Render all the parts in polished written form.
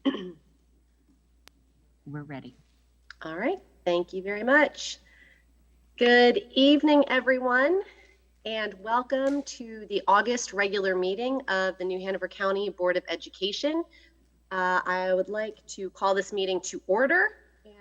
We're ready. All right, thank you very much. Good evening, everyone, and welcome to the August regular meeting of the New Hanover County Board of Education. I would like to call this meeting to order,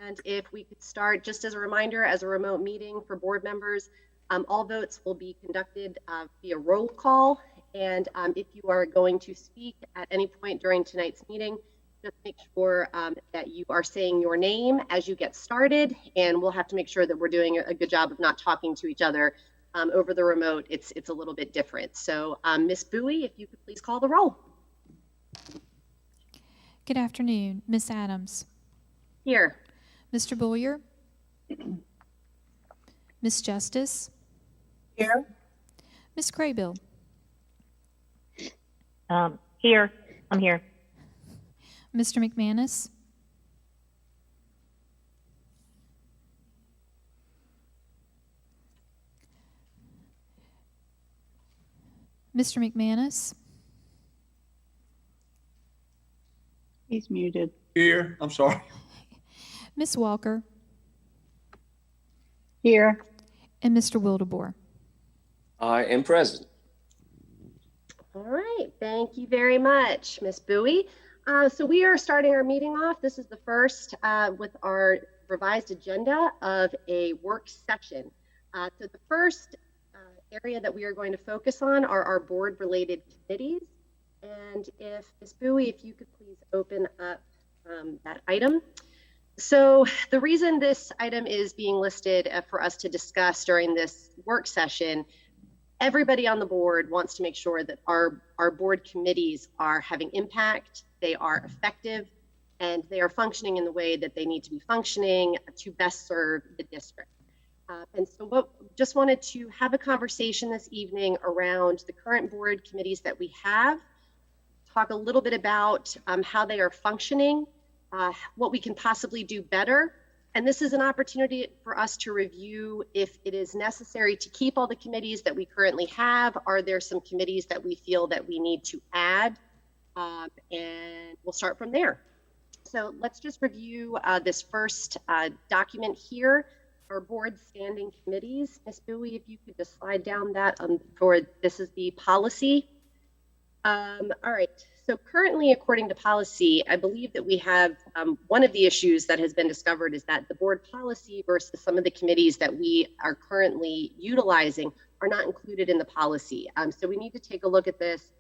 and if we could start, just as a reminder, as a remote meeting for board members, all votes will be conducted via roll call, and if you are going to speak at any point during tonight's meeting, just make sure that you are saying your name as you get started, and we'll have to make sure that we're doing a good job of not talking to each other over the remote. It's a little bit different. So Ms. Bowie, if you could please call the roll. Good afternoon. Ms. Adams. Here. Mr. Boyer. Ms. Justice. Here. Ms. Craybill. Here. I'm here. Mr. McManus. Mr. McManus. He's muted. Here, I'm sorry. Ms. Walker. Here. And Mr. Wildebohr. I am present. All right, thank you very much, Ms. Bowie. So we are starting our meeting off. This is the first with our revised agenda of a work session. So the first area that we are going to focus on are our board-related committees. And if Ms. Bowie, if you could please open up that item. So the reason this item is being listed for us to discuss during this work session, everybody on the board wants to make sure that our board committees are having impact, they are effective, and they are functioning in the way that they need to be functioning to best serve the district. And so just wanted to have a conversation this evening around the current board committees that we have, talk a little bit about how they are functioning, what we can possibly do better. And this is an opportunity for us to review if it is necessary to keep all the committees that we currently have. Are there some committees that we feel that we need to add? And we'll start from there. So let's just review this first document here, our board standing committees. Ms. Bowie, if you could just slide down that this is the policy. All right. So currently, according to policy, I believe that we have one of the issues that has been discovered is that the board policy versus some of the committees that we are currently utilizing are not included in the policy. So we need to take a look at this.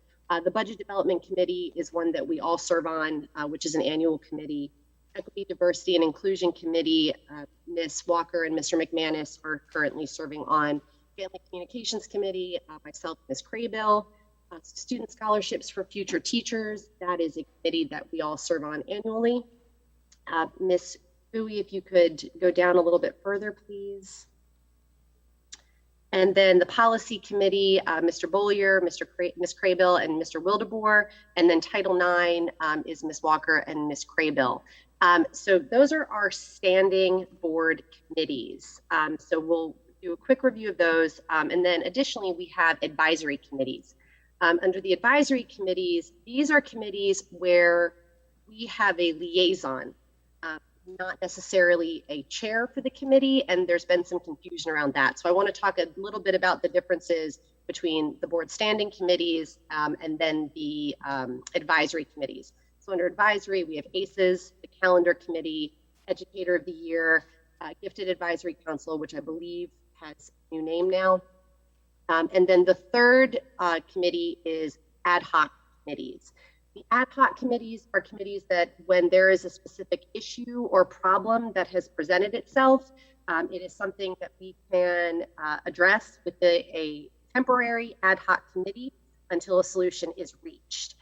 The Budget Development Committee is one that we all serve on, which is an annual committee. Equity, Diversity, and Inclusion Committee, Ms. Walker and Mr. McManus are currently serving on. Family Communications Committee, myself, Ms. Craybill. Student Scholarships for Future Teachers, that is a committee that we all serve on annually. Ms. Bowie, if you could go down a little bit further, please. And then the Policy Committee, Mr. Bollier, Ms. Craybill, and Mr. Wildebohr. And then Title IX is Ms. Walker and Ms. Craybill. So those are our standing board committees. So we'll do a quick review of those. And then additionally, we have advisory committees. Under the advisory committees, these are committees where we have a liaison, not necessarily a chair for the committee, and there's been some confusion around that. So I want to talk a little bit about the differences between the board standing committees and then the advisory committees. So under advisory, we have ACES, the Calendar Committee, Educator of the Year, Gifted Advisory Council, which I believe has a new name now. And then the third committee is ad hoc committees. The ad hoc committees are committees that when there is a specific issue or problem that has presented itself, it is something that we can address with a temporary ad hoc committee until a solution is reached.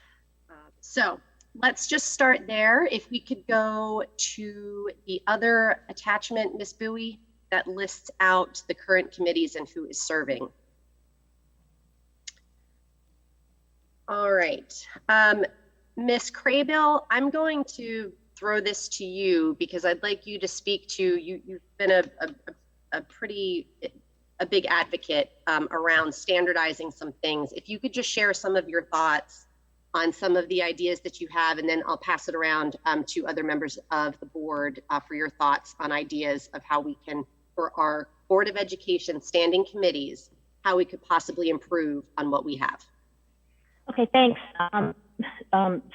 So let's just start there. If we could go to the other attachment, Ms. Bowie, that lists out the current committees and who is serving. All right, Ms. Craybill, I'm going to throw this to you because I'd like you to speak to, you've been a big advocate around standardizing some things. If you could just share some of your thoughts on some of the ideas that you have, and then I'll pass it around to other members of the board for your thoughts on ideas of how we can, for our Board of Education standing committees, how we could possibly improve on what we have. Okay, thanks,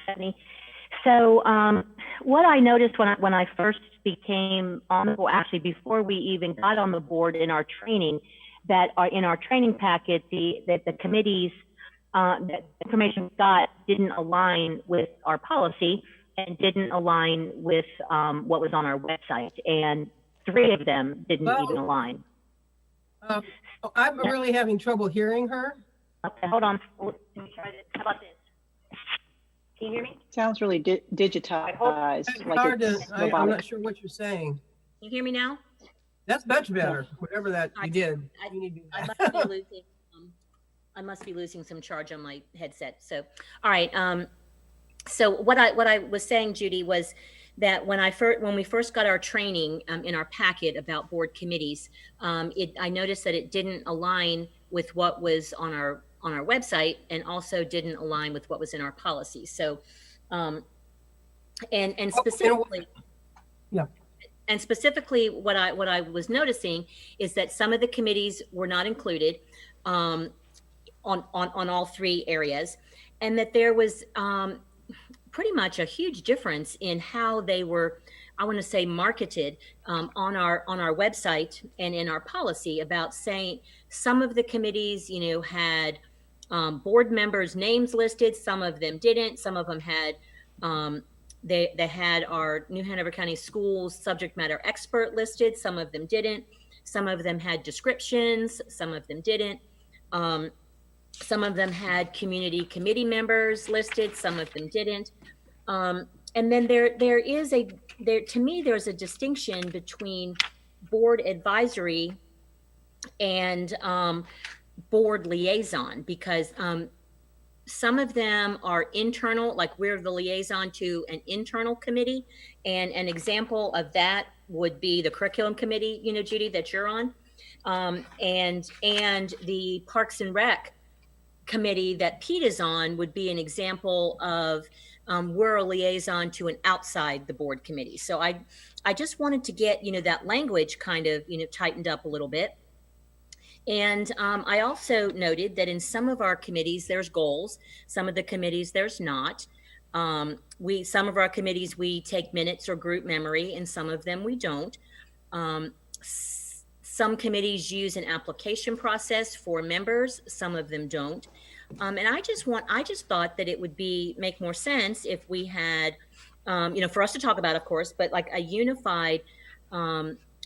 Stephanie. So what I noticed when I first became on the board, actually before we even got on the board in our training, that in our training packet, that the committees, that information we got didn't align with our policy and didn't align with what was on our website. And 3 of them didn't even align. I'm really having trouble hearing her. Okay, hold on. Let me try this. How about this? Can you hear me? Sounds really digitized. It's like hard it's to, I'm robotic. not sure what you're saying. Can you hear me now? That's much better, whatever that you did. I- You need to do I that. must be losing. I must be losing some charge on my headset. So, all right. So what I was saying, Judy, was that when we first got our training in our packet about board committees, I noticed that it didn't align with what was on our website, and also didn't align with what was in our policy. So, and specifically, Yeah. And specifically, what I was noticing is that some of the committees were not included on all 3 areas, and that there was pretty much a huge difference in how they were, I want to say, marketed on our website and in our policy, about saying some of the committees, had board members' names listed, some of them didn't, some of them had they had our New Hanover County Schools subject matter expert listed, some of them didn't, some of them had descriptions, some of them didn't. Some of them had community committee members listed, some of them didn't. And then to me, there's a distinction between board advisory and board liaison, because some of them are internal, like we're the liaison to an internal committee. And an example of that would be the curriculum committee, Judy, that you're on. And the Parks and Rec committee that Pete is on would be an example of we're a liaison to an outside the board committee. So I just wanted to get, that language kind of, tightened up a little bit. And I also noted that in some of our committees, there's goals. Some of the committees, there's not. Some of our committees, we take minutes or group memory, and some of them we don't. Some committees use an application process for members. Some of them don't. And I just thought that it would make more sense if we had, for us to talk about, of course, but like a unified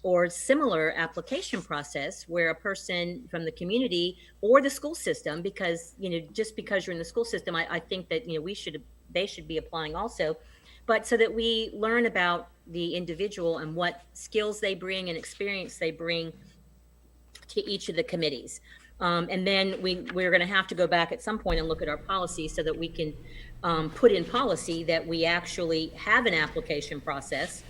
or similar application process where a person from the community or the school system, because, just because you're in the school system, I think that, they should be applying also, but so that we learn about the individual and what skills they bring and experience they bring to each of the committees. And then we're going to have to go back at some point and look at our policy so that we can put in policy that we actually have an application process,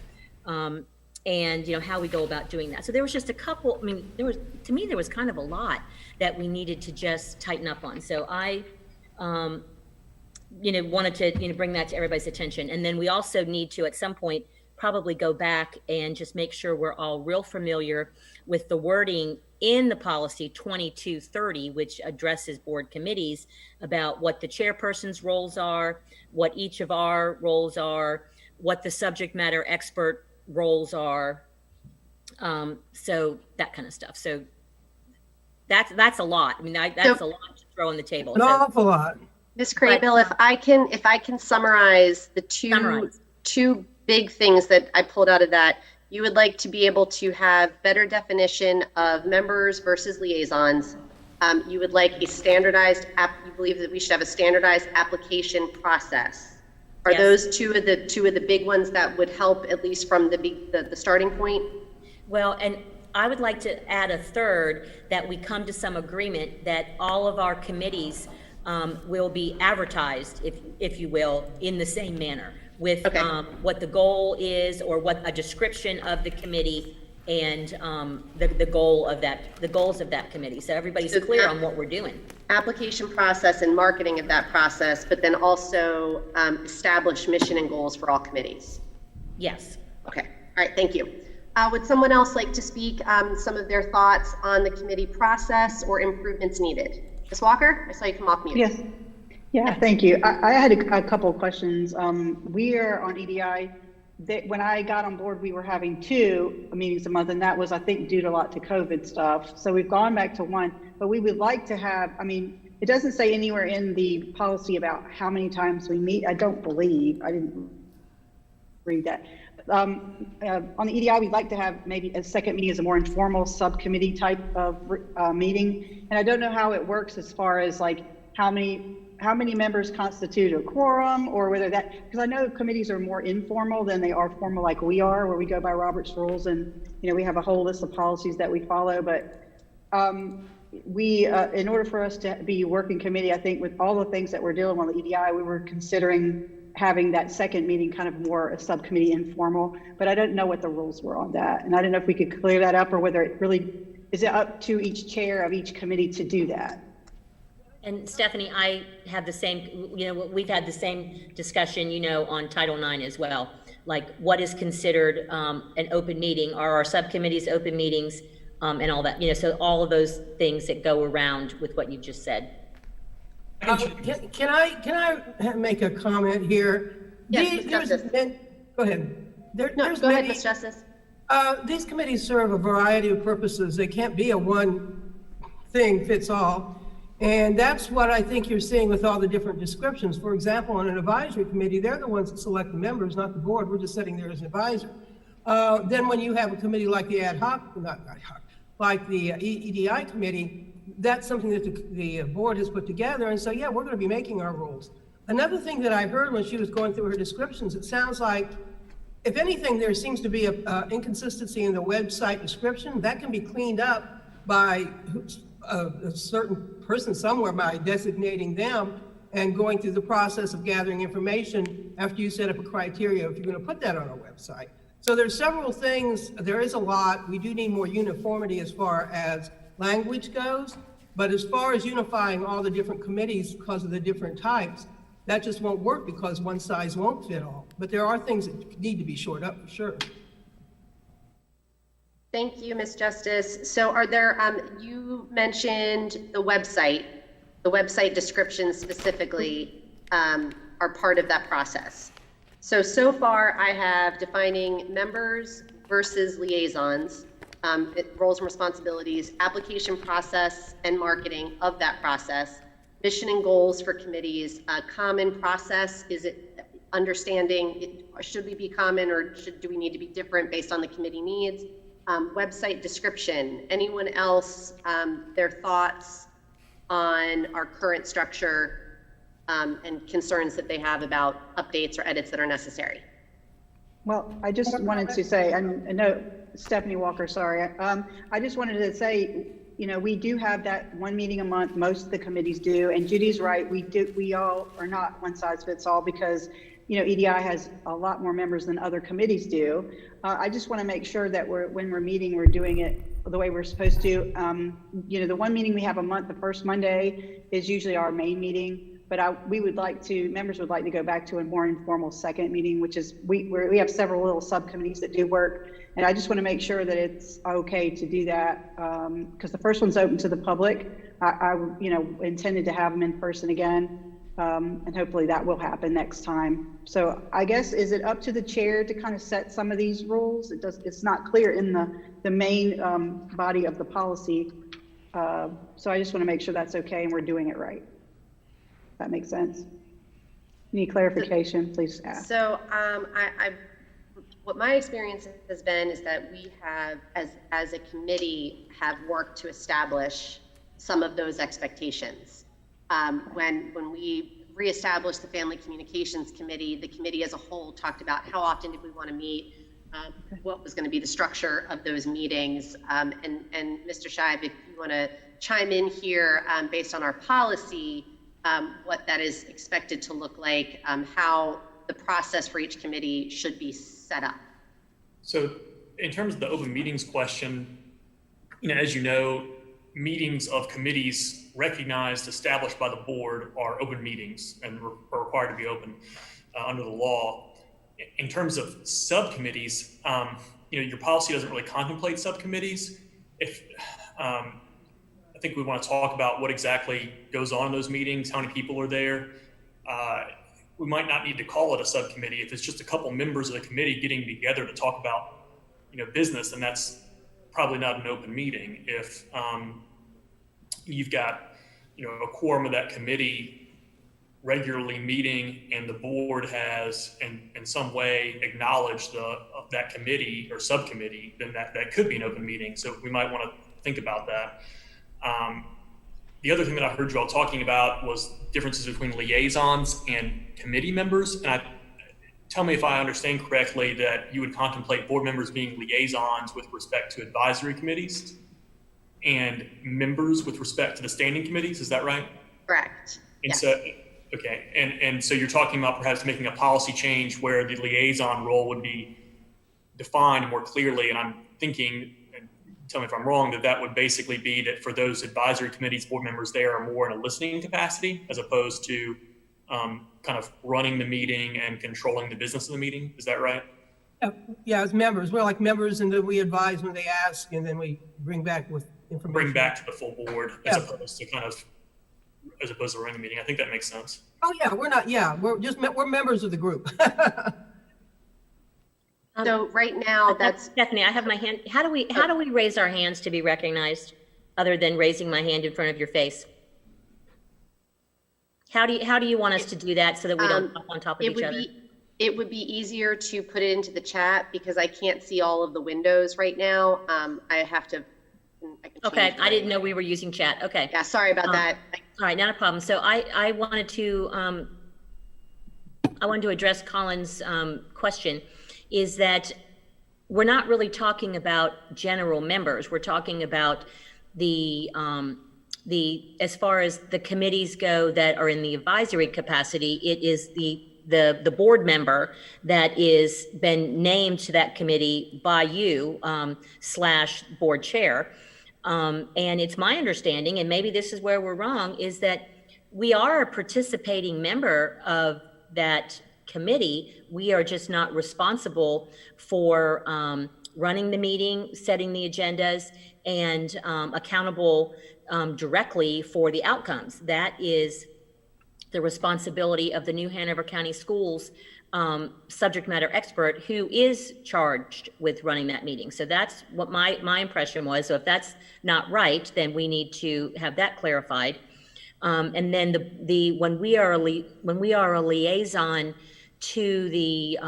and how we go about doing that. So there was just a couple. There was kind of a lot that we needed to just tighten up on. So I, wanted to bring that to everybody's attention. And then we also need to at some point probably go back and just make sure we're all real familiar with the wording in the policy 2230, which addresses board committees, about what the chairperson's roles are, what each of our roles are, what the subject matter expert roles are. So that kind of stuff. So that's a lot. That's a lot to throw on the table. An awful lot. Ms. Craybill, if I can summarize the two big things that I pulled out of that. You would like to be able to have better definition of members versus liaisons. You would like a standardized you believe that we should have a standardized application process. Are Yes. those two of the big ones that would help, at least from the starting point? Well, and I would like to add a third, that we come to some agreement that all of our committees will be advertised, if you will, in the same manner, with Okay. what the goal is, or what a description of the committee, and the goals of that committee. So everybody's So clear that- on what we're doing. Application process and marketing of that process, but then also establish mission and goals for all committees. Yes. Okay, all right, thank you. Would someone else like to speak some of their thoughts on the committee process or improvements needed? Ms. Walker, I saw you come off mute. Yes. Yeah, thank you. I had a couple of questions. We are on EDI. When I got on board, we were having 2 meetings a month, and that was, I think, due to a lot to COVID stuff. So we've gone back to 1, but we would like to have, I mean, it doesn't say anywhere in the policy about how many times we meet. I don't believe, I didn't read that. On the EDI, we'd like to have maybe a second meeting as a more informal subcommittee type of meeting. And I don't know how it works as far as like how many members constitute a quorum, or whether that, because I know committees are more informal than they are formal like we are, where we go by Robert's rules and, you know, we have a whole list of policies that we follow. But in order for us to be a working committee, I think with all the things that we're dealing with on the EDI, we were considering having that second meeting kind of more a subcommittee informal, but I don't know what the rules were on that. And I don't know if we could clear that up, or whether it really, is it up to each chair of each committee to do that? And Stephanie, I have the same, you know, we've had the same discussion, you know, on Title IX as well. Like, what is considered an open meeting? Are our subcommittees open meetings, and all that? You know, so all of those things that go around with what you just said. Can I make a comment here? Yes, Ms. Justice. Go ahead. No, There's go ahead, many- Ms. Justice. These committees serve a variety of purposes. They can't be a one thing fits all. And that's what I think you're seeing with all the different descriptions. For example, on an advisory committee, they're the ones that select the members, not the board. We're just sitting there as an advisor. Then when you have a committee like the like the EDI committee, that's something that the board has put together. And so, yeah, we're going to be making our rules. Another thing that I heard when she was going through her descriptions, it sounds like, if anything, there seems to be a inconsistency in the website description. That can be cleaned up by a certain person somewhere, by designating them and going through the process of gathering information after you set up a criteria if you're going to put that on our website. So there's several things. There is a lot. We do need more uniformity as far as language goes, but as far as unifying all the different committees because of the different types, that just won't work because one size won't fit all. But there are things that need to be shored up for sure. Thank you, Ms. Justice. So are there, you mentioned the website descriptions specifically are part of that process. So far I have defining members versus liaisons, roles and responsibilities, application process and marketing of that process, mission and goals for committees, common process, is it understanding, should we be common or do we need to be different based on the committee needs? Website description. Anyone else, their thoughts on our current structure and concerns that they have about updates or edits that are necessary? Well, I just wanted to say, and no, Stephanie Walker, sorry. I just wanted to say, you know, we do have that one meeting a month. Most of the committees do, and Judy's right. We all are not one size fits all because, you know, EDI has a lot more members than other committees do. I just want to make sure that when we're meeting, we're doing it the way we're supposed to. You know, the one meeting we have a month, the first Monday, is usually our main meeting. But members would like to go back to a more informal second meeting, which is, we have several little subcommittees that do work. And I just want to make sure that it's okay to do that, because the first one's open to the public. I you know, intended to have them in person again, and hopefully that will happen next time. So I guess, is it up to the chair to kind of set some of these rules? It's not clear in the main body of the policy. So I just want to make sure that's okay and we're doing it right. That makes sense. Any clarification, please ask. So what my experience has been is that we have, as a committee, have worked to establish some of those expectations. When we reestablished the Family Communications Committee, the committee as a whole talked about how often did we want to meet, what was going to be the structure of those meetings. And Mr. Scheib, if you want to chime in here based on our policy, what that is expected to look like, how the process for each committee should be set up. So in terms of the open meetings question, as you know, meetings of committees recognized, established by the board are open meetings and are required to be open under the law. In terms of subcommittees, your policy doesn't really contemplate subcommittees. I think we want to talk about what exactly goes on in those meetings, how many people are there. We might not need to call it a subcommittee. If it's just a couple members of the committee getting together to talk about, business, then that's probably not an open meeting. If you've got, a quorum of that committee regularly meeting and the board has in some way acknowledged that committee or subcommittee, then that could be an open meeting. So we might want to think about that. The other thing that I heard you all talking about was differences between liaisons and committee members. And tell me if I understand correctly that you would contemplate board members being liaisons with respect to advisory committees and members with respect to the standing committees. Is that right? Correct. And Yes. so, okay. And so you're talking about perhaps making a policy change where the liaison role would be defined more clearly. And I'm thinking, and tell me if I'm wrong, that would basically be that for those advisory committees, board members there are more in a listening capacity as opposed to kind of running the meeting and controlling the business of the meeting. Is that right? Yeah, as members, we're like members, and then we advise when they ask, and then we bring back with information. Bring back to the full board as Yeah. opposed to running the meeting. I think that makes sense. Oh, yeah, we're members of the group. So right now, that's, Stephanie, I have my hand. How do we raise our hands to be recognized other than raising my hand in front of your face? How do you want us to do that so that we don't hop on top of each other? it would be easier to put it into the chat because I can't see all of the windows right now. I have to. Okay, I didn't know we were using chat. Okay. Yeah, sorry about that. All right, not a problem. So I wanted to address Colin's question, is that we're not really talking about general members. We're talking about as far as the committees go that are in the advisory capacity, it is the board member that is been named to that committee by you / board chair. And it's my understanding, and maybe this is where we're wrong, is that we are a participating member of that committee. We are just not responsible for running the meeting, setting the agendas, and accountable directly for the outcomes. That is the responsibility of the New Hanover County Schools subject matter expert who is charged with running that meeting. So that's what my impression was. So if that's not right, then we need to have that clarified. And then when we are a liaison to the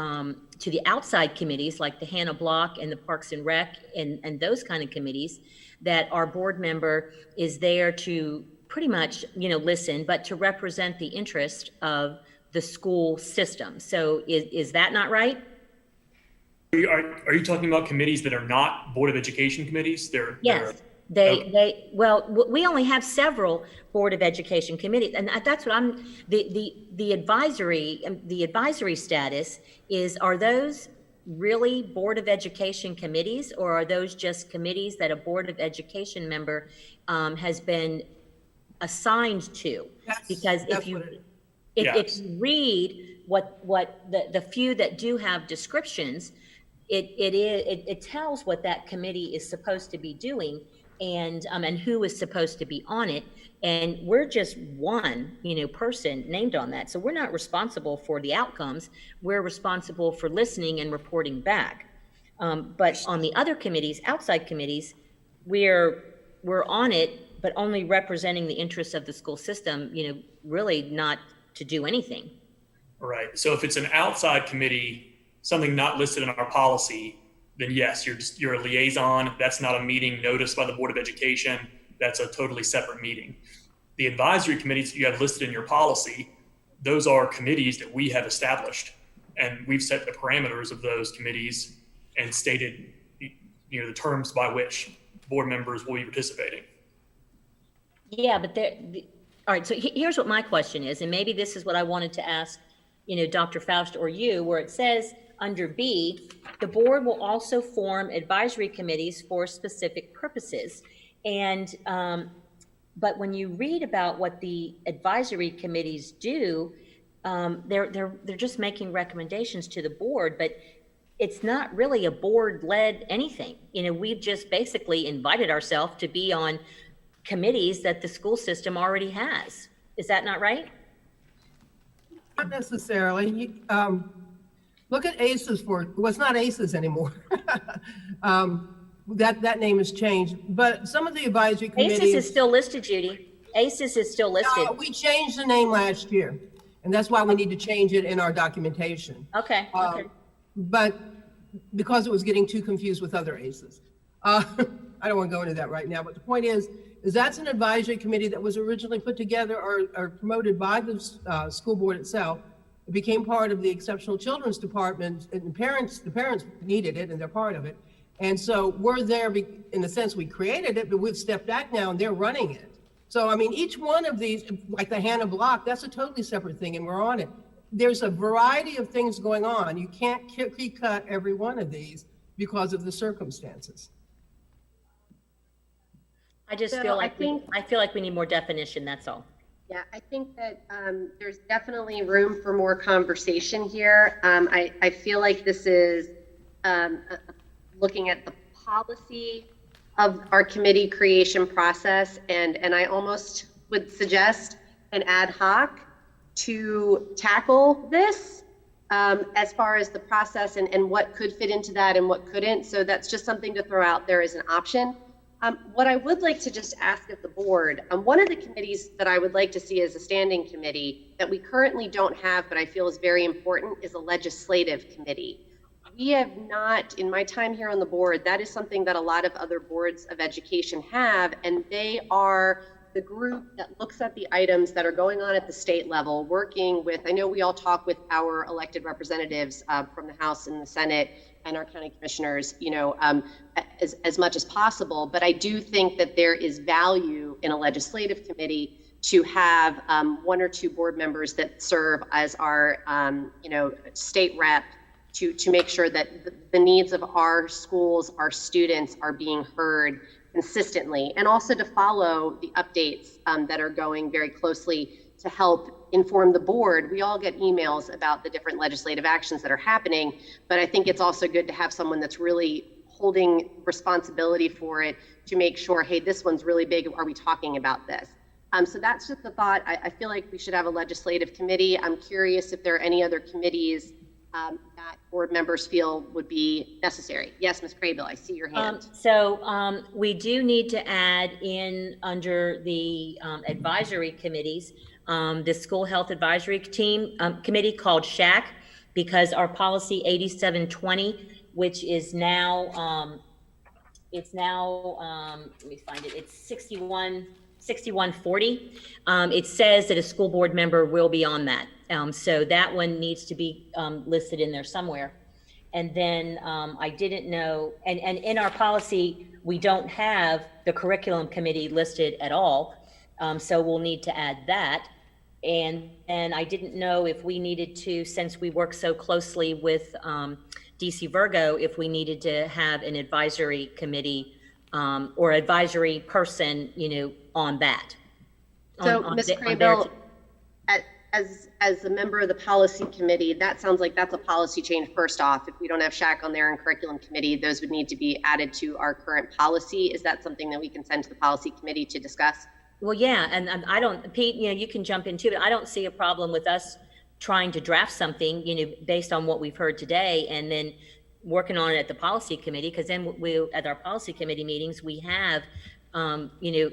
outside committees like the Hannah Block and the Parks and Rec and those kind of committees, that our board member is there to pretty much, listen, but to represent the interest of the school system. So is that not right? Are you talking about committees that are not Board of Education committees? Yes. We only have several Board of Education committees, and that's what the advisory status is. Are those really Board of Education committees, or are those just committees that a Board of Education member has been assigned to? Because if you read what the few that do have descriptions, it tells what that committee is supposed to be doing and who is supposed to be on it. And we're just one, person named on that. So we're not responsible for the outcomes. We're responsible for listening and reporting back. But on the other committees, outside committees, we're on it, but only representing the interests of the school system, really not to do anything. Right. So if it's an outside committee, something not listed in our policy, then yes, you're a liaison. That's not a meeting noticed by the Board of Education. That's a totally separate meeting. The advisory committees that you have listed in your policy, those are committees that we have established, and we've set the parameters of those committees and stated, the terms by which board members will be participating. Yeah, but all right. So here's what my question is, and maybe this is what I wanted to ask, Dr. Faust or you, where it says under B, the board will also form advisory committees for specific purposes. And, but when you read about what the advisory committees do, they're just making recommendations to the board, but it's not really a board-led anything. You know, we've just basically invited ourselves to be on committees that the school system already has. Is that not right? Not necessarily. Look at ACES well, it's not ACES anymore. That name has changed, but some of the advisory committees. ACES is still listed, Judy. ACES is still listed. We changed the name last year, and that's why we need to change it in our documentation. Okay, okay. But because it was getting too confused with other ACES. I don't want to go into that right now, but the point is that's an advisory committee that was originally put together or promoted by the school board itself. It became part of the Exceptional Children's Department, and the parents needed it, and they're part of it. And so we're there in the sense we created it, but we've stepped back now and they're running it. So, I mean, each one of these, like the Hannah Block, that's a totally separate thing, and we're on it. There's a variety of things going on. You can't cut every one of these because of the circumstances. I just So feel like I feel like we need more definition, that's all. Yeah, I think that there's definitely room for more conversation here. I feel like this is looking at the policy of our committee creation process, and I almost would suggest an ad hoc to tackle this as far as the process and what could fit into that and what couldn't. So that's just something to throw out there as an option. What I would like to just ask of the board, one of the committees that I would like to see as a standing committee that we currently don't have, but I feel is very important, is a legislative committee. We have not, in my time here on the board, that is something that a lot of other boards of education have, and they are the group that looks at the items that are going on at the state level, working with, I know we all talk with our elected representatives from the House and the Senate and our county commissioners, you know, as much as possible. But I do think that there is value in a legislative committee to have one or two board members that serve as our, you know, state rep to make sure that the needs of our schools, our students are being heard consistently, and also to follow the updates that are going very closely to help inform the board. We all get emails about the different legislative actions that are happening, but I think it's also good to have someone that's really holding responsibility for it to make sure, hey, this one's really big, are we talking about this? So that's just the thought. I feel like we should have a legislative committee. I'm curious if there are any other committees that board members feel would be necessary. Yes, Ms. Craybill, I see your hand. So we do need to add in under the advisory committees, the School Health Advisory Team Committee called SHAC, because our policy 8720, which is now, let me find it, it's 6140. It says that a school board member will be on that. So that one needs to be listed in there somewhere. And then I didn't know, and in our policy, we don't have the curriculum committee listed at all. So we'll need to add that. And I didn't know if we needed to, since we work so closely with DC Virgo, if we needed to have an advisory committee or advisory person, you know, on that. So Ms. Craybill, as a member of the policy committee, that sounds like that's a policy change first off. If we don't have SHAC on there and curriculum committee, those would need to be added to our current policy. Is that something that we can send to the policy committee to discuss? Well, yeah, and I don't, Pete, you know, you can jump into it. I don't see a problem with us trying to draft something, you know, based on what we've heard today, and then working on it at the policy committee, because then we, at our policy committee meetings, we have, you know,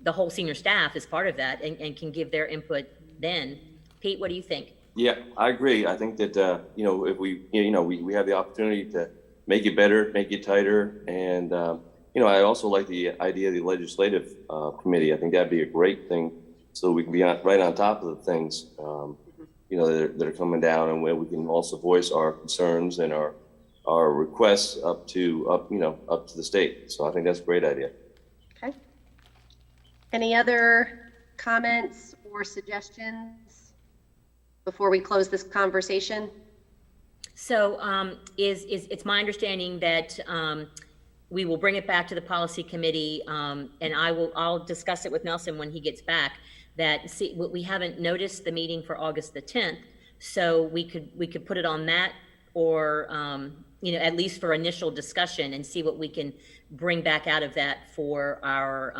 the whole senior staff is part of that and can give their input then. Pete, what do you think? Yeah, I agree. I think that, you know, if we have the opportunity to make it better, make it tighter. And, you know, I also like the idea of the legislative committee. I think that'd be a great thing so we can be right on top of the things, you know, that are coming down, and where we can also voice our concerns and our requests up to the state. So I think that's a great idea. Okay. Any other comments or suggestions before we close this conversation? So it's my understanding that we will bring it back to the policy committee, and I'll discuss it with Nelson when he gets back. That we haven't noticed the meeting for August the 10th, so we could put it on that, or at least for initial discussion, and see what we can bring back out of that for our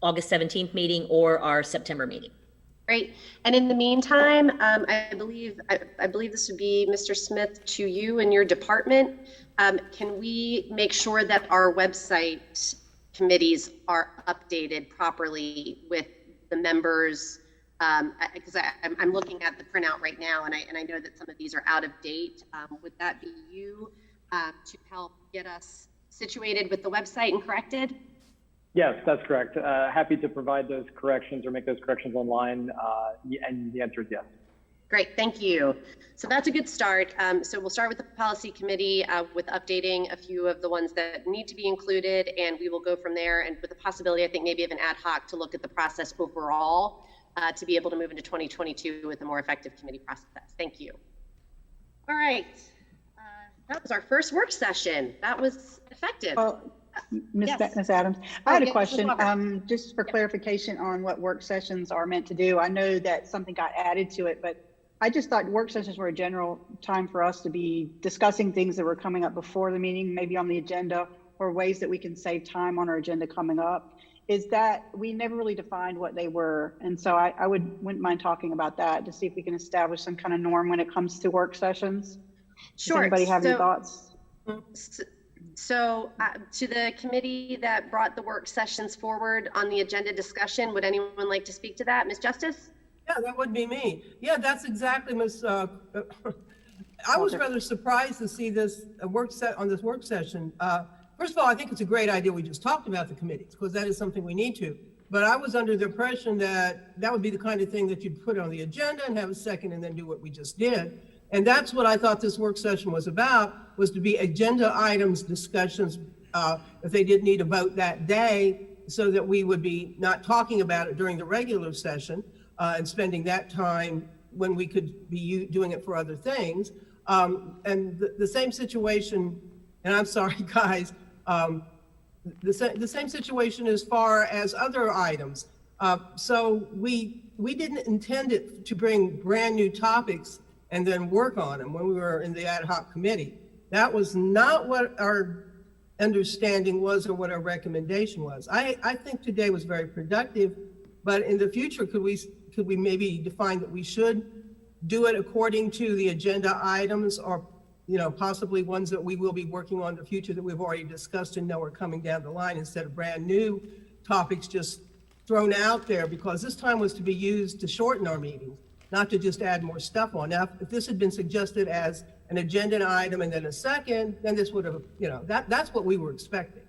August 17th meeting or our September meeting. Great. And in the meantime, I believe this would be Mr. Smith, to you and your department. Can we make sure that our website committees are updated properly with the members? Because I'm looking at the printout right now, and I know that some of these are out of date. Would that be you to help get us situated with the website and corrected? Yes, that's correct. Happy to provide those corrections or make those corrections online, and the answer is yes. Great, thank you. So that's a good start. So we'll start with the policy committee with updating a few of the ones that need to be included, and we will go from there, and with the possibility, I think, maybe of an ad hoc to look at the process overall to be able to move into 2022 with a more effective committee process. Thank you. All right, that was our first work session. That was effective. Ms. Adams, I had a question, just for clarification on what work sessions are meant to do. I know that something got added to it, but I just thought work sessions were a general time for us to be discussing things that were coming up before the meeting, maybe on the agenda, or ways that we can save time on our agenda coming up. Is that we never really defined what they were, and so I wouldn't mind talking about that to see if we can establish some kind of norm when it comes to work sessions. Sure. Does anybody have any thoughts? So to the committee that brought the work sessions forward on the agenda discussion, would anyone like to speak to that? Ms. Justice? Yeah, that would be me. Yeah, that's exactly, Ms. I was rather surprised to see this work session. First of all, I think it's a great idea we just talked about the committees, because that is something we need to. But I was under the impression that that would be the kind of thing that you'd put on the agenda and have a second and then do what we just did. And that's what I thought this work session was about, was to be agenda items, discussions, if they did need a vote that day, so that we would be not talking about it during the regular session and spending that time when we could be doing it for other things. And the same situation, and I'm sorry, guys, the same situation as far as other items. So we didn't intend it to bring brand new topics and then work on them when we were in the ad hoc committee. That was not what our understanding was or what our recommendation was. I think today was very productive, but in the future, could we maybe define that we should do it according to the agenda items, or possibly ones that we will be working on in the future that we've already discussed and know are coming down the line, instead of brand new topics just thrown out there, because this time was to be used to shorten our meetings, not to just add more stuff on. Now, if this had been suggested as an agenda item and then a second, then this would have, that's what we were expecting.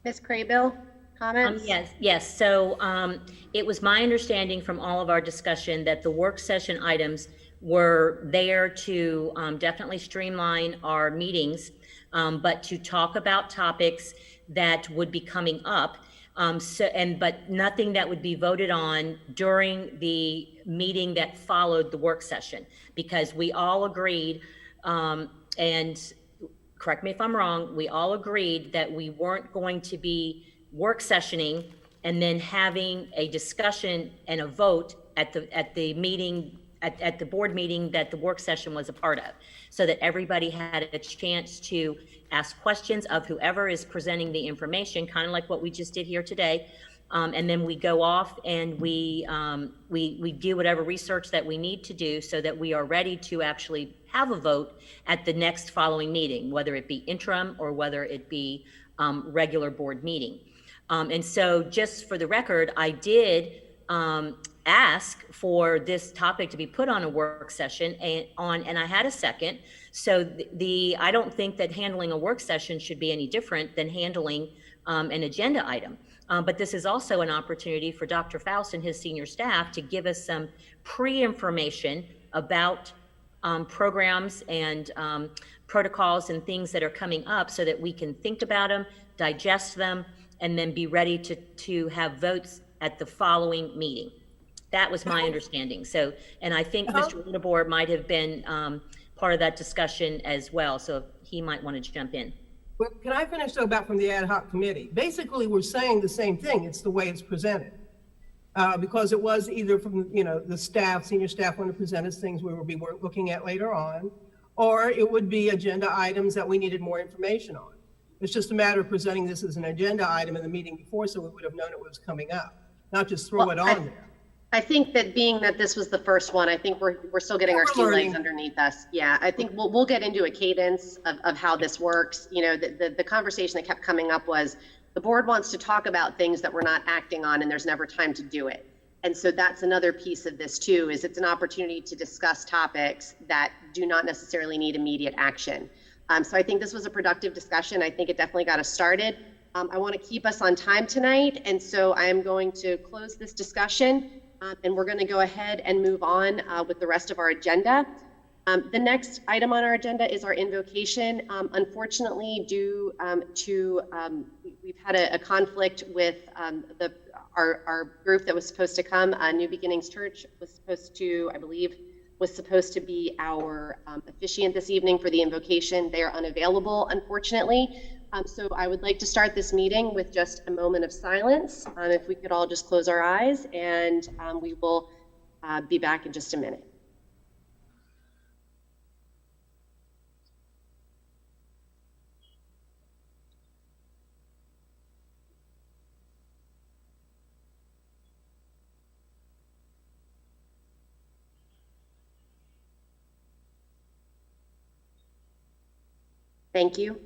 Ms. Craybill, comments? Yes. So it was my understanding from all of our discussion that the work session items were there to definitely streamline our meetings, but to talk about topics that would be coming up. But nothing that would be voted on during the meeting that followed the work session, because we all agreed, and correct me if I'm wrong, we all agreed that we weren't going to be work sessioning and then having a discussion and a vote at the meeting, at the board meeting that the work session was a part of, so that everybody had a chance to ask questions of whoever is presenting the information, kind of like what we just did here today. And then we go off and we do whatever research that we need to do so that we are ready to actually have a vote at the next following meeting, whether it be interim or whether it be regular board meeting. And so just for the record, I did ask for this topic to be put on a work session and I had a second. So I don't think that handling a work session should be any different than handling an agenda item. But this is also an opportunity for Dr. Faust and his senior staff to give us some pre-information about programs and protocols and things that are coming up, so that we can think about them, digest them, and then be ready to have votes at the following meeting. That was my understanding. So, and I think Mr. Wildebohr might have been part of that discussion as well. So he might want to jump in. Well, can I finish though about from the ad hoc committee? Basically, we're saying the same thing. It's the way it's presented. Because it was either from, the staff, senior staff want to present us things we will be looking at later on, or it would be agenda items that we needed more information on. It's just a matter of presenting this as an agenda item in the meeting before, so we would have known it was coming up, not just throw it on there. I think that being that this was the first one, I think we're still getting our sea legs underneath us. Yeah, I think we'll get into a cadence of how this works. The conversation that kept coming up was the board wants to talk about things that we're not acting on, and there's never time to do it. And so that's another piece of this too, is it's an opportunity to discuss topics that do not necessarily need immediate action. So I think this was a productive discussion. I think it definitely got us started. I want to keep us on time tonight, and so I am going to close this discussion. And we're going to go ahead and move on with the rest of our agenda. The next item on our agenda is our invocation. Unfortunately, due to we've had a conflict with our group that was supposed to come. New Beginnings Church was supposed to, I believe, was supposed to be our officiant this evening for the invocation. They are unavailable, unfortunately. So I would like to start this meeting with just a moment of silence. If we could all just close our eyes, and we will be back in just a minute. Thank you.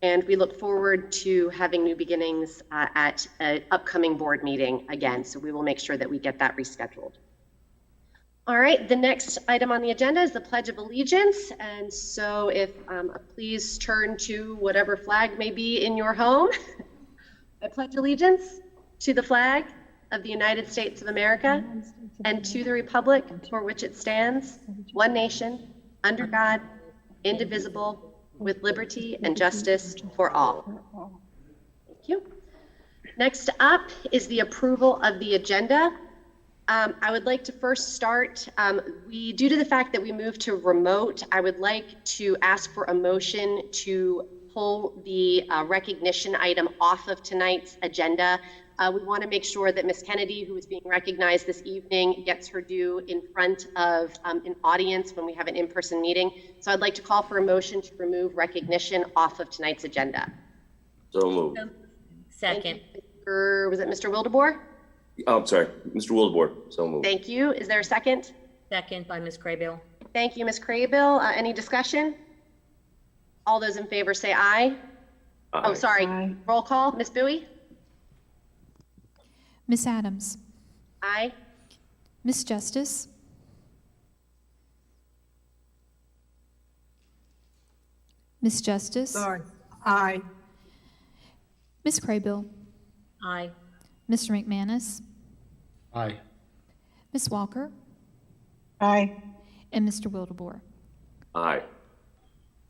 And we look forward to having New Beginnings at an upcoming board meeting again. So we will make sure that we get that rescheduled. All right, the next item on the agenda is the Pledge of Allegiance. And so if please turn to whatever flag may be in your home. I pledge allegiance to the flag of the United States of America and to the republic for which it stands, one nation, under God, indivisible, with liberty and justice for all. Thank you. Next up is the approval of the agenda. I would like to first start, due to the fact that we moved to remote, I would like to ask for a motion to pull the recognition item off of tonight's agenda. We want to make sure that Ms. Kennedy, who is being recognized this evening, gets her due in front of an audience when we have an in-person meeting. So I'd like to call for a motion to remove recognition off of tonight's agenda. So moved. Second. Was it Mr. Wildebohr? Oh, I'm sorry, Mr. Wildebohr, so moved. Thank you. Is there a second? Second by Ms. Craybill. Thank you, Ms. Craybill. Any discussion? All those in favor say aye. Aye. Oh, sorry. Aye. Roll call. Ms. Bowie? Miss Adams. Aye. Miss Justice. Miss Justice. Sorry. Aye. Miss Craybill. Aye. Mr. McManus. Aye. Miss Walker. Aye. And Mr. Wildebohr. Aye.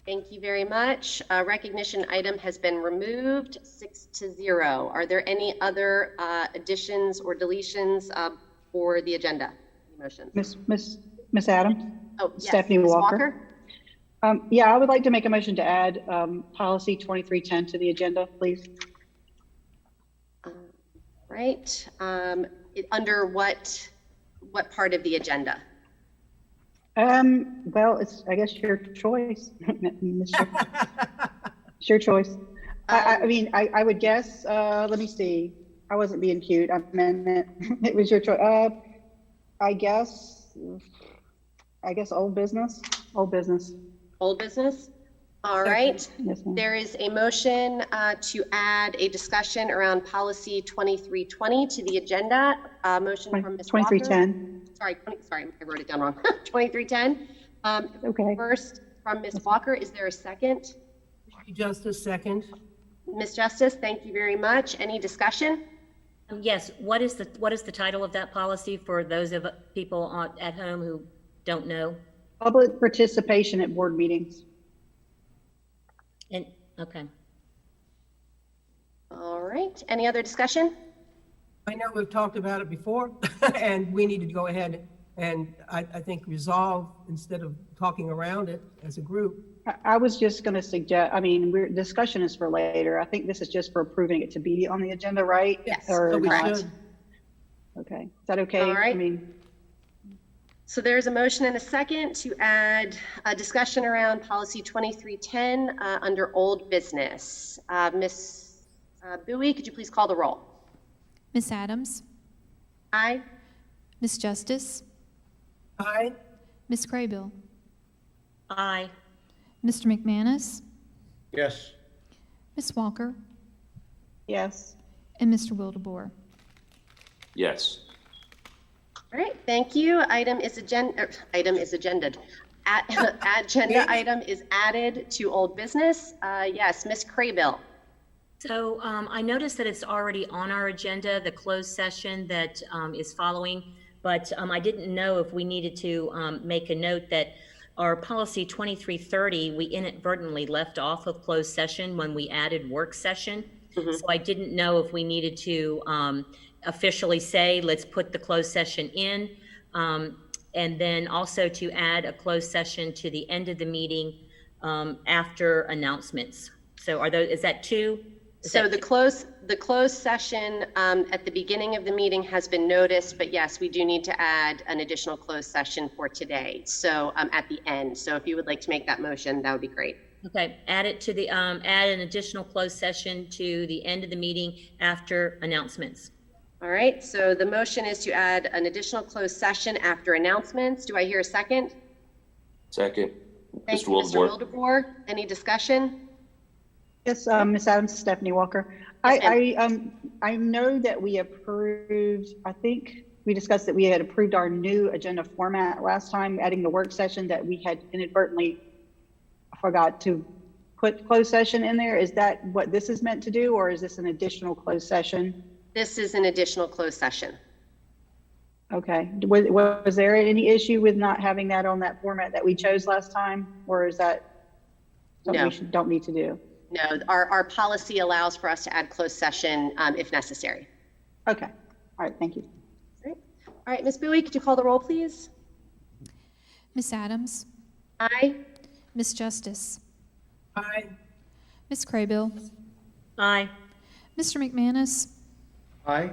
Thank you very much. Recognition item has been removed, 6-0. Are there any other additions or deletions for the agenda? Motions. Miss Adams? Oh, yes. Stephanie Ms. Walker. Yeah, I would like to make a motion to add policy 2310 to the agenda, please. Right. Under what part of the agenda? Well, it's, I guess, your choice. It's your choice. I mean, I would guess, let me see. I wasn't being cute. I meant it was your choice. I guess old business. Old business. All right. Yes, ma'am. There is a motion to add a discussion around policy 2320 to the agenda. Motion from Ms. Walker. 2310. Sorry, I wrote it down wrong. 2310. Okay. First from Ms. Walker, is there a second? Justice, second. Ms. Justice, thank you very much. Any discussion? Yes. What is the title of that policy for those of people at home who don't know? Public participation at board meetings. Okay. All right. Any other discussion? I know we've talked about it before, and we need to go ahead and I think resolve instead of talking around it as a group. I was just going to suggest, I mean, discussion is for later. I think this is just for approving it to be on the agenda, right? Yes, Or So we not? should. Okay, is that okay? All right. I mean, So there's a motion and a second to add a discussion around policy 2310 under old business. Ms. Bowie, could you please call the roll? Ms. Adams, Aye. Ms. Justice, Aye. Ms. Craybill, Aye. Mr. McManus, Yes. Ms. Walker, yes. and Mr. Wildebohr. Yes. All right, thank you. Item is agended. Agenda item is added to old business. Yes, Ms. Craybill. So I noticed that it's already on our agenda, the closed session that is following, but I didn't know if we needed to make a note that our policy 2330, we inadvertently left off of closed session when we added work session. So I didn't know if we needed to officially say, let's put the closed session in, and then also to add a closed session to the end of the meeting after announcements. So is that two? So the closed session at the beginning of the meeting has been noticed, but yes, we do need to add an additional closed session for today. So at the end. So if you would like to make that motion, that would be great. Okay, add it to the, add an additional closed session to the end of the meeting after announcements. All right, so the motion is to add an additional closed session after announcements. Do I hear a second? Second. Thank Mr. you, Mr. Wildebohr. Wildebohr. Any discussion? Yes, Ms. Adams, Stephanie Walker. I know that we approved, I think we discussed that we had approved our new agenda format last time, adding the work session that we had inadvertently forgot to put closed session in there. Is that what this is meant to do, or is this an additional closed session? This is an additional closed session. Okay. Was there any issue with not having that on that format that we chose last time, or is that something No. we don't need to do? No, our policy allows for us to add closed session if necessary. Okay. All right. Thank you. All right, Ms. Bowie, could you call the roll, please? Ms. Adams, Aye. Ms. Justice, Aye. Ms. Craybill, Aye. Mr. McManus, Aye.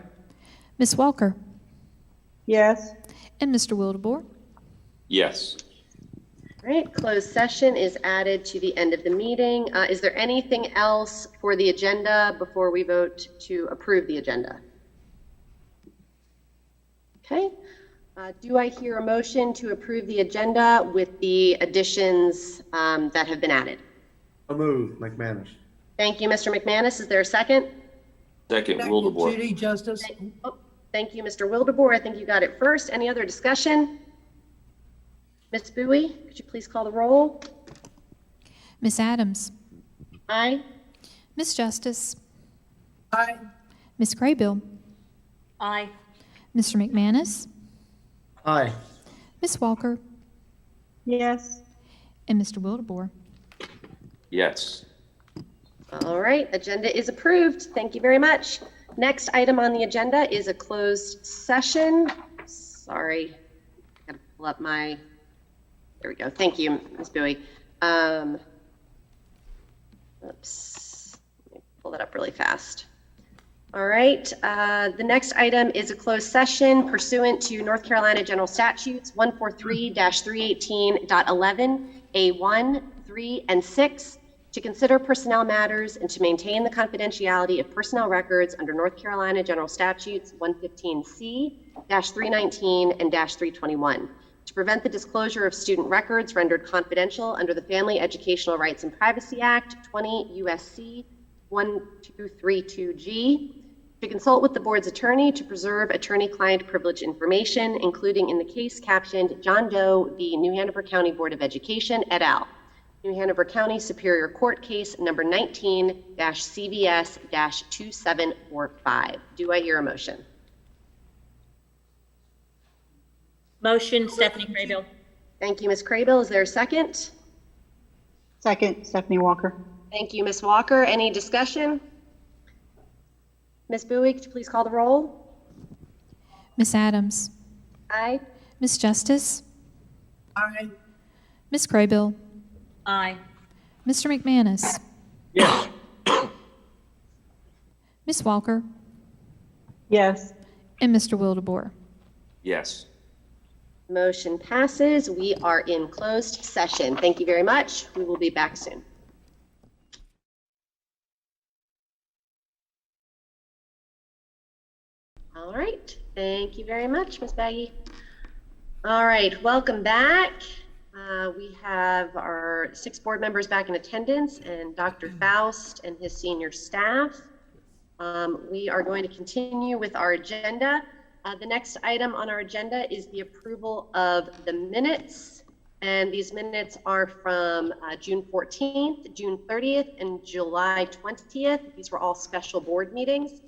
Ms. Walker, Yes. and Mr. Wildebohr. Yes. All right, closed session is added to the end of the meeting. Is there anything else for the agenda before we vote to approve the agenda? Okay. Do I hear a motion to approve the agenda with the additions that have been added? So move, McManus. Thank you, Mr. McManus. Is there a second? Second, Wildebohr. Judy, Justice. Thank you, Mr. Wildebohr. I think you got it first. Any other discussion? Ms. Bowie, could you please call the roll? Ms. Adams, Aye. Ms. Justice, Aye. Ms. Craybill, Aye. Mr. McManus, Aye. Ms. Walker, Yes. and Mr. Wildebohr. Yes. All right, agenda is approved. Thank you very much. Next item on the agenda is a closed session. Sorry, gotta pull up my, there we go. Thank you, Ms. Bowie. Oops, let me pull that up really fast. All right, the next item is a closed session pursuant to North Carolina General Statutes 143-318.11, A1, 3, and 6, to consider personnel matters and to maintain the confidentiality of personnel records under North Carolina General Statutes 115C-319 and -321, to prevent the disclosure of student records rendered confidential under the Family Educational Rights and Privacy Act 20 U.S.C. 1232G, to consult with the board's attorney to preserve attorney-client privilege information, including in the case captioned John Doe v. New Hanover County Board of Education et al., New Hanover County Superior Court case number 19-CVS-2745. Do I hear a motion? Motion, Stephanie Craybill. Thank you, Ms. Craybill. Is there a second? Second, Stephanie Walker. Thank you, Ms. Walker. Any discussion? Ms. Bowie, could you please call the roll? Miss Adams, Aye. Miss Justice, Aye. Miss Craybill, Aye. Mr. McManus, Yes. Miss Walker, Yes. and Mr. Wildebohr. Yes. Motion passes. We are in closed session. Thank you very much. We will be back soon. All right. Thank you very much, Ms. Baggy. All right. Welcome back. We have our 6 board members back in attendance and Dr. Faust and his senior staff. We are going to continue with our agenda. The next item on our agenda is the approval of the minutes. And these minutes are from June 14th, June 30th, and July 20th. These were all special board meetings.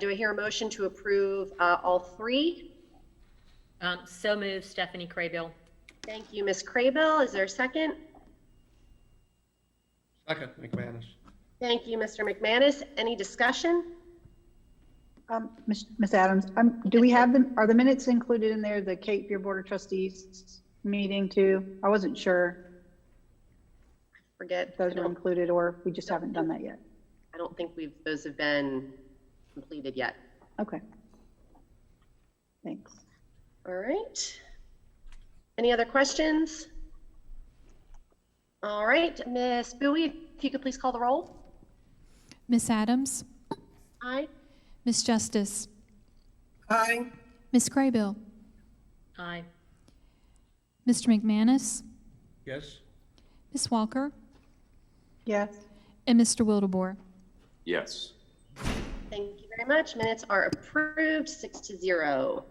Do I hear a motion to approve all 3? So moved, Stephanie Craybill. Thank you, Ms. Craybill. Is there a second? Second, McManus. Thank you, Mr. McManus. Any discussion? Ms. Adams, do we have them, are the minutes included in there, the Cape Fear Board of Trustees meeting too? I wasn't sure Forget. if those are included or we just haven't done that yet. I don't think those have been completed yet. Okay. Thanks. All right. Any other questions? All right, Ms. Bowie, if you could please call the roll. Miss Adams, Aye. Miss Justice, Aye. Miss Craybill, Aye. Mr. McManus, Yes. Miss Walker, Yes. and Mr. Wildebohr. Yes. Thank you very much. Minutes are approved, 6-0.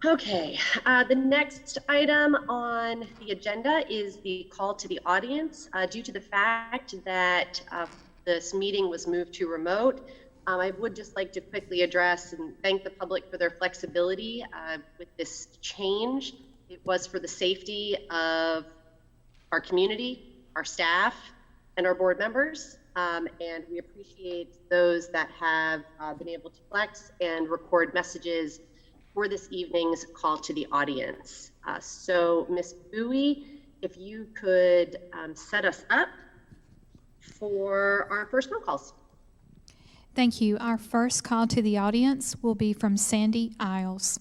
Okay, the next item on the agenda is the call to the audience. Due to the fact that this meeting was moved to remote, I would just like to quickly address and thank the public for their flexibility with this change. It was for the safety of our community, our staff, and our board members. And we appreciate those that have been able to flex and record messages for this evening's call to the audience. So Ms. Bowie, if you could set us up for our first phone calls. Thank you. Our first call to the audience will be from Sandy Isles.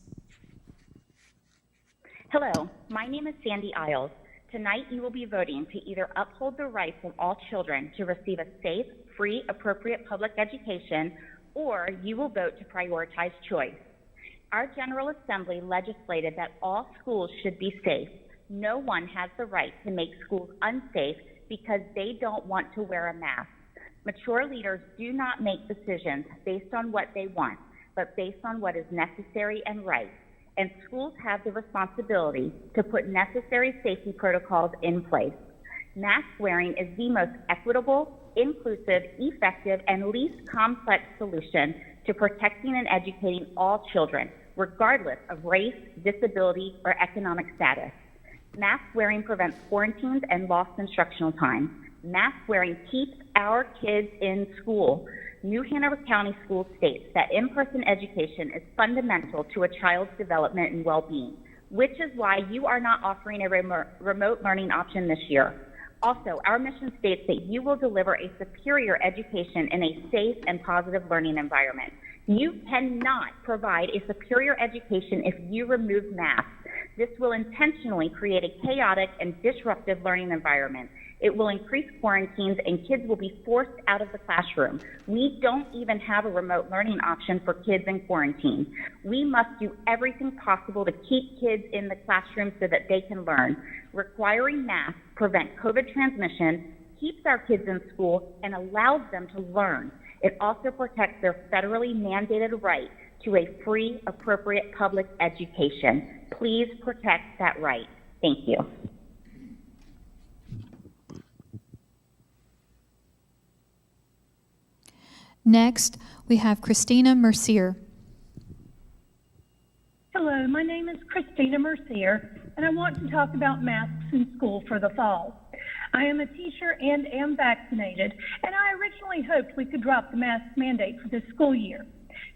Hello, my name is Sandy Isles. Tonight you will be voting to either uphold the rights of all children to receive a safe, free, appropriate public education, or you will vote to prioritize choice. Our General Assembly legislated that all schools should be safe. No one has the right to make schools unsafe because they don't want to wear a mask. Mature leaders do not make decisions based on what they want, but based on what is necessary and right. And schools have the responsibility to put necessary safety protocols in place. Mask wearing is the most equitable, inclusive, effective, and least complex solution to protecting and educating all children, regardless of race, disability, or economic status. Mask wearing prevents quarantines and lost instructional time. Mask wearing keeps our kids in school. New Hanover County Schools states that in-person education is fundamental to a child's development and well-being, which is why you are not offering a remote learning option this year. Also, our mission states that you will deliver a superior education in a safe and positive learning environment. You cannot provide a superior education if you remove masks. This will intentionally create a chaotic and disruptive learning environment. It will increase quarantines and kids will be forced out of the classroom. We don't even have a remote learning option for kids in quarantine. We must do everything possible to keep kids in the classroom so that they can learn. Requiring masks prevent COVID transmission, keeps our kids in school, and allows them to learn. It also protects their federally mandated right to a free, appropriate public education. Please protect that right. Thank you. Next, we have Christina Mercier. Hello, my name is Christina Mercier, and I want to talk about masks in school for the fall. I am a teacher and am vaccinated, and I originally hoped we could drop the mask mandate for this school year.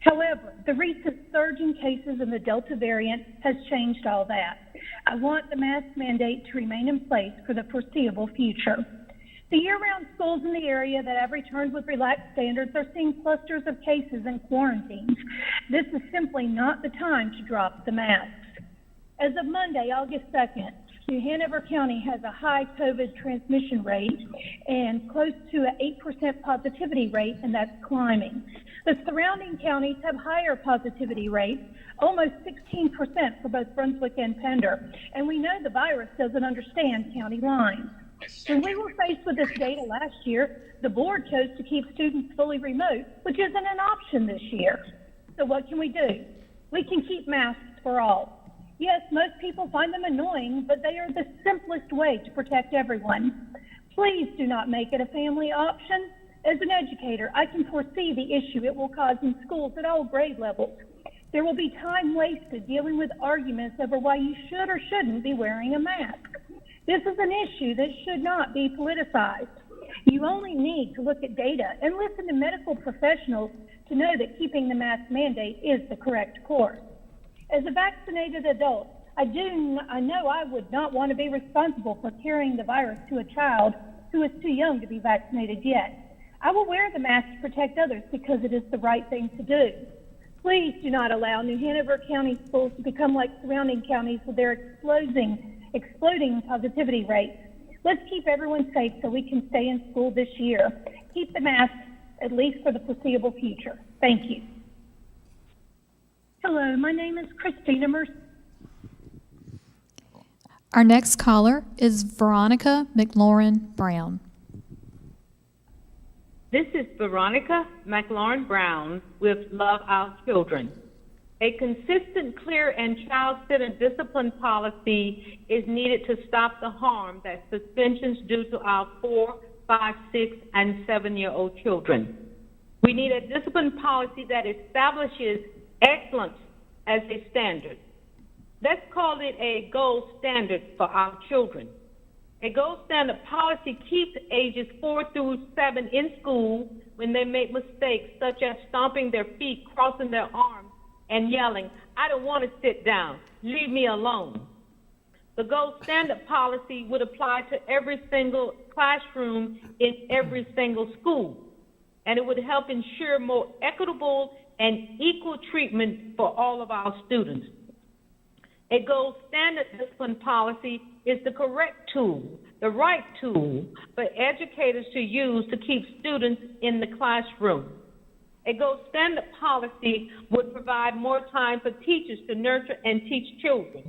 However, the recent surge in cases in the Delta variant has changed all that. I want the mask mandate to remain in place for the foreseeable future. The year-round schools in the area that have returned with relaxed standards are seeing clusters of cases and quarantines. This is simply not the time to drop the masks. As of Monday, August 2nd, New Hanover County has a high COVID transmission rate and close to an 8% positivity rate, and that's climbing. The surrounding counties have higher positivity rates, almost 16% for both Brunswick and Pender, and we know the virus doesn't understand county lines. When we were faced with this data last year, the board chose to keep students fully remote, which isn't an option this year. So what can we do? We can keep masks for all. Yes, most people find them annoying, but they are the simplest way to protect everyone. Please do not make it a family option. As an educator, I can foresee the issue it will cause in schools at all grade levels. There will be time wasted dealing with arguments over why you should or shouldn't be wearing a mask. This is an issue that should not be politicized. You only need to look at data and listen to medical professionals to know that keeping the mask mandate is the correct course. As a vaccinated adult, I know I would not want to be responsible for carrying the virus to a child who is too young to be vaccinated yet. I will wear the mask to protect others because it is the right thing to do. Please do not allow New Hanover County schools to become like surrounding counties with their exploding positivity rates. Let's keep everyone safe so we can stay in school this year. Keep the masks, at least for the foreseeable future. Thank you. Hello, my name is Christina Mercer. Our next caller is Veronica McLaurin Brown. This is Veronica McLaurin Brown with Love Our Children. A consistent, clear, and child-centered discipline policy is needed to stop the harm that suspensions do to our 4, 5, 6, and 7-year-old children. We need a discipline policy that establishes excellence as a standard. Let's call it a gold standard for our children. A gold standard policy keeps ages 4 through 7 in school when they make mistakes such as stomping their feet, crossing their arms, and yelling, "I don't want to sit down, leave me alone." The gold standard policy would apply to every single classroom in every single school, and it would help ensure more equitable and equal treatment for all of our students. A gold standard discipline policy is the correct tool, the right tool for educators to use to keep students in the classroom. A gold standard policy would provide more time for teachers to nurture and teach children.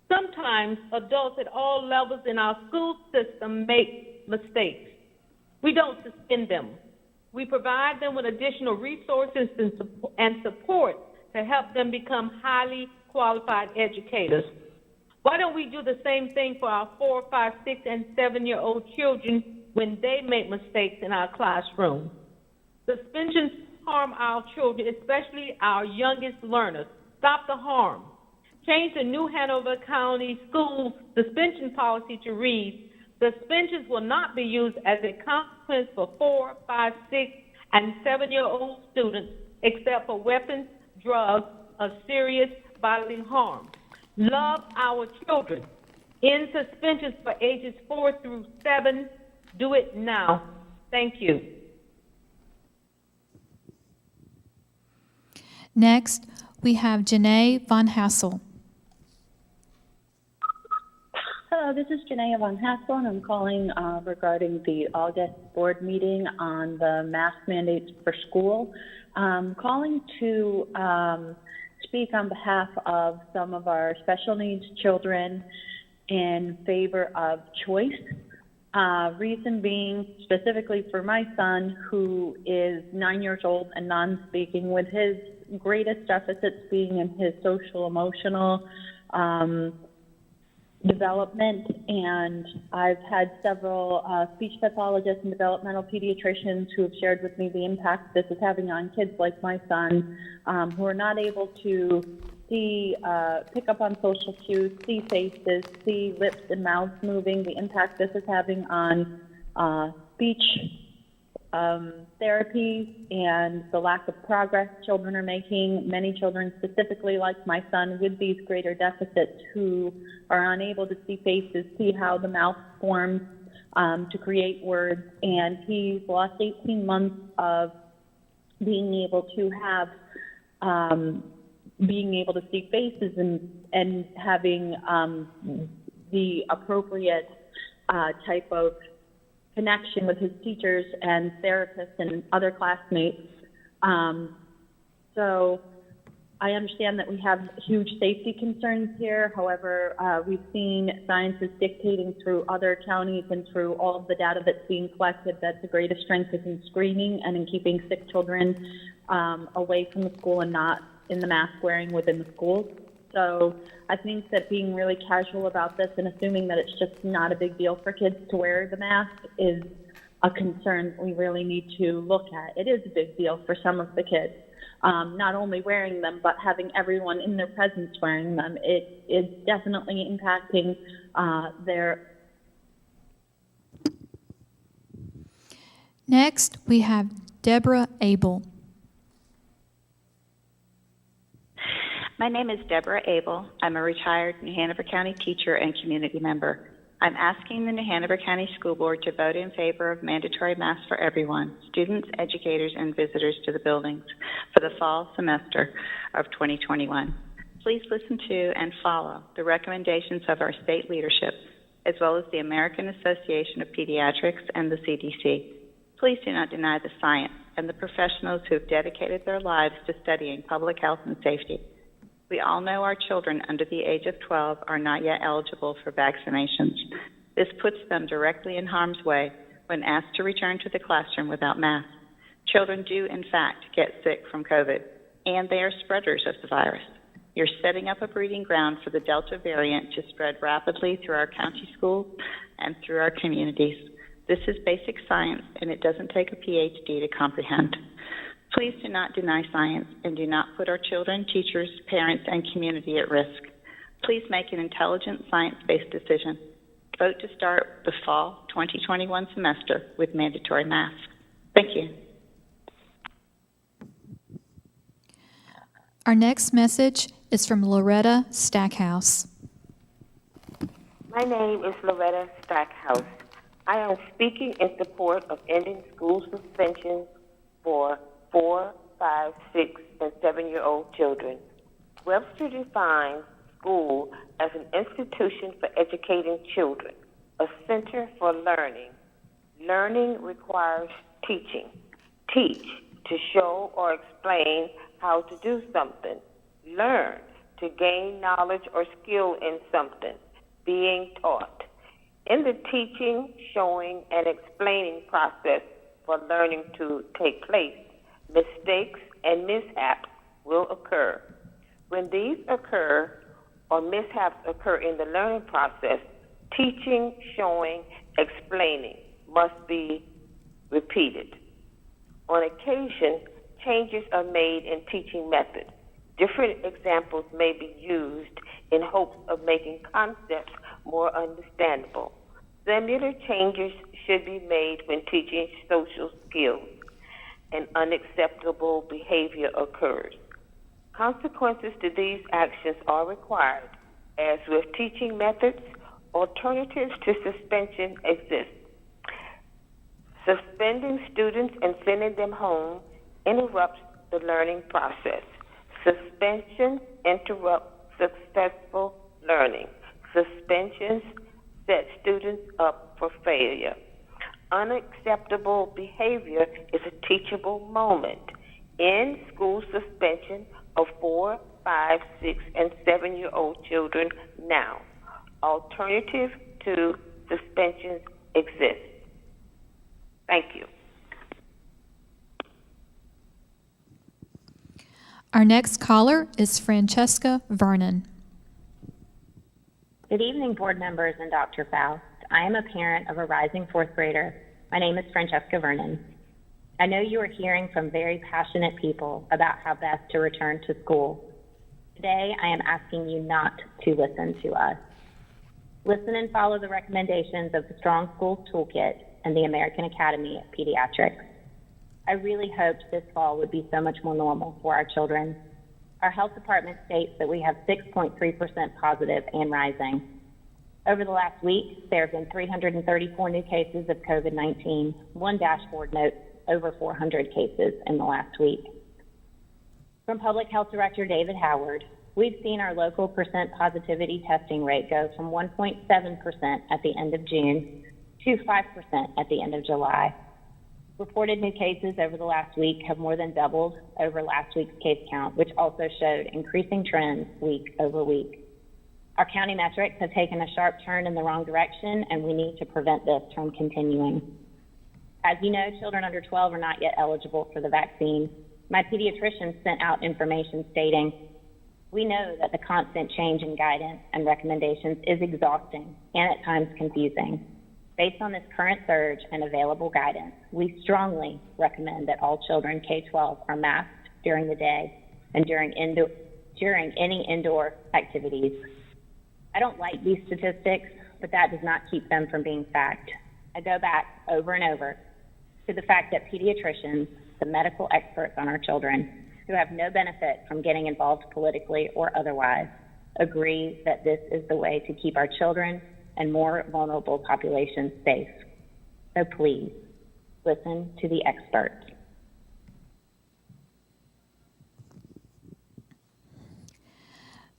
Sometimes adults at all levels in our school system make mistakes. We don't suspend them. We provide them with additional resources and support to help them become highly qualified educators. Why don't we do the same thing for our 4, 5, 6, and 7-year-old children when they make mistakes in our classroom? Suspensions harm our children, especially our youngest learners. Stop the harm. Change the New Hanover County School suspension policy to read, suspensions will not be used as a consequence for 4, 5, 6, and 7-year-old students except for weapons, drugs, or serious bodily harm. Love our children. End suspensions for ages 4 through 7. Do it now. Thank you. Next, we have Janae Von Hassel. Hello, this is Janae Von Hassel, and I'm calling regarding the August board meeting on the mask mandates for school. Calling to speak on behalf of some of our special needs children in favor of choice. Reason being, specifically for my son, who is 9 years old and non-speaking, with his greatest deficits being in his social emotional development, and I've had several speech pathologists and developmental pediatricians who have shared with me the impact this is having on kids like my son, who are not able to see, pick up on social cues, see faces, see lips and mouths moving, the impact this is having on speech therapy and the lack of progress children are making. Many children, specifically like my son, with these greater deficits, who are unable to see faces, see how the mouth forms to create words, and he's lost 18 months of being able to have, being able to see faces and having the appropriate type of connection with his teachers and therapists and other classmates. So I understand that we have huge safety concerns here. However, we've seen science is dictating through other counties and through all of the data that's being collected that the greatest strength is in screening and in keeping sick children away from the school and not in the mask wearing within the schools. So I think that being really casual about this and assuming that it's just not a big deal for kids to wear the mask is a concern we really need to look at. It is a big deal for some of the kids, not only wearing them, but having everyone in their presence wearing them. It is definitely impacting their... Next, we have Deborah Abel. My name is Deborah Abel. I'm a retired New Hanover County teacher and community member. I'm asking the New Hanover County School Board to vote in favor of mandatory masks for everyone, students, educators, and visitors to the buildings for the fall semester of 2021. Please listen to and follow the recommendations of our state leadership, as well as the American Association of Pediatrics and the CDC. Please do not deny the science and the professionals who have dedicated their lives to studying public health and safety. We all know our children under the age of 12 are not yet eligible for vaccinations. This puts them directly in harm's way when asked to return to the classroom without masks. Children do, in fact, get sick from COVID, and they are spreaders of the virus. You're setting up a breeding ground for the Delta variant to spread rapidly through our county schools and through our communities. This is basic science, and it doesn't take a PhD to comprehend. Please do not deny science and do not put our children, teachers, parents, and community at risk. Please make an intelligent, science-based decision. Vote to start the fall 2021 semester with mandatory masks. Thank you. Our next message is from Loretta Stackhouse. My name is Loretta Stackhouse. I am speaking in support of ending school suspensions for 4, 5, 6, and 7-year-old children. Webster defines school as an institution for educating children, a center for learning. Learning requires teaching. Teach, to show or explain how to do something. Learn, to gain knowledge or skill in something. Being taught. In the teaching, showing, and explaining process for learning to take place, mistakes and mishaps will occur. When these occur or mishaps occur in the learning process, teaching, showing, explaining must be repeated. On occasion, changes are made in teaching methods. Different examples may be used in hopes of making concepts more understandable. Similar changes should be made when teaching social skills and unacceptable behavior occurs. Consequences to these actions are required. As with teaching methods, alternatives to suspension exist. Suspending students and sending them home interrupts the learning process. Suspensions interrupt successful learning. Suspensions set students up for failure. Unacceptable behavior is a teachable moment. End school suspension of 4, 5, 6, and 7-year-old children now. Alternative to suspensions exist. Thank you. Our next caller is Francesca Vernon. Good evening, board members and Dr. Faust. I am a parent of a rising fourth grader. My name is Francesca Vernon. I know you are hearing from very passionate people about how best to return to school. Today, I am asking you not to listen to us. Listen and follow the recommendations of the Strong Schools Toolkit and the American Academy of Pediatrics. I really hoped this fall would be so much more normal for our children. Our health department states that we have 6.3% positive and rising. Over the last week, there have been 334 new cases of COVID-19. One dashboard notes over 400 cases in the last week. From Public Health Director David Howard, we've seen our local percent positivity testing rate go from 1.7% at the end of June to 5% at the end of July. Reported new cases over the last week have more than doubled over last week's case count, which also showed increasing trends week over week. Our county metrics have taken a sharp turn in the wrong direction, and we need to prevent this from continuing. As you know, children under 12 are not yet eligible for the vaccine. My pediatrician sent out information stating, "We know that the constant change in guidance and recommendations is exhausting and at times confusing. Based on this current surge and available guidance, we strongly recommend that all children K-12 are masked during the day and during any indoor activities." I don't like these statistics, but that does not keep them from being fact. I go back over and over to the fact that pediatricians, the medical experts on our children, who have no benefit from getting involved politically or otherwise, agree that this is the way to keep our children and more vulnerable populations safe. So please, listen to the experts.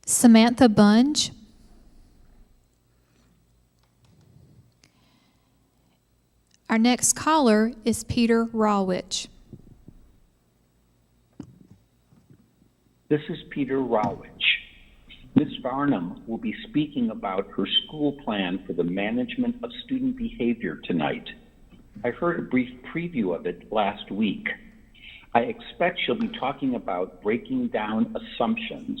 Samantha Bunge. Our next caller is Peter Rawich. This is Peter Rawich. Ms. Varnum will be speaking about her school plan for the management of student behavior tonight. I heard a brief preview of it last week. I expect she'll be talking about breaking down assumptions.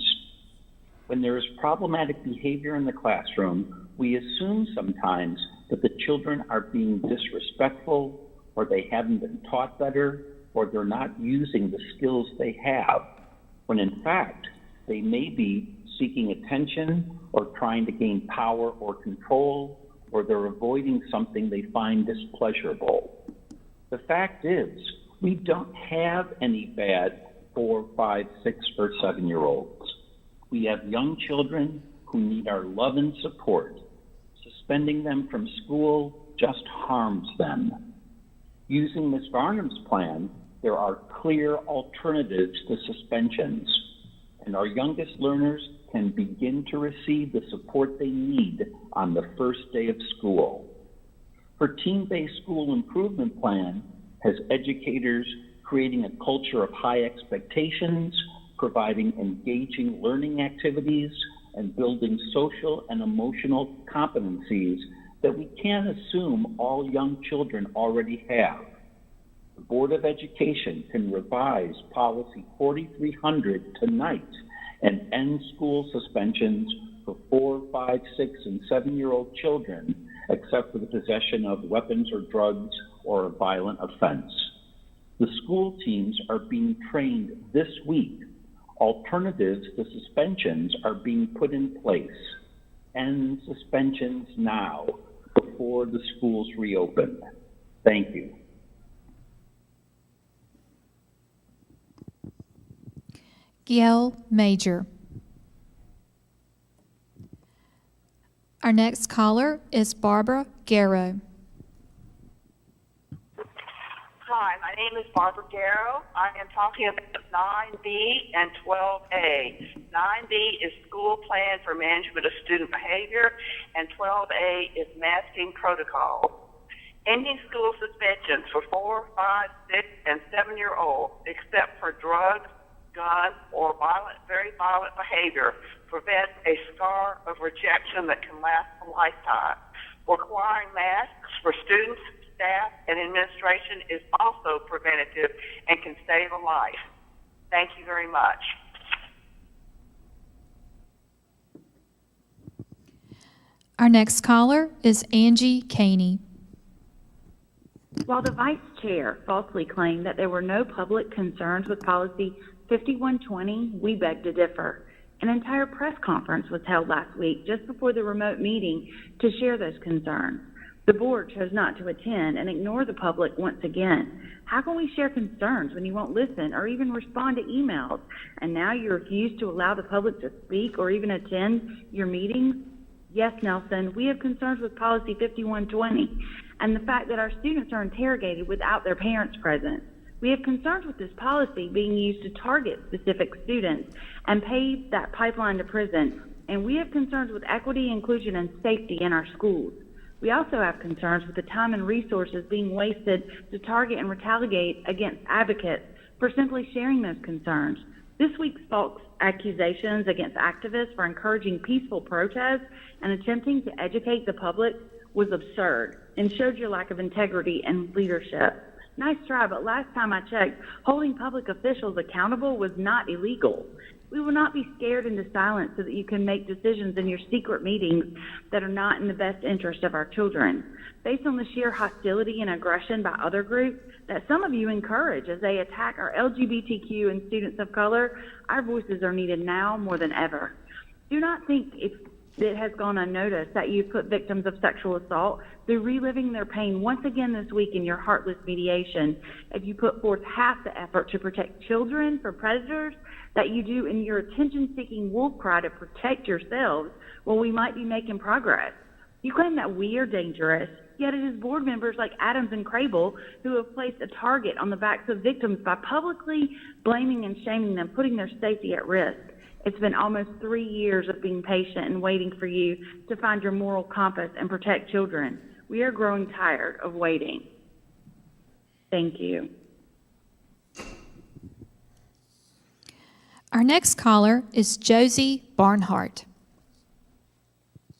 When there is problematic behavior in the classroom, we assume sometimes that the children are being disrespectful, or they haven't been taught better, or they're not using the skills they have, when in fact, they may be seeking attention or trying to gain power or control, or they're avoiding something they find displeasurable. The fact is, we don't have any bad 4, 5, 6, or 7-year-olds. We have young children who need our love and support. Suspending them from school just harms them. Using Ms. Varnum's plan, there are clear alternatives to suspensions, and our youngest learners can begin to receive the support they need on the first day of school. Her team-based school improvement plan has educators creating a culture of high expectations, providing engaging learning activities, and building social and emotional competencies that we can't assume all young children already have. The Board of Education can revise Policy 4300 tonight and end school suspensions for 4, 5, 6, and 7-year-old children, except for the possession of weapons or drugs or a violent offense. The school teams are being trained this week. Alternatives to suspensions are being put in place. End suspensions now, before the schools reopen. Thank you. Gail Major. Our next caller is Barbara Garrow. Hi, my name is Barbara Garrow. I am talking about 9B and 12A. 9B is School Plan for Management of Student Behavior, and 12A is Masking Protocol. Ending school suspensions for 4, 5, 6, and 7-year-olds, except for drugs, guns, or very violent behavior, prevents a scar of rejection that can last a lifetime. Requiring masks for students, staff, and administration is also preventative and can save a life. Thank you very much. Our next caller is Angie Caney. While the Vice Chair falsely claimed that there were no public concerns with Policy 5120, we beg to differ. An entire press conference was held last week just before the remote meeting to share those concerns. The board chose not to attend and ignore the public once again. How can we share concerns when you won't listen or even respond to emails? And now you refuse to allow the public to speak or even attend your meetings? Yes, Nelson, we have concerns with policy 5120 and the fact that our students are interrogated without their parents present. We have concerns with this policy being used to target specific students and pave that pipeline to prison. And we have concerns with equity, inclusion, and safety in our schools. We also have concerns with the time and resources being wasted to target and retaliate against advocates for simply sharing those concerns. This week's false accusations against activists for encouraging peaceful protests and attempting to educate the public was absurd and showed your lack of integrity and leadership. Nice try, but last time I checked, holding public officials accountable was not illegal. We will not be scared into silence so that you can make decisions in your secret meetings that are not in the best interest of our children. Based on the sheer hostility and aggression by other groups that some of you encourage as they attack our LGBTQ and students of color, our voices are needed now more than ever. Do not think it has gone unnoticed that you've put victims of sexual assault through reliving their pain once again this week in your heartless mediation. If you put forth half the effort to protect children from predators that you do in your attention-seeking wolf cry to protect yourselves, well, we might be making progress. You claim that we are dangerous, yet it is board members like Adams and Crable who have placed a target on the backs of victims by publicly blaming and shaming them, putting their safety at risk. It's been almost 3 years of being patient and waiting for you to find your moral compass and protect children. We are growing tired of waiting. Thank you. Our next caller is Josie Barnhart.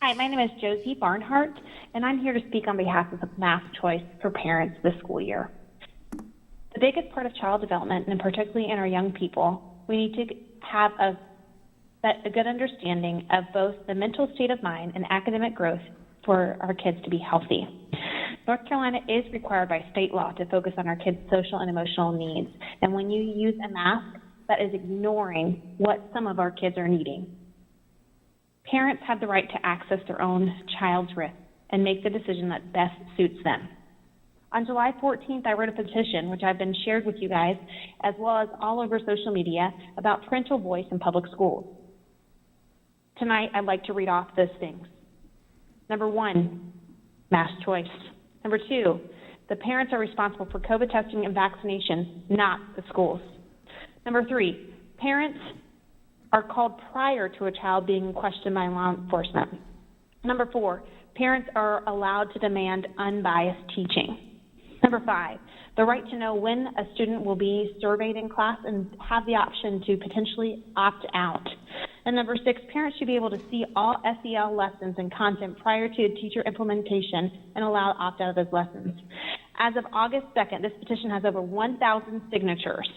Hi, my name is Josie Barnhart, and I'm here to speak on behalf of the Math Choice for Parents this school year. The biggest part of child development, and particularly in our young people, we need to have a good understanding of both the mental state of mind and academic growth for our kids to be healthy. North Carolina is required by state law to focus on our kids' social and emotional needs, and when you use a mask, that is ignoring what some of our kids are needing. Parents have the right to access their own child's risk and make the decision that best suits them. On July 14th, I wrote a petition, which I've been shared with you guys, as well as all over social media, about parental voice in public schools. Tonight, I'd like to read off those things. Number 1, mass choice. Number 2, the parents are responsible for COVID testing and vaccination, not the schools. Number 3, parents are called prior to a child being questioned by law enforcement. Number 4, parents are allowed to demand unbiased teaching. Number 5, the right to know when a student will be surveyed in class and have the option to potentially opt out. And number 6, parents should be able to see all SEL lessons and content prior to teacher implementation and allow opt-out of those lessons. As of August 2nd, this petition has over 1,000 signatures.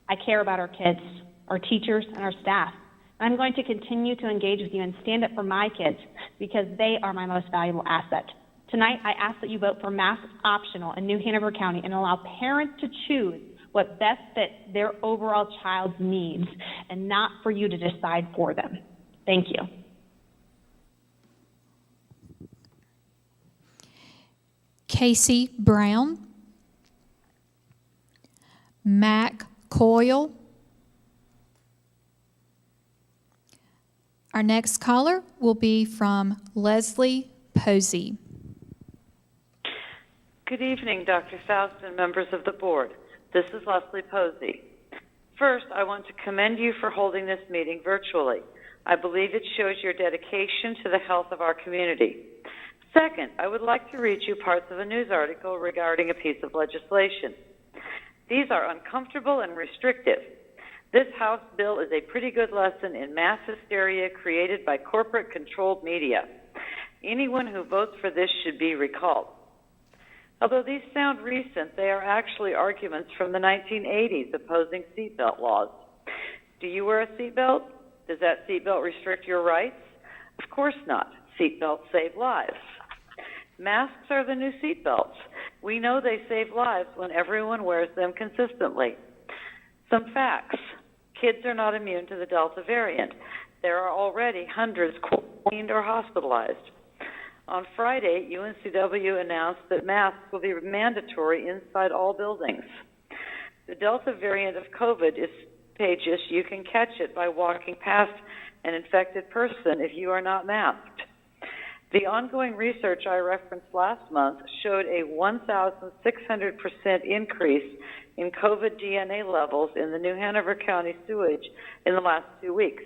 I care about our kids, our teachers, and our staff. I'm going to continue to engage with you and stand up for my kids because they are my most valuable asset. Tonight, I ask that you vote for mask optional in New Hanover County and allow parents to choose what best fits their overall child's needs and not for you to decide for them. Thank you. Casey Brown, Mac Coyle. Our next caller will be from Leslie Posey. Good evening, Dr. Faust and members of the board. This is Leslie Posey. First, I want to commend you for holding this meeting virtually. I believe it shows your dedication to the health of our community. Second, I would like to read you parts of a news article regarding a piece of legislation. These are uncomfortable and restrictive. This House bill is a pretty good lesson in mass hysteria created by corporate-controlled media. Anyone who votes for this should be recalled. Although these sound recent, they are actually arguments from the 1980s opposing seatbelt laws. Do you wear a seatbelt? Does that seatbelt restrict your rights? Of course not. Seatbelts save lives. Masks are the new seatbelts. We know they save lives when everyone wears them consistently. Some facts. Kids are not immune to the Delta variant. There are already hundreds quarantined or hospitalized. On Friday, UNCW announced that masks will be mandatory inside all buildings. The Delta variant of COVID is contagious. You can catch it by walking past an infected person if you are not masked. The ongoing research I referenced last month showed a 1,600% increase in COVID DNA levels in the New Hanover County sewage in the last 2 weeks.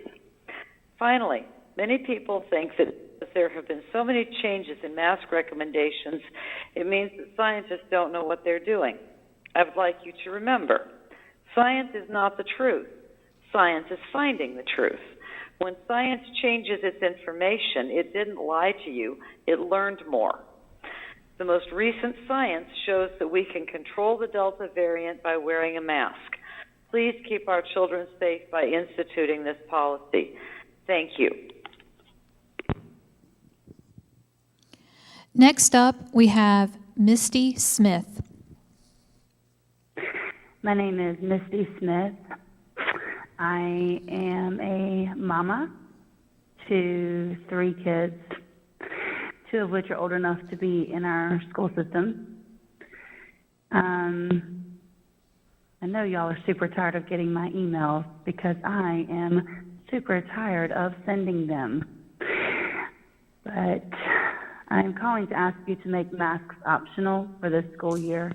Finally, many people think that there have been so many changes in mask recommendations, it means that scientists don't know what they're doing. I would like you to remember, science is not the truth. Science is finding the truth. When science changes its information, it didn't lie to you, it learned more. The most recent science shows that we can control the Delta variant by wearing a mask. Please keep our children safe by instituting this policy. Thank you. Next up, we have Misty Smith. My name is Misty Smith. I am a mama to 3 kids, 2 of which are old enough to be in our school system. I know y'all are super tired of getting my emails because I am super tired of sending them. But I'm calling to ask you to make masks optional for this school year.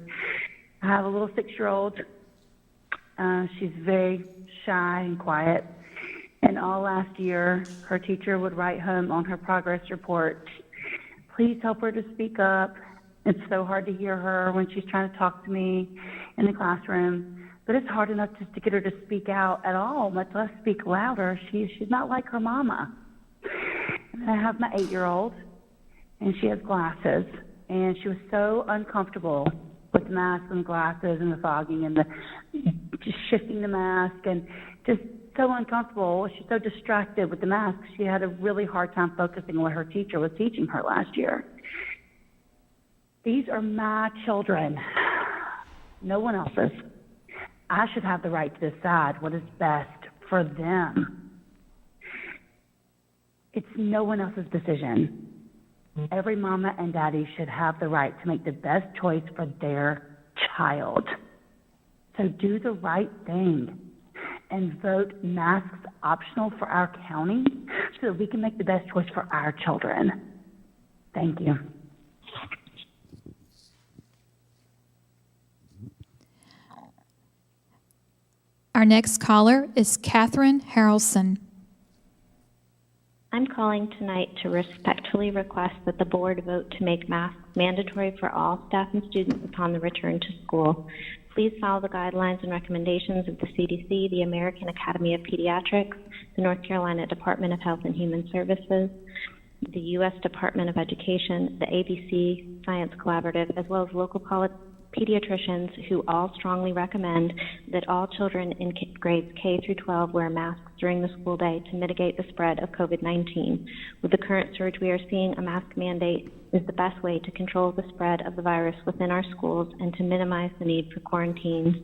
I have a little 6-year-old. She's very shy and quiet. And all last year, her teacher would write home on her progress report, please help her to speak up. It's so hard to hear her when she's trying to talk to me in the classroom. But it's hard enough just to get her to speak out at all, much less speak louder. She's not like her mama. And then I have my 8-year-old, and she has glasses. And she was so uncomfortable with the mask and the glasses and the fogging and the just shifting the mask and just so uncomfortable. She's so distracted with the mask. She had a really hard time focusing on what her teacher was teaching her last year. These are my children, no one else's. I should have the right to decide what is best for them. It's no one else's decision. Every mama and daddy should have the right to make the best choice for their child. So do the right thing and vote masks optional for our county so that we can make the best choice for our children. Thank you. Our next caller is Catherine Harrelson. I'm calling tonight to respectfully request that the board vote to make masks mandatory for all staff and students upon the return to school. Please follow the guidelines and recommendations of the CDC, the American Academy of Pediatrics, the North Carolina Department of Health and Human Services, the U.S. Department of Education, the ABC Science Collaborative, as well as local pediatricians who all strongly recommend that all children in grades K through 12 wear masks during the school day to mitigate the spread of COVID-19. With the current surge we are seeing, a mask mandate is the best way to control the spread of the virus within our schools and to minimize the need for quarantines.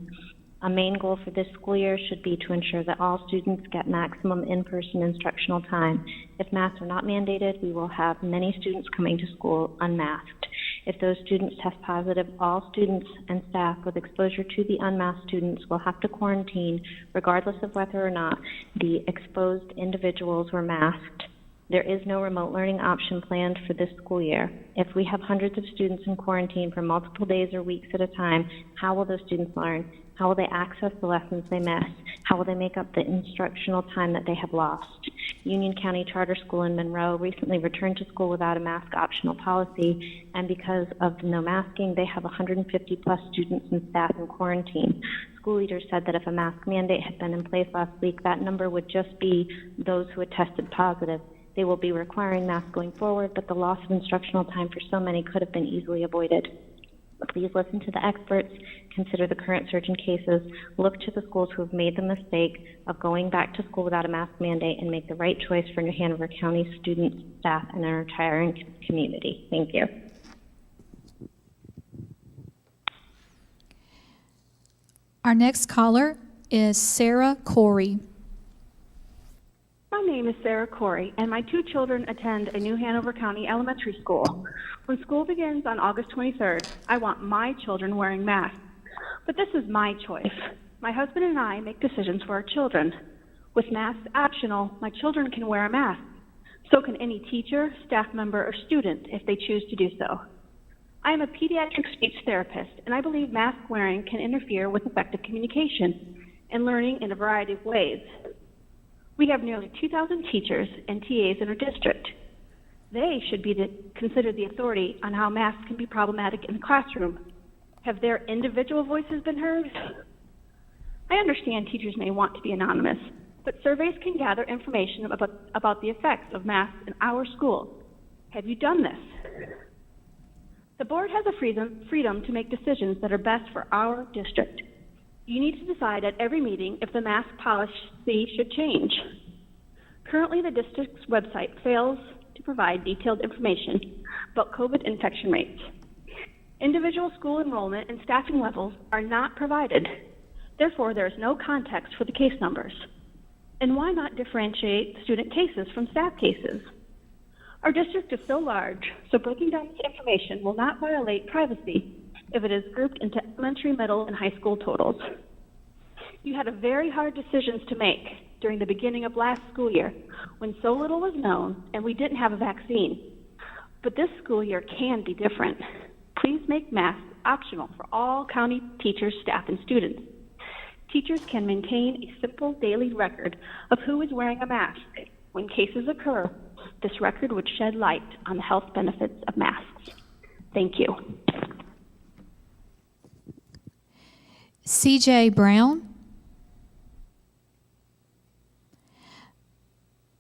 A main goal for this school year should be to ensure that all students get maximum in-person instructional time. If masks are not mandated, we will have many students coming to school unmasked. If those students test positive, all students and staff with exposure to the unmasked students will have to quarantine regardless of whether or not the exposed individuals were masked. There is no remote learning option planned for this school year. If we have hundreds of students in quarantine for multiple days or weeks at a time, how will those students learn? How will they access the lessons they missed? How will they make up the instructional time that they have lost? Union County Charter School in Monroe recently returned to school without a mask optional policy, and because of no masking, they have 150 plus students and staff in quarantine. School leaders said that if a mask mandate had been in place last week, that number would just be those who had tested positive. They will be requiring masks going forward, but the loss of instructional time for so many could have been easily avoided. Please listen to the experts, consider the current surge in cases, look to the schools who have made the mistake of going back to school without a mask mandate, and make the right choice for New Hanover County students, staff, and our entire community. Thank you. Our next caller is Sarah Corey. My name is Sarah Corey, and my 2 children attend a New Hanover County elementary school. When school begins on August 23rd, I want my children wearing masks. But this is my choice. My husband and I make decisions for our children. With masks optional, my children can wear a mask. So can any teacher, staff member, or student if they choose to do so. I am a pediatric speech therapist, and I believe mask wearing can interfere with effective communication and learning in a variety of ways. We have nearly 2,000 teachers and TAs in our district. They should be considered the authority on how masks can be problematic in the classroom. Have their individual voices been heard? I understand teachers may want to be anonymous, but surveys can gather information about the effects of masks in our schools. Have you done this? The board has a freedom to make decisions that are best for our district. You need to decide at every meeting if the mask policy should change. Currently, the district's website fails to provide detailed information about COVID infection rates. Individual school enrollment and staffing levels are not provided. Therefore, there is no context for the case numbers. And why not differentiate student cases from staff cases? Our district is so large, so breaking down this information will not violate privacy if it is grouped into elementary, middle, and high school totals. You had a very hard decisions to make during the beginning of last school year when so little was known and we didn't have a vaccine. But this school year can be different. Please make masks optional for all county teachers, staff, and students. Teachers can maintain a simple daily record of who is wearing a mask. When cases occur, this record would shed light on the health benefits of masks. Thank you. CJ Brown.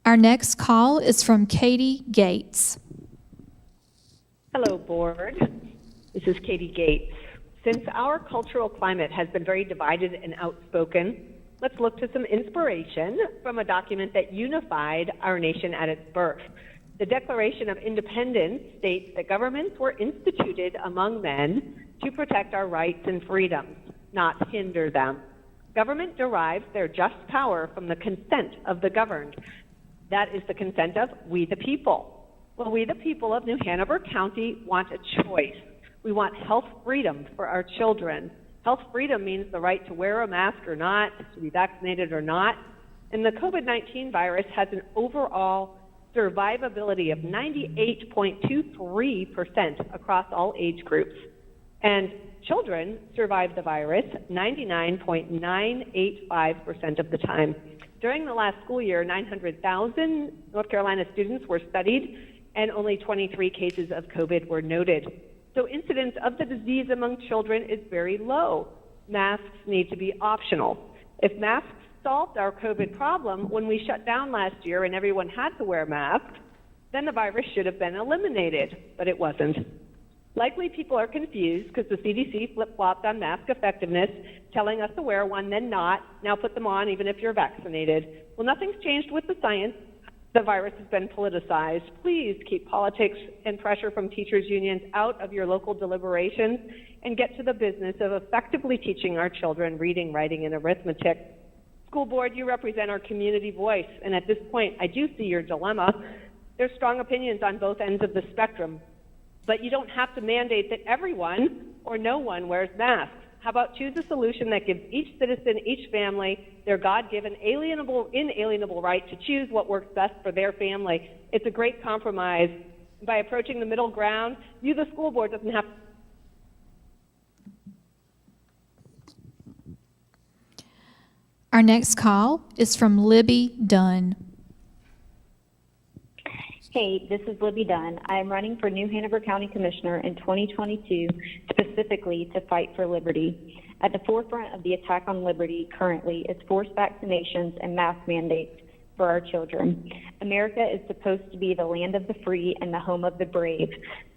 Our next call is from Katie Gates. Hello, board. This is Katie Gates. Since our cultural climate has been very divided and outspoken, let's look to some inspiration from a document that unified our nation at its birth. The Declaration of Independence states that governments were instituted among men to protect our rights and freedoms, not hinder them. Government derives their just power from the consent of the governed. That is the consent of we the people. Well, we the people of New Hanover County want a choice. We want health freedom for our children. Health freedom means the right to wear a mask or not, to be vaccinated or not. And the COVID-19 virus has an overall survivability of 98.23% across all age groups. And children survive the virus 99.985% of the time. During the last school year, 900,000 North Carolina students were studied, and only 23 cases of COVID were noted. So incidence of the disease among children is very low. Masks need to be optional. If masks solved our COVID problem when we shut down last year and everyone had to wear masks, then the virus should have been eliminated, but it wasn't. Likely people are confused because the CDC flip-flopped on mask effectiveness, telling us to wear one, then not. Now put them on even if you're vaccinated. Well, nothing's changed with the science. The virus has been politicized. Please keep politics and pressure from teachers' unions out of your local deliberations and get to the business of effectively teaching our children reading, writing, and arithmetic. School board, you represent our community voice, and at this point, I do see your dilemma. There's strong opinions on both ends of the spectrum, but you don't have to mandate that everyone or no one wears masks. How about choose a solution that gives each citizen, each family, their God-given, inalienable right to choose what works best for their family? It's a great compromise. By approaching the middle ground, you, the school board, doesn't have. Our next call is from Libby Dunn. Hey, this is Libby Dunn. I am running for New Hanover County Commissioner in 2022, specifically to fight for liberty. At the forefront of the attack on liberty currently is forced vaccinations and mask mandates for our children. America is supposed to be the land of the free and the home of the brave,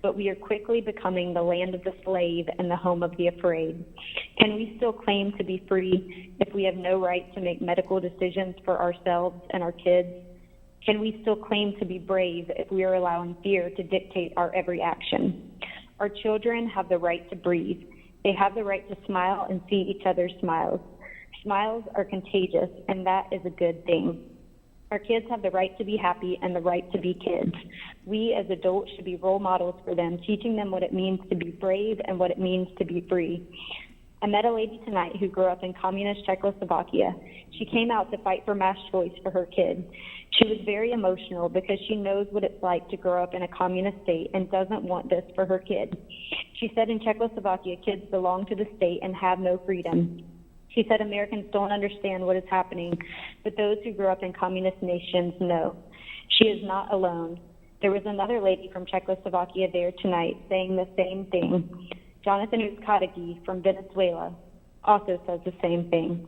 but we are quickly becoming the land of the slave and the home of the afraid. Can we still claim to be free if we have no right to make medical decisions for ourselves and our kids? Can we still claim to be brave if we are allowing fear to dictate our every action? Our children have the right to breathe. They have the right to smile and see each other's smiles. Smiles are contagious, and that is a good thing. Our kids have the right to be happy and the right to be kids. We as adults should be role models for them, teaching them what it means to be brave and what it means to be free. I met a lady tonight who grew up in communist Czechoslovakia. She came out to fight for mass choice for her kid. She was very emotional because she knows what it's like to grow up in a communist state and doesn't want this for her kid. She said in Czechoslovakia, kids belong to the state and have no freedom. She said Americans don't understand what is happening, but those who grew up in communist nations know. She is not alone. There was another lady from Czechoslovakia there tonight saying the same thing. Jonathan Uzcategui from Venezuela also says the same thing.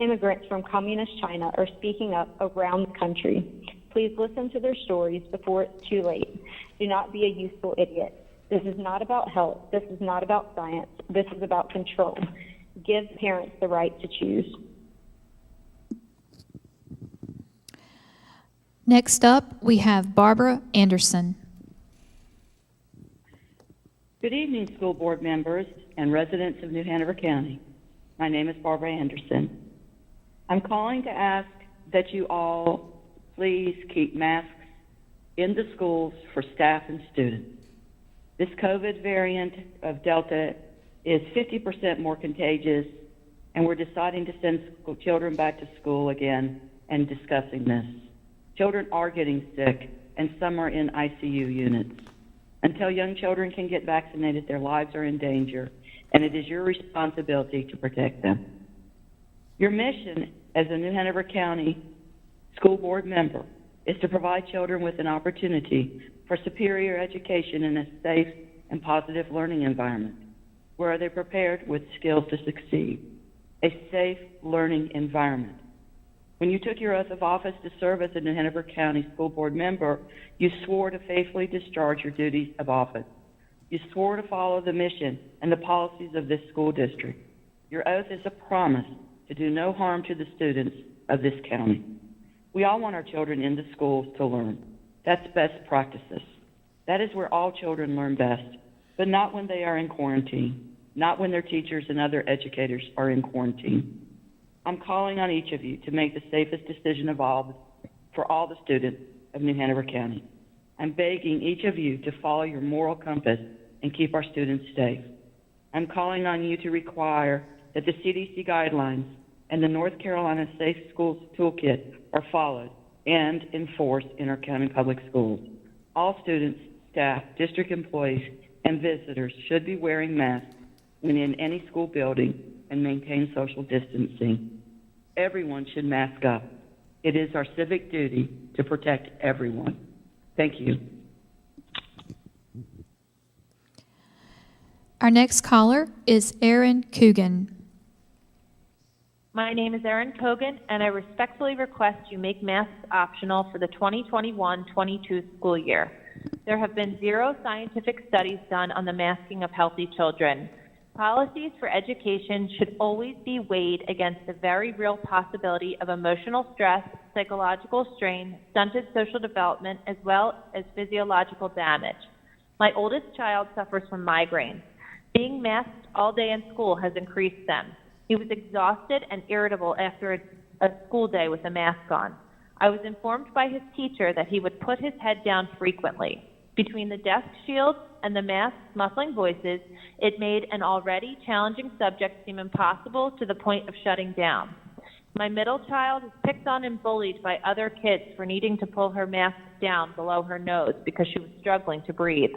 Immigrants from communist China are speaking up around the country. Please listen to their stories before it's too late. Do not be a useful idiot. This is not about health. This is not about science. This is about control. Give parents the right to choose. Next up, we have Barbara Anderson. Good evening, school board members and residents of New Hanover County. My name is Barbara Anderson. I'm calling to ask that you all please keep masks in the schools for staff and students. This COVID variant of Delta is 50% more contagious, and we're deciding to send children back to school again and discussing this. Children are getting sick, and some are in ICU units. Until young children can get vaccinated, their lives are in danger, and it is your responsibility to protect them. Your mission as a New Hanover County school board member is to provide children with an opportunity for superior education in a safe and positive learning environment where they're prepared with skills to succeed. A safe learning environment. When you took your oath of office to serve as a New Hanover County school board member, you swore to faithfully discharge your duties of office. You swore to follow the mission and the policies of this school district. Your oath is a promise to do no harm to the students of this county. We all want our children in the schools to learn. That's best practices. That is where all children learn best, but not when they are in quarantine, not when their teachers and other educators are in quarantine. I'm calling on each of you to make the safest decision of all for all the students of New Hanover County. I'm begging each of you to follow your moral compass and keep our students safe. I'm calling on you to require that the CDC guidelines and the North Carolina Safe Schools Toolkit are followed and enforced in our county public schools. All students, staff, district employees, and visitors should be wearing masks when in any school building and maintain social distancing. Everyone should mask up. It is our civic duty to protect everyone. Thank you. Our next caller is Erin Coogan. My name is Erin Kogan, and I respectfully request you make masks optional for the 2021-22 school year. There have been 0 scientific studies done on the masking of healthy children. Policies for education should always be weighed against the very real possibility of emotional stress, psychological strain, stunted social development, as well as physiological damage. My oldest child suffers from migraines. Being masked all day in school has increased them. He was exhausted and irritable after a school day with a mask on. I was informed by his teacher that he would put his head down frequently. Between the desk shields and the mask's muffling voices, it made an already challenging subject seem impossible to the point of shutting down. My middle child is picked on and bullied by other kids for needing to pull her mask down below her nose because she was struggling to breathe.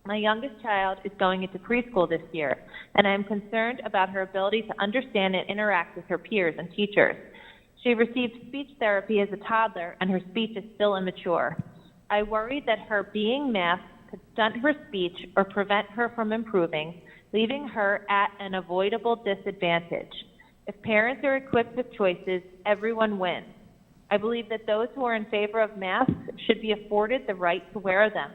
My youngest child is going into preschool this year, and I am concerned about her ability to understand and interact with her peers and teachers. She received speech therapy as a toddler, and her speech is still immature. I worry that her being masked could stunt her speech or prevent her from improving, leaving her at an avoidable disadvantage. If parents are equipped with choices, everyone wins. I believe that those who are in favor of masks should be afforded the right to wear them.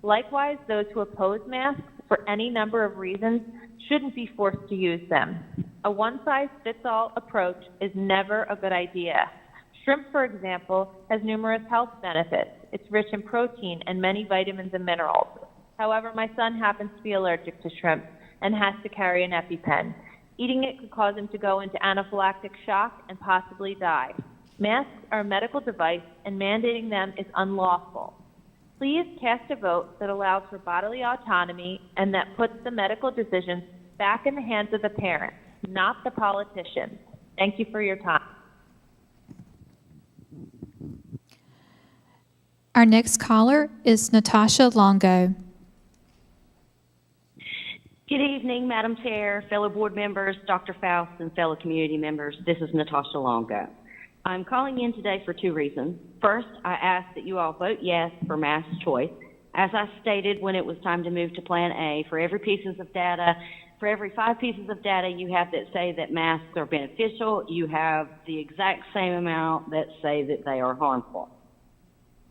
Likewise, those who oppose masks for any number of reasons shouldn't be forced to use them. A one-size-fits-all approach is never a good idea. Shrimp, for example, has numerous health benefits. It's rich in protein and many vitamins and minerals. However, my son happens to be allergic to shrimp and has to carry an EpiPen. Eating it could cause him to go into anaphylactic shock and possibly die. Masks are a medical device, and mandating them is unlawful. Please cast a vote that allows for bodily autonomy and that puts the medical decisions back in the hands of the parents, not the politicians. Thank you for your time. Our next caller is Natasha Longo. Good evening, Madam Chair, fellow board members, Dr. Faust, and fellow community members. This is Natasha Longo. I'm calling in today for two reasons. First, I ask that you all vote yes for mass choice. As I stated when it was time to move to Plan A, for every 5 pieces of data you have that say that masks are beneficial, you have the exact same amount that say that they are harmful.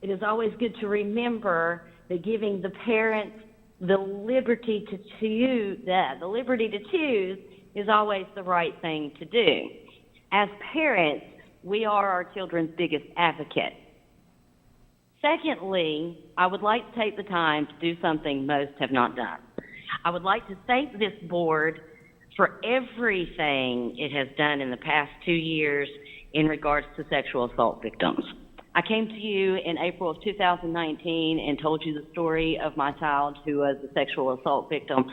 It is always good to remember that giving the parents the liberty to choose is always the right thing to do. As parents, we are our children's biggest advocate. Secondly, I would like to take the time to do something most have not done. I would like to thank this board for everything it has done in the past 2 years in regards to sexual assault victims. I came to you in April of 2019 and told you the story of my child who was a sexual assault victim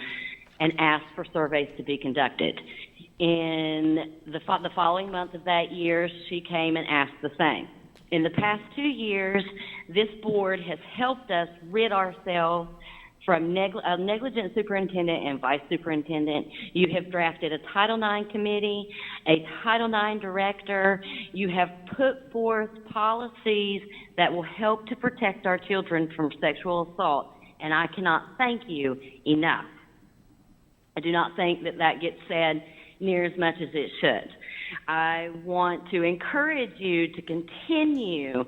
and asked for surveys to be conducted. In the following month of that year, she came and asked the same. In the past 2 years, this board has helped us rid ourselves from a negligent superintendent and vice superintendent. You have drafted a Title IX committee, a Title IX director. You have put forth policies that will help to protect our children from sexual assault, and I cannot thank you enough. I do not think that gets said near as much as it should. I want to encourage you to continue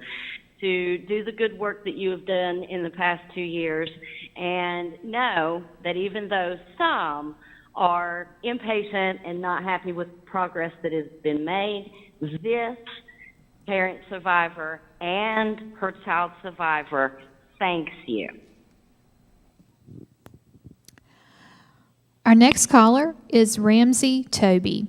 to do the good work that you have done in the past 2 years, and know that even though some are impatient and not happy with progress that has been made, this parent survivor and her child survivor thanks you. Our next caller is Ramsey Toby.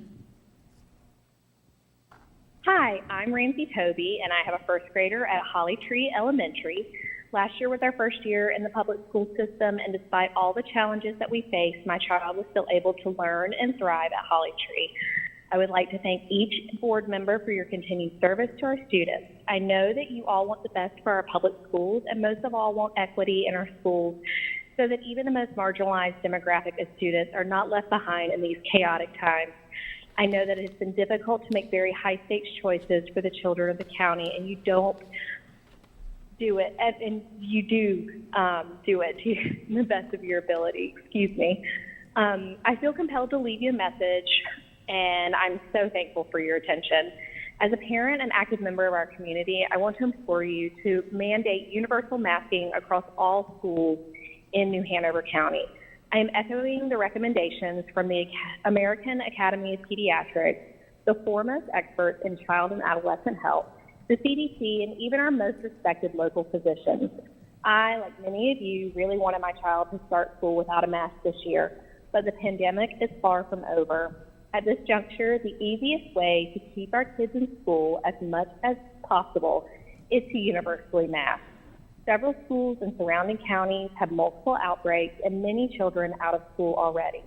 Hi, I'm Ramsey Toby, and I have a first grader at Holly Tree Elementary. Last year was our first year in the public school system, and despite all the challenges that we faced, my child was still able to learn and thrive at Holly Tree. I would like to thank each board member for your continued service to our students. I know that you all want the best for our public schools, and most of all want equity in our schools so that even the most marginalized demographic of students are not left behind in these chaotic times. I know that it has been difficult to make very high-stakes choices for the children of the county, and you don't do it, and you do it to the best of your ability. Excuse me. I feel compelled to leave you a message, and I'm so thankful for your attention. As a parent and active member of our community, I want to implore you to mandate universal masking across all schools in New Hanover County. I am echoing the recommendations from the American Academy of Pediatrics, the foremost experts in child and adolescent health, the CDC, and even our most respected local physicians. I, like many of you, really wanted my child to start school without a mask this year, but the pandemic is far from over. At this juncture, the easiest way to keep our kids in school as much as possible is to universally mask. Several schools in surrounding counties have multiple outbreaks and many children out of school already.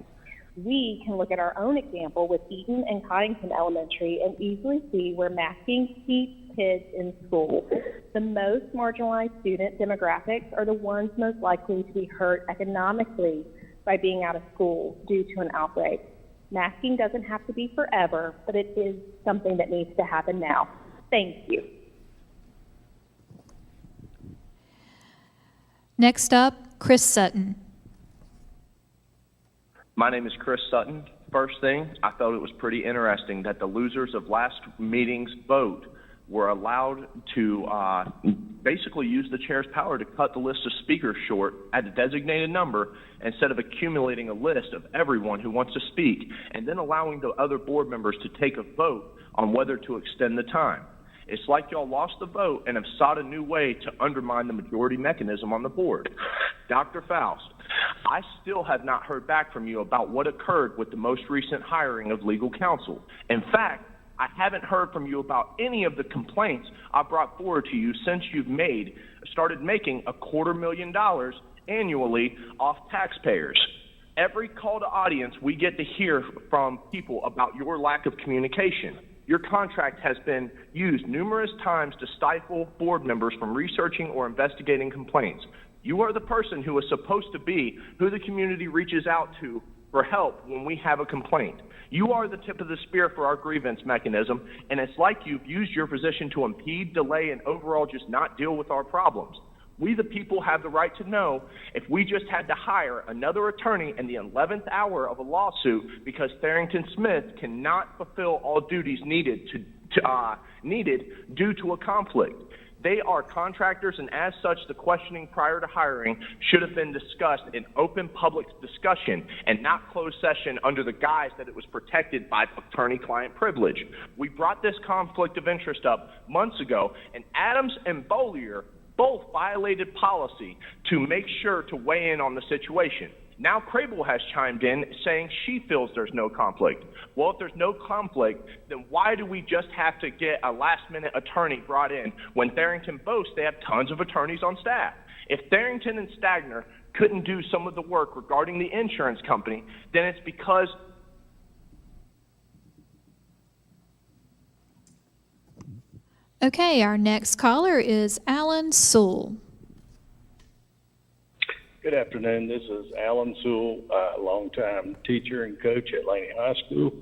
We can look at our own example with Eaton and Coddington Elementary and easily see where masking keeps kids in school. The most marginalized student demographics are the ones most likely to be hurt economically by being out of school due to an outbreak. Masking doesn't have to be forever, but it is something that needs to happen now. Thank you. Next up, Chris Sutton. My name is Chris Sutton. First thing, I thought it was pretty interesting that the losers of last meeting's vote were allowed to basically use the chair's power to cut the list of speakers short at a designated number instead of accumulating a list of everyone who wants to speak and then allowing the other board members to take a vote on whether to extend the time. It's like y'all lost the vote and have sought a new way to undermine the majority mechanism on the board. Dr. Faust, I still have not heard back from you about what occurred with the most recent hiring of legal counsel. In fact, I haven't heard from you about any of the complaints I brought forward to you since you've started making $250,000 annually off taxpayers. Every call to audience, we get to hear from people about your lack of communication. Your contract has been used numerous times to stifle board members from researching or investigating complaints. You are the person who is supposed to be who the community reaches out to for help when we have a complaint. You are the tip of the spear for our grievance mechanism, and it's like you've used your position to impede, delay, and overall just not deal with our problems. We, the people, have the right to know if we just had to hire another attorney in the 11th hour of a lawsuit because Tharrington Smith cannot fulfill all duties needed due to a conflict. They are contractors, and as such, the questioning prior to hiring should have been discussed in open public discussion and not closed session under the guise that it was protected by attorney-client privilege. We brought this conflict of interest up months ago, and Adams and Bollier both violated policy to make sure to weigh in on the situation. Now Crable has chimed in saying she feels there's no conflict. Well, if there's no conflict, then why do we just have to get a last-minute attorney brought in when Tharrington boasts they have tons of attorneys on staff? If Tharrington and Stagner couldn't do some of the work regarding the insurance company, then it's because Okay, our next caller is Alan Sewell. Good afternoon. This is Alan Sewell, a longtime teacher and coach at Laney High School,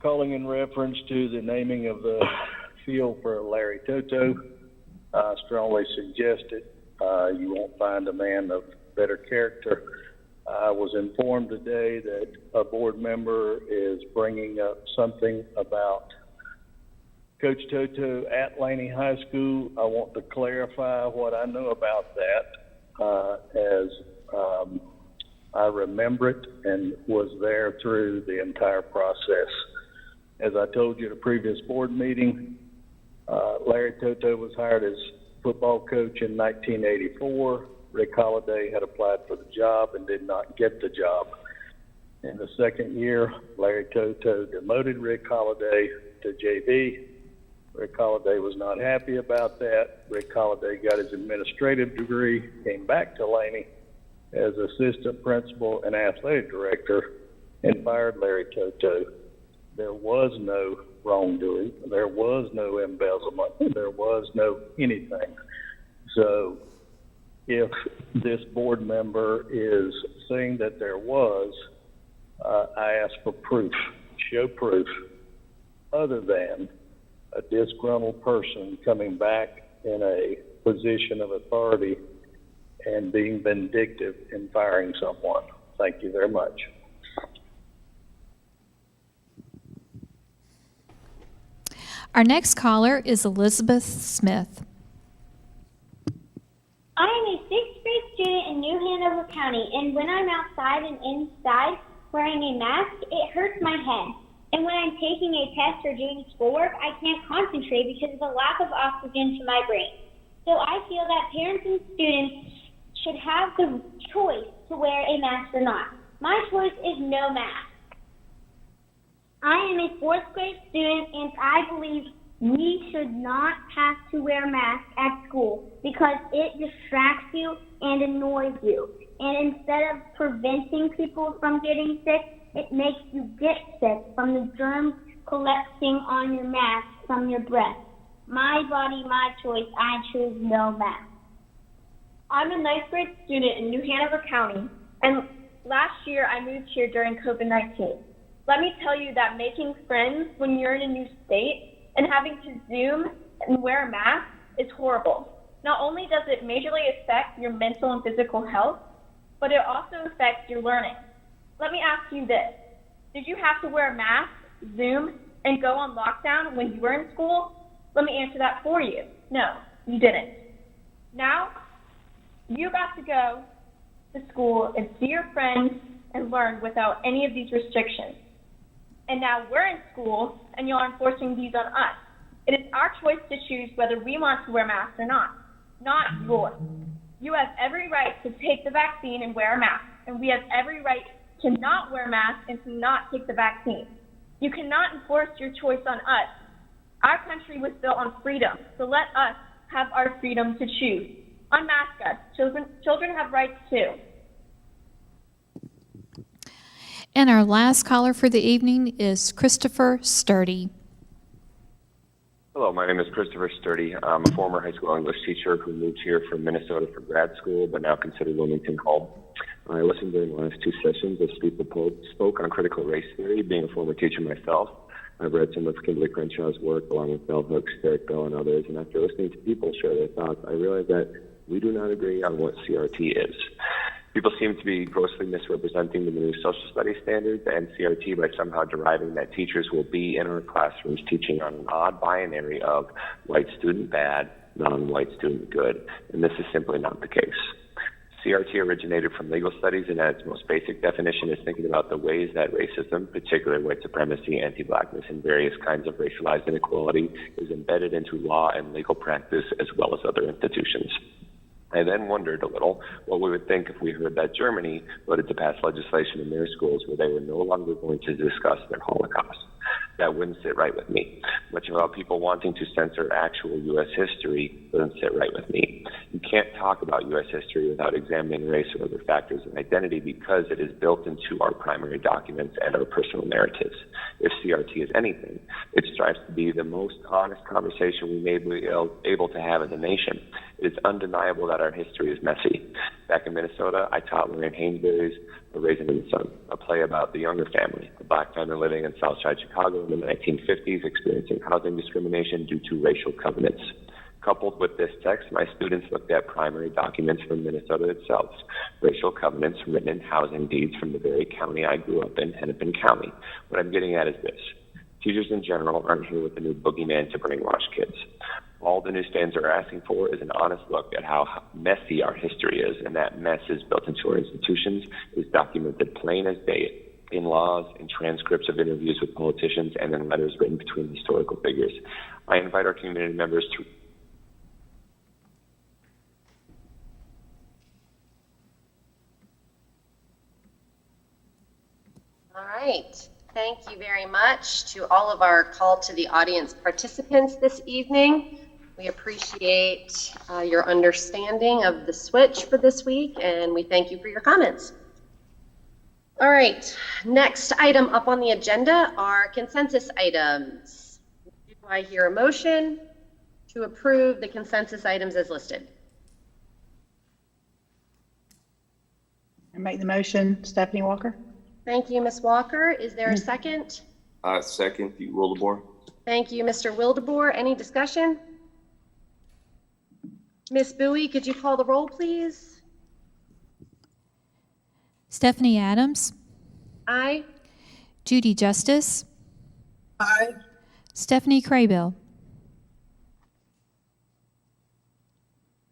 calling in reference to the naming of the field for Larry Toto. I strongly suggest it. You won't find a man of better character. I was informed today that a board member is bringing up something about Coach Toto at Laney High School. I want to clarify what I know about that. As I remember it and was there through the entire process. As I told you at a previous board meeting, Larry Toto was hired as football coach in 1984. Rick Holliday had applied for the job and did not get the job. In the second year, Larry Toto demoted Rick Holliday to JV. Rick Holliday was not happy about that. Rick Holliday got his administrative degree, came back to Laney as assistant principal and athletic director, and fired Larry Toto. There was no wrongdoing. There was no embezzlement. There was no anything. So if this board member is saying that there was, I ask for proof. Show proof other than a disgruntled person coming back in a position of authority and being vindictive in firing someone. Thank you very much. Our next caller is Elizabeth Smith. I am a sixth grade student in New Hanover County, and when I'm outside and inside wearing a mask, it hurts my head. And when I'm taking a test or doing schoolwork, I can't concentrate because of the lack of oxygen to my brain. So I feel that parents and students should have the choice to wear a mask or not. My choice is no mask. I am a fourth grade student, and I believe we should not have to wear masks at school because it distracts you and annoys you. And instead of preventing people from getting sick, it makes you get sick from the germs collecting on your mask from your breath. My body, my choice. I choose no mask. I'm a ninth grade student in New Hanover County, and last year I moved here during COVID-19. Let me tell you that making friends when you're in a new state and having to Zoom and wear a mask is horrible. Not only does it majorly affect your mental and physical health, but it also affects your learning. Let me ask you this. Did you have to wear a mask, Zoom, and go on lockdown when you were in school? Let me answer that for you. No, you didn't. Now, you got to go to school and see your friends and learn without any of these restrictions. And now we're in school, and you're enforcing these on us. It is our choice to choose whether we want to wear masks or not yours. You have every right to take the vaccine and wear a mask, and we have every right to not wear masks and to not take the vaccine. You cannot enforce your choice on us. Our country was built on freedom, so let us have our freedom to choose. Unmask us. Children have rights too. And our last caller for the evening is Christopher Sturdy. Hello, my name is Christopher Sturdy. I'm a former high school English teacher who moved here from Minnesota for grad school, but now consider Wilmington home. I listened during the last two sessions as people spoke on critical race theory, being a former teacher myself. I've read some of Kimberly Crenshaw's work along with Bell Hooks, Derek Bell, and others, and after listening to people share their thoughts, I realized that we do not agree on what CRT is. People seem to be grossly misrepresenting the new social studies standards and CRT by somehow deriving that teachers will be in our classrooms teaching on an odd binary of white student bad, non-white student good, and this is simply not the case. CRT originated from legal studies, and at its most basic definition is thinking about the ways that racism, particularly white supremacy, anti-blackness, and various kinds of racialized inequality is embedded into law and legal practice as well as other institutions. I then wondered a little what we would think if we heard that Germany voted to pass legislation in their schools where they were no longer going to discuss their Holocaust. That wouldn't sit right with me. Much about people wanting to censor actual U.S. history doesn't sit right with me. You can't talk about U.S. history without examining race or other factors of identity because it is built into our primary documents and our personal narratives. If CRT is anything, it strives to be the most honest conversation we may be able to have as a nation. It is undeniable that our history is messy. Back in Minnesota, I taught Lorraine Hainsbury's A Raisin in the Sun, a play about the Younger family, a black family living in Southside Chicago in the 1950s experiencing housing discrimination due to racial covenants. Coupled with this text, my students looked at primary documents from Minnesota itself, racial covenants written in housing deeds from the very county I grew up in, Hennepin County. What I'm getting at is this. Teachers in general aren't here with the new boogeyman to brainwash kids. All the new stands are asking for is an honest look at how messy our history is, and that mess is built into our institutions, is documented plain as day in laws, in transcripts of interviews with politicians, and in letters written between historical figures. I invite our community members to All right. Thank you very much to all of our call to the audience participants this evening. We appreciate your understanding of the switch for this week, and we thank you for your comments. All right, next item up on the agenda are consensus items. Do I hear a motion to approve the consensus items as listed? I make the motion, Stephanie Walker. Thank you, Ms. Walker. Is there a second? Second, Pete Wildebohr. Thank you, Mr. Wildebohr. Any discussion? Ms. Bowie, could you call the roll, please? Stephanie Adams. Aye. Judy Justice. Aye. Stephanie Craybill.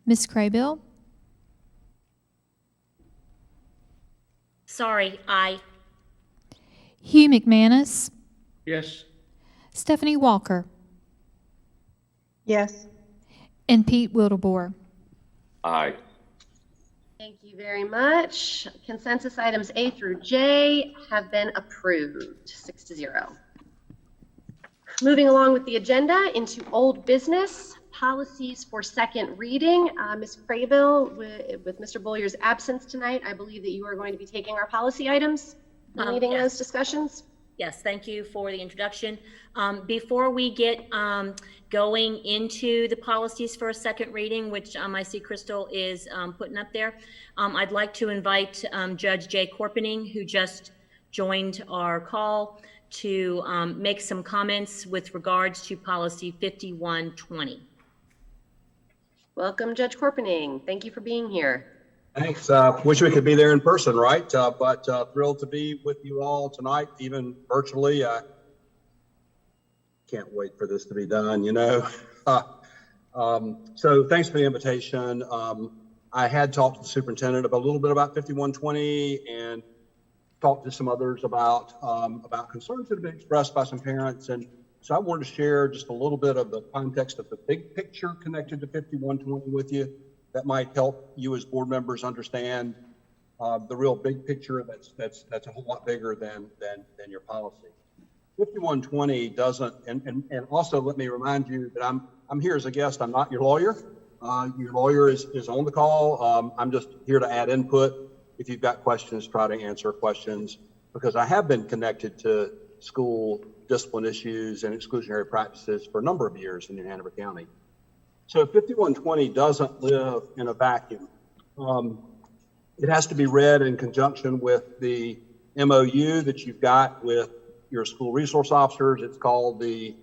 Ms. Craybill. Sorry, aye. Hugh McManus. Yes. Stephanie Walker. Yes. And Pete Wildebohr. Aye. Thank you very much. Consensus items A through J have been approved, 6-0. Moving along with the agenda into old business, policies for second reading. Ms. Craybill, with Mr. Bolyer's absence tonight, I believe that you are going to be taking our policy items and leading those discussions. Yes, thank you for the introduction. Before we get going into the policies for a second reading, which I see Crystal is putting up there, I'd like to invite Judge Jay Corpening, who just joined our call, to make some comments with regards to policy 5120. Welcome, Judge Corpening. Thank you for being here. Thanks. Wish we could be there in person, right? But thrilled to be with you all tonight, even virtually. Can't wait for this to be done, you know. So thanks for the invitation. I had talked to the superintendent about a little bit about 5120 and talked to some others about concerns that have been expressed by some parents. And so I wanted to share just a little bit of the context of the big picture connected to 5120 with you. That might help you as board members understand the real big picture that's a whole lot bigger than your policy. 5120 doesn't, and also let me remind you that I'm here as a guest. I'm not your lawyer. Your lawyer is on the call. I'm just here to add input. If you've got questions, try to answer questions, because I have been connected to school discipline issues and exclusionary practices for a number of years in New Hanover County. So 5120 doesn't live in a vacuum. It has to be read in conjunction with the MOU that you've got with your school resource officers. It's called the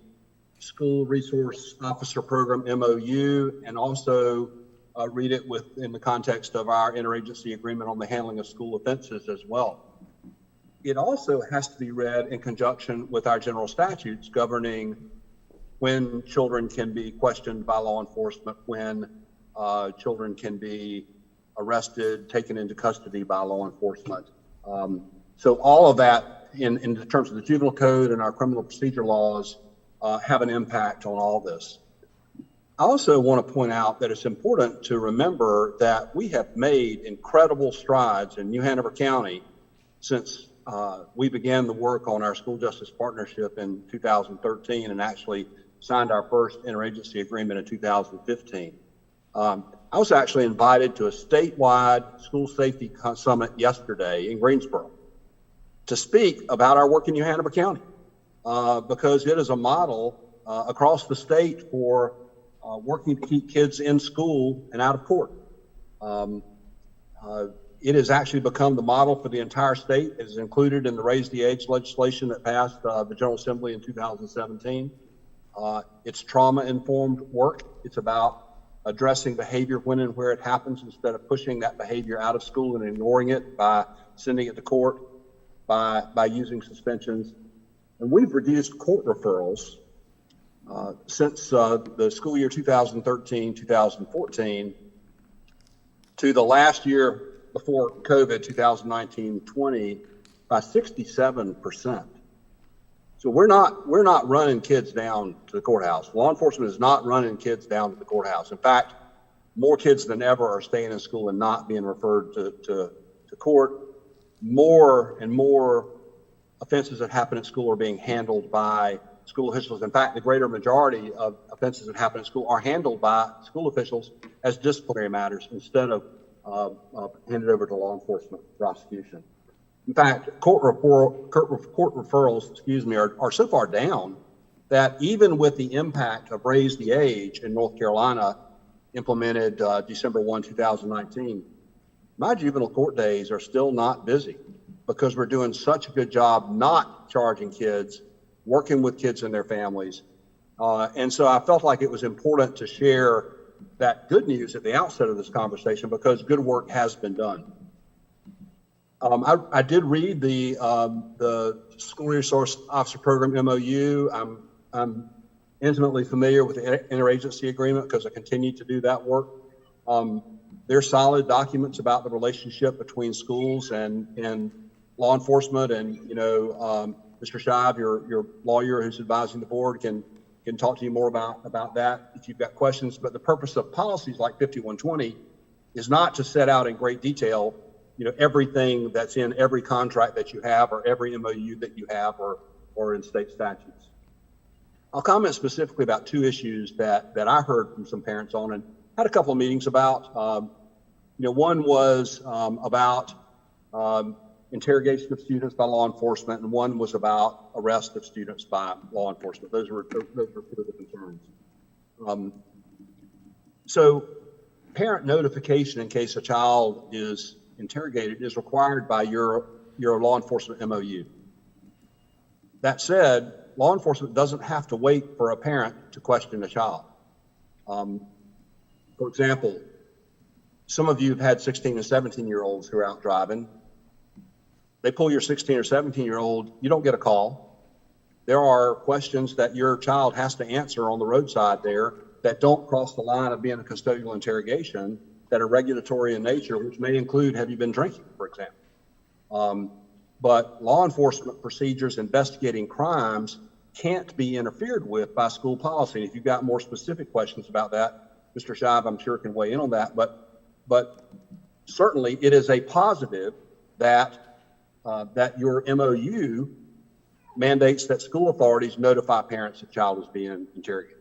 School Resource Officer Program MOU, and also read it in the context of our interagency agreement on the handling of school offenses as well. It also has to be read in conjunction with our general statutes governing when children can be questioned by law enforcement, when children can be arrested, taken into custody by law enforcement. So all of that in terms of the juvenile code and our criminal procedure laws have an impact on all this. I also want to point out that it's important to remember that we have made incredible strides in New Hanover County since we began the work on our school justice partnership in 2013 and actually signed our first interagency agreement in 2015. I was actually invited to a statewide school safety summit yesterday in Greensboro to speak about our work in New Hanover County because it is a model across the state for working to keep kids in school and out of court. It has actually become the model for the entire state. It is included in the Raise the Age legislation that passed the General Assembly in 2017. It's trauma-informed work. It's about addressing behavior when and where it happens instead of pushing that behavior out of school and ignoring it by sending it to court, by using suspensions. And we've reduced court referrals since the school year 2013-2014 to the last year before COVID, 2019-20, by 67%. So we're not running kids down to the courthouse. Law enforcement is not running kids down to the courthouse. In fact, more kids than ever are staying in school and not being referred to court. More and more offenses that happen at school are being handled by school officials. In fact, the greater majority of offenses that happen at school are handled by school officials as disciplinary matters instead of handed over to law enforcement prosecution. In fact, court referrals, are so far down that even with the impact of Raise the Age in North Carolina, implemented December 1, 2019, my juvenile court days are still not busy because we're doing such a good job not charging kids, working with kids and their families. And so I felt like it was important to share that good news at the outset of this conversation because good work has been done. I did read the School Resource Officer Program MOU. I'm intimately familiar with the interagency agreement because I continue to do that work. They're solid documents about the relationship between schools and law enforcement. And, Mr. Shive, your lawyer who's advising the board can talk to you more about that if you've got questions. But the purpose of policies like 5120 is not to set out in great detail everything that's in every contract that you have or every MOU that you have or in state statutes. I'll comment specifically about two issues that I heard from some parents on and had a couple of meetings about. One was about interrogation of students by law enforcement, and one was about arrest of students by law enforcement. Those were two of the concerns. So parent notification in case a child is interrogated is required by your law enforcement MOU. That said, law enforcement doesn't have to wait for a parent to question a child. For example, some of you have had 16 and 17-year-olds who are out driving. They pull your 16 or 17-year-old, you don't get a call. There are questions that your child has to answer on the roadside there that don't cross the line of being a custodial interrogation that are regulatory in nature, which may include, have you been drinking, for example. But law enforcement procedures investigating crimes can't be interfered with by school policy. If you've got more specific questions about that, Mr. Shive, I'm sure can weigh in on that. But certainly it is a positive that your MOU mandates that school authorities notify parents that child is being interrogated.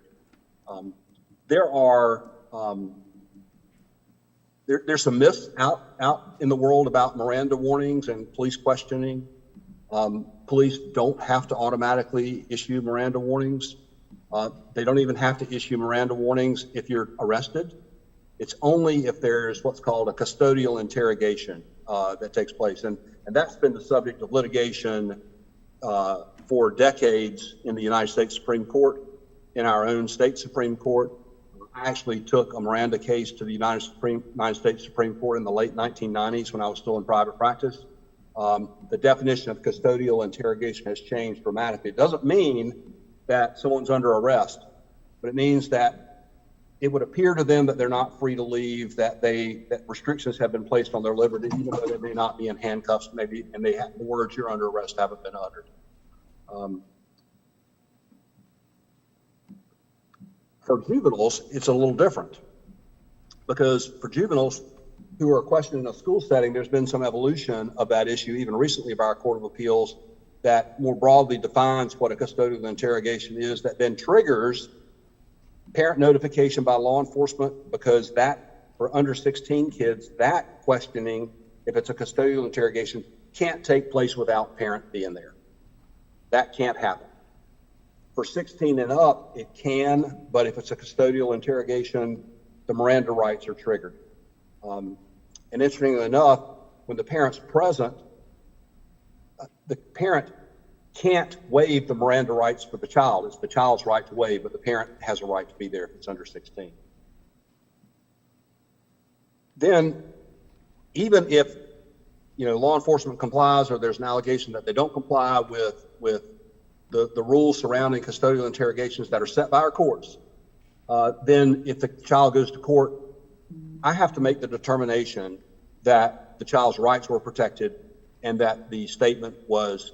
There's some myths out in the world about Miranda warnings and police questioning. Police don't have to automatically issue Miranda warnings. They don't even have to issue Miranda warnings if you're arrested. It's only if there's what's called a custodial interrogation that takes place. And that's been the subject of litigation for decades in the United States Supreme Court, in our own state Supreme Court. I actually took a Miranda case to the United States Supreme Court in the late 1990s when I was still in private practice. The definition of custodial interrogation has changed dramatically. It doesn't mean that someone's under arrest, but it means that it would appear to them that they're not free to leave, that restrictions have been placed on their liberty, even though they may not be in handcuffs, maybe, and the words "you're under arrest" haven't been uttered. For juveniles, it's a little different, because for juveniles who are questioned in a school setting, there's been some evolution of that issue, even recently by our Court of Appeals, that more broadly defines what a custodial interrogation is, that then triggers parent notification by law enforcement, because that, for under 16 kids, that questioning, if it's a custodial interrogation, can't take place without parent being there. That can't happen. For 16 and up, it can, but if it's a custodial interrogation, the Miranda rights are triggered. And interestingly enough, when the parent's present, the parent can't waive the Miranda rights for the child. It's the child's right to waive, but the parent has a right to be there if it's under 16. Then, even if law enforcement complies, or there's an allegation that they don't comply with the rules surrounding custodial interrogations that are set by our courts, then if the child goes to court, I have to make the determination that the child's rights were protected and that the statement was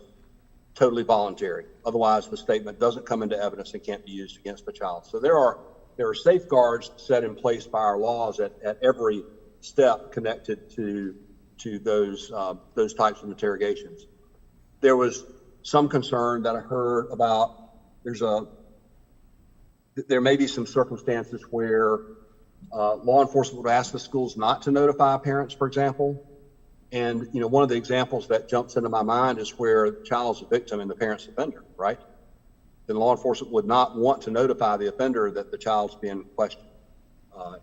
totally voluntary. Otherwise, the statement doesn't come into evidence and can't be used against the child. So there are safeguards set in place by our laws at every step connected to those types of interrogations. There was some concern that I heard about there may be some circumstances where law enforcement would ask the schools not to notify parents, for example. And one of the examples that jumps into my mind is where the child's a victim and the parent's the offender, right? Then law enforcement would not want to notify the offender that the child's being questioned.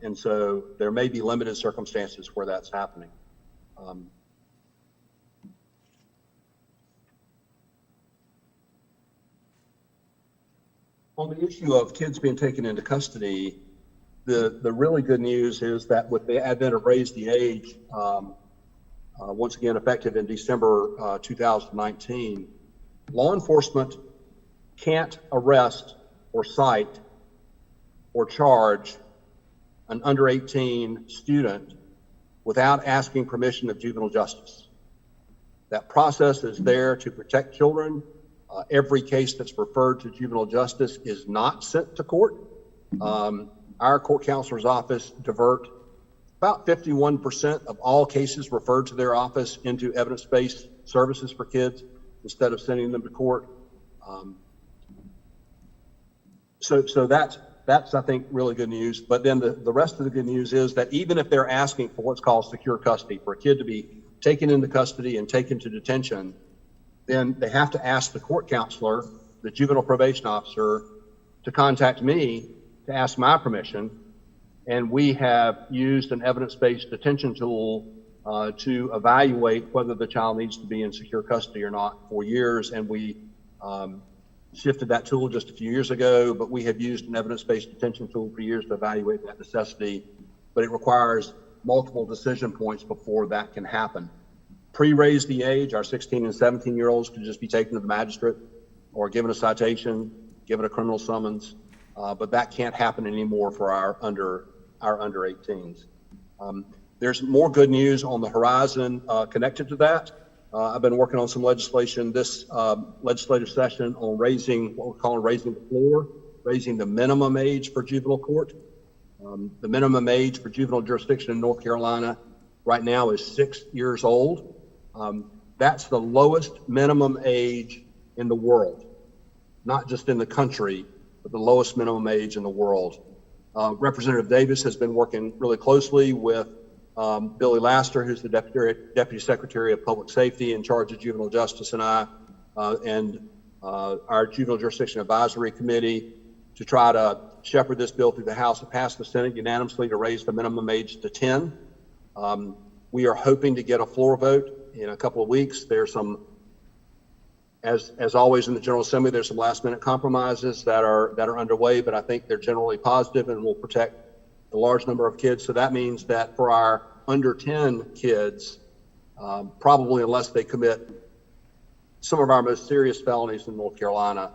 And so there may be limited circumstances where that's happening. On the issue of kids being taken into custody, the really good news is that with the advent of Raise the Age, once again effective in December 2019, law enforcement can't arrest or cite or charge an under 18 student without asking permission of juvenile justice. That process is there to protect children. Every case that's referred to juvenile justice is not sent to court. Our court counselor's office divert about 51% of all cases referred to their office into evidence-based services for kids instead of sending them to court. So that's I think really good news. But then the rest of the good news is that even if they're asking for what's called secure custody, for a kid to be taken into custody and taken to detention, then they have to ask the court counselor, the juvenile probation officer, to contact me to ask my permission. And we have used an evidence-based detention tool to evaluate whether the child needs to be in secure custody or not for years. And we shifted that tool just a few years ago, but we have used an evidence-based detention tool for years to evaluate that necessity. But it requires multiple decision points before that can happen. Pre-Raise the Age, our 16 and 17-year-olds could just be taken to the magistrate or given a citation, given a criminal summons, but that can't happen anymore for our under 18s. There's more good news on the horizon connected to that. I've been working on some legislation this legislative session on raising what we're calling raising the floor, raising the minimum age for juvenile court. The minimum age for juvenile jurisdiction in North Carolina right now is 6 years old. That's the lowest minimum age in the world, not just in the country, but the lowest minimum age in the world. Representative Davis has been working really closely with Billy Laster, who's the Deputy Secretary of Public Safety in charge of juvenile justice, and our Juvenile Jurisdiction Advisory Committee to try to shepherd this bill through the House and pass the Senate unanimously to raise the minimum age to 10. We are hoping to get a floor vote in a couple of weeks. There's some, as always in the General Assembly, there's some last minute compromises that are underway, but I think they're generally positive and will protect the large number of kids. So that means that for our under 10 kids, probably unless they commit some of our most serious felonies in North Carolina,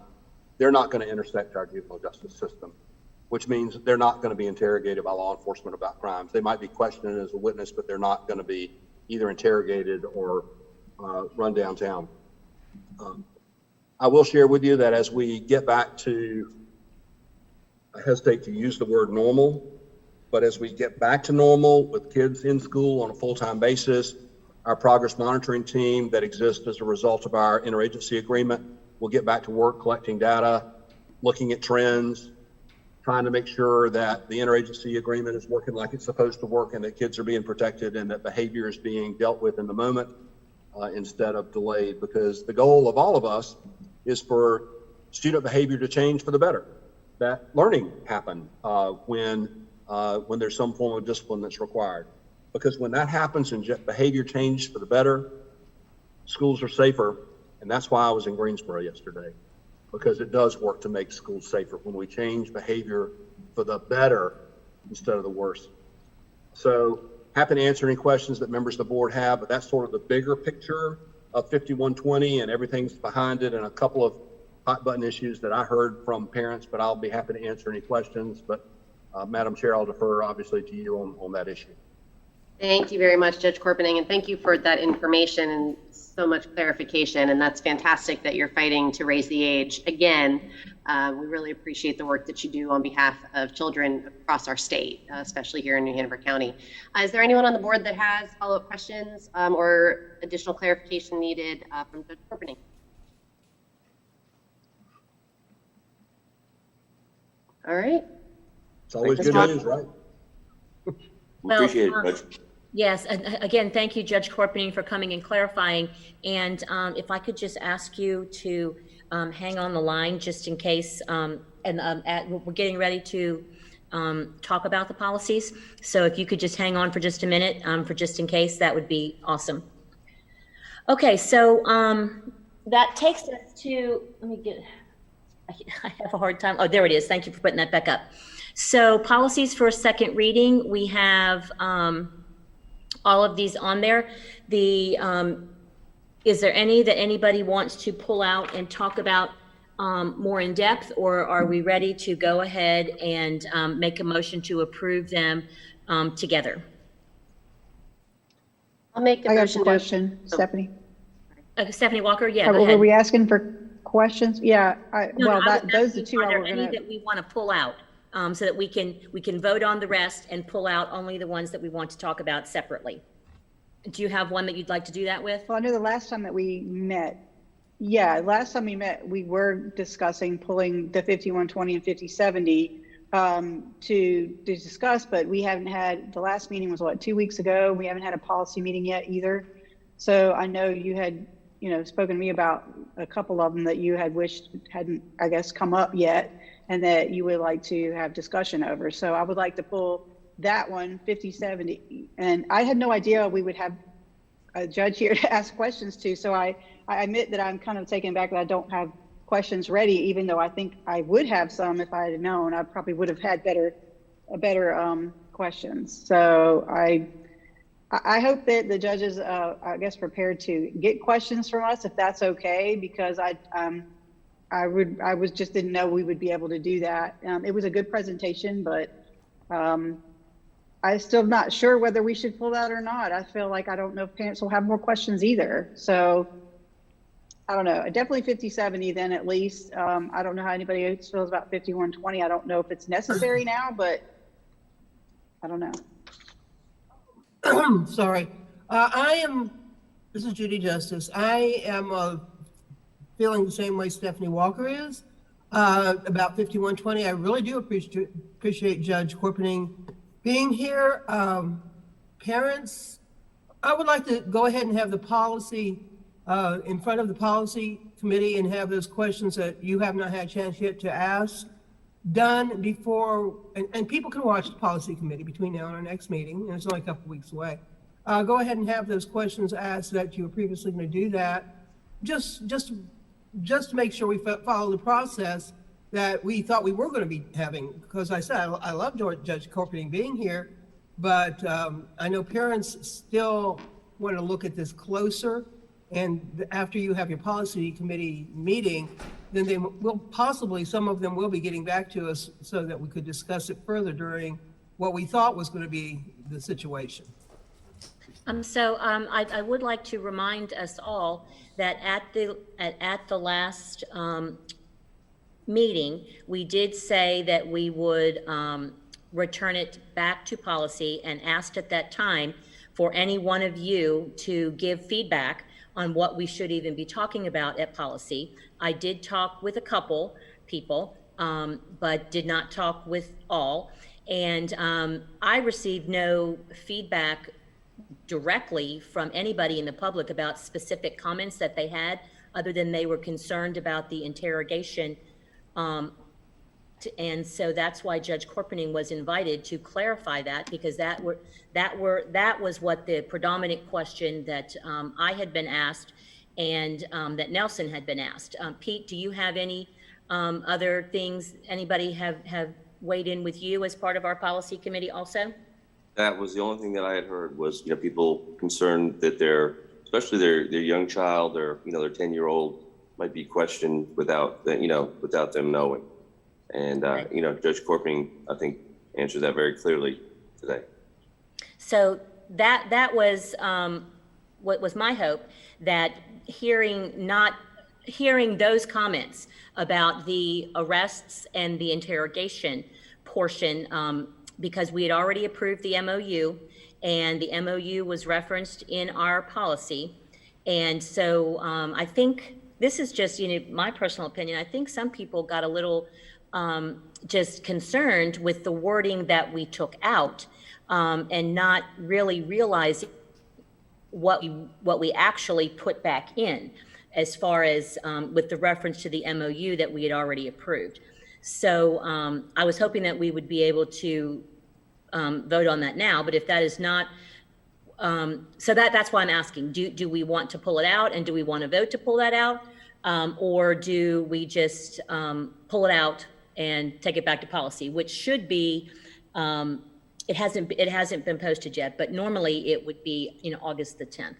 they're not going to intersect our juvenile justice system, which means they're not going to be interrogated by law enforcement about crimes. They might be questioned as a witness, but they're not going to be either interrogated or run downtown. I will share with you that as we get back to, I hesitate to use the word normal, but as we get back to normal with kids in school on a full-time basis, our progress monitoring team that exists as a result of our interagency agreement will get back to work collecting data, looking at trends, trying to make sure that the interagency agreement is working like it's supposed to work and that kids are being protected and that behavior is being dealt with in the moment instead of delayed, because the goal of all of us is for student behavior to change for the better, that learning happen when there's some form of discipline that's required. Because when that happens and behavior changes for the better, schools are safer. And that's why I was in Greensboro yesterday, because it does work to make schools safer when we change behavior for the better instead of the worse. So happy to answer any questions that members of the board have, but that's sort of the bigger picture of 5120 and everything's behind it, and a couple of hot button issues that I heard from parents, but I'll be happy to answer any questions. But Madam Chair, I'll defer obviously to you on that issue. Thank you very much, Judge Corpening, and thank you for that information and so much clarification. And that's fantastic that you're fighting to raise the age again. We really appreciate the work that you do on behalf of children across our state, especially here in New Hanover County. Is there anyone on the board that has follow-up questions or additional clarification needed from Judge Corpening? All right. It's always good news, right? Well, Appreciate it, Judge. Yes, and again, thank you, Judge Corpening, for coming and clarifying. And if I could just ask you to hang on the line just in case, we're getting ready to talk about the policies. So if you could just hang on for just a minute, for just in case, that would be awesome. Okay, so that takes us to, let me get, I have a hard time. Oh, there it is. Thank you for putting that back up. So policies for a second reading, we have all of these on there. Is there any that anybody wants to pull out and talk about more in depth, or are we ready to go ahead and make a motion to approve them together? I'll make a I got motion a question, Stephanie. Stephanie Walker, yeah, go Were ahead. we asking for questions? Yeah, those are two are I there were any gonna. that we want to pull out so that we can vote on the rest and pull out only the ones that we want to talk about separately? Do you have one that you'd like to do that with? Well, I know the last time that we met, we were discussing pulling the 5120 and 5070 to discuss, but we haven't had, the last meeting was what, 2 weeks ago? We haven't had a policy meeting yet either. So I know you had, spoken to me about a couple of them that you had wished hadn't, I guess, come up yet, and that you would like to have discussion over. So I would like to pull that one, 5070. And I had no idea we would have a judge here to ask questions to. So I admit that I'm kind of taken back that I don't have questions ready, even though I think I would have some if I had known. I probably would have had better questions. So I hope that the judges, I guess, prepared to get questions from us, if that's okay, because I just didn't know we would be able to do that. It was a good presentation, but I'm still not sure whether we should pull that or not. I feel like I don't know if parents will have more questions either. So I don't know. Definitely 5070 then at least. I don't know how anybody else feels about 5120. I don't know if it's necessary now, but I don't know. Sorry. This is Judy Justice. I am feeling the same way Stephanie Walker is about 5120. I really do appreciate Judge Corpening being here. Parents, I would like to go ahead and have the policy in front of the policy committee and have those questions that you have not had a chance yet to ask done before, and people can watch the policy committee between now and our next meeting, and it's only a couple weeks away. Go ahead and have those questions asked that you were previously going to do that. Just to make sure we follow the process that we thought we were going to be having, because I said, I love Judge Corpening being here, but I know parents still want to look at this closer, and after you have your policy committee meeting, then they will possibly, some of them will be getting back to us so that we could discuss it further during what we thought was going to be the situation. I would like to remind us all that at the last meeting, we did say that we would return it back to policy, and asked at that time for any one of you to give feedback on what we should even be talking about at policy. I did talk with a couple people, but did not talk with all. And I received no feedback directly from anybody in the public about specific comments that they had, other than they were concerned about the interrogation. And so that's why Judge Corpening was invited to clarify that, because that was what the predominant question that I had been asked, and that Nelson had been asked. Pete, do you have any other things anybody have weighed in with you as part of our policy committee also? That was the only thing that I had heard was, people concerned that especially their young child or, their 10-year-old might be questioned without them knowing. And, Judge Corpening, I think, answered that very clearly today. So that was what was my hope, that hearing those comments about the arrests and the interrogation portion, because we had already approved the MOU, and the MOU was referenced in our policy. And so I think this is just, my personal opinion. I think some people got a little just concerned with the wording that we took out, and not really realizing what we actually put back in, as far as with the reference to the MOU that we had already approved. So I was hoping that we would be able to vote on that now, but if that is not, so that's why I'm asking, do we want to pull it out, and do we want to vote to pull that out? Or do we just pull it out and take it back to policy, which should be, it hasn't been posted yet, but normally it would be, August the 10th.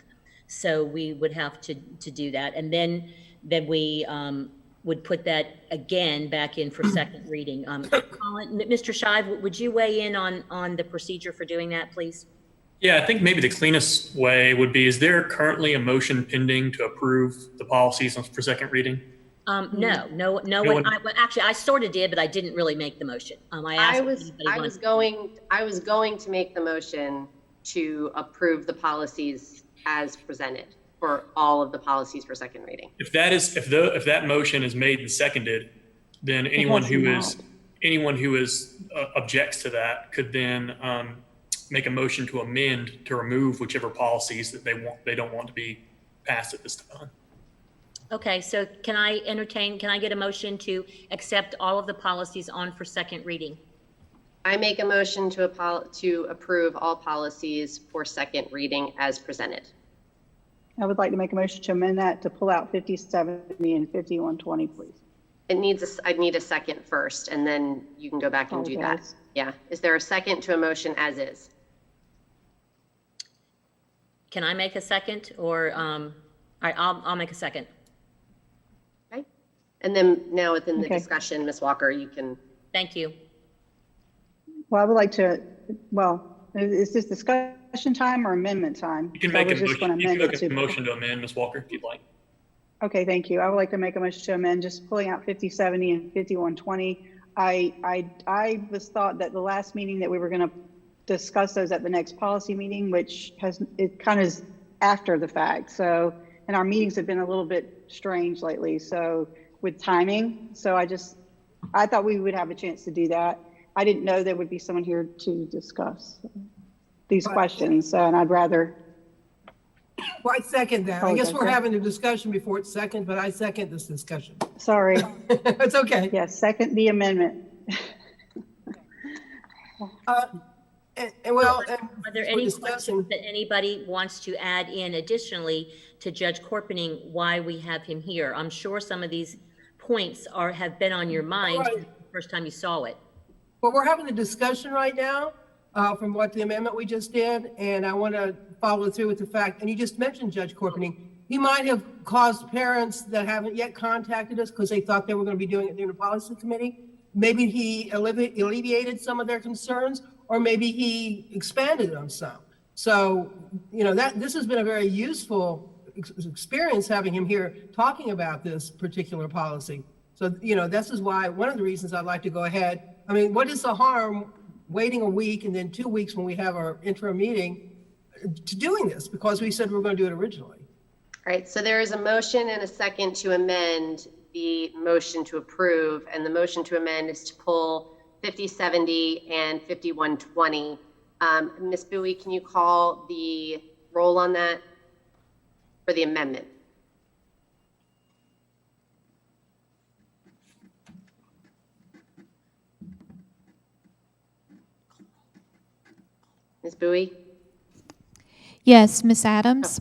So we would have to do that. And then we would put that again back in for second reading. Colin, Mr. Shive, would you weigh in on the procedure for doing that, please? Yeah, I think maybe the cleanest way would be, is there currently a motion pending to approve the policies for second reading? No one. Actually, I sort of did, but I didn't really make the motion. I was going to make the motion to approve the policies as presented for all of the policies for second reading. If that motion is made and seconded, then anyone who objects to that could then make a motion to amend to remove whichever policies that they don't want to be passed at this time. Okay, so can I get a motion to accept all of the policies on for second reading? I make a motion to approve all policies for second reading as presented. I would like to make a motion to amend that to pull out 5070 and 5120, please. I'd need a second first, and then you can go back and do that. Yeah. Is there a second to a motion as is? Can I make a second, or I'll make a second. Okay. And then now within the discussion, Ms. Walker, you can. Thank you. Well, I would like to, is this discussion time or amendment time? You can make a motion to amend, Ms. Walker, if you'd like. Okay, thank you. I would like to make a motion to amend, just pulling out 5070 and 5120. I was thought that the last meeting that we were going to discuss those at the next policy meeting, which it kind of is after the fact. So and our meetings have been a little bit strange lately. So with timing, so I thought we would have a chance to do that. I didn't know there would be someone here to discuss these questions, and I'd rather. Well, I second that. I guess we're having a discussion before it's second, but I second this discussion. Sorry. It's okay. Yes, second the amendment. Are there any questions that anybody wants to add in additionally to Judge Corpening why we have him here? I'm sure some of these points have been on your mind since the first time you saw it. Well, we're having a discussion right now from what the amendment we just did, and I want to follow through with the fact, and you just mentioned Judge Corpening, he might have caused parents that haven't yet contacted us because they thought they were going to be doing it during the policy committee. Maybe he alleviated some of their concerns, or maybe he expanded on some. So, this has been a very useful experience having him here talking about this particular policy. So, this is why, one of the reasons I'd like to go ahead. I mean, what is the harm waiting a week and then 2 weeks when we have our interim meeting to doing this? Because we said we were going to do it originally. All right, so there is a motion and a second to amend the motion to approve, and the motion to amend is to pull 5070 and 5120. Ms. Bowie, can you call the roll on that for the amendment? Ms. Bowie? Yes, Ms. Adams?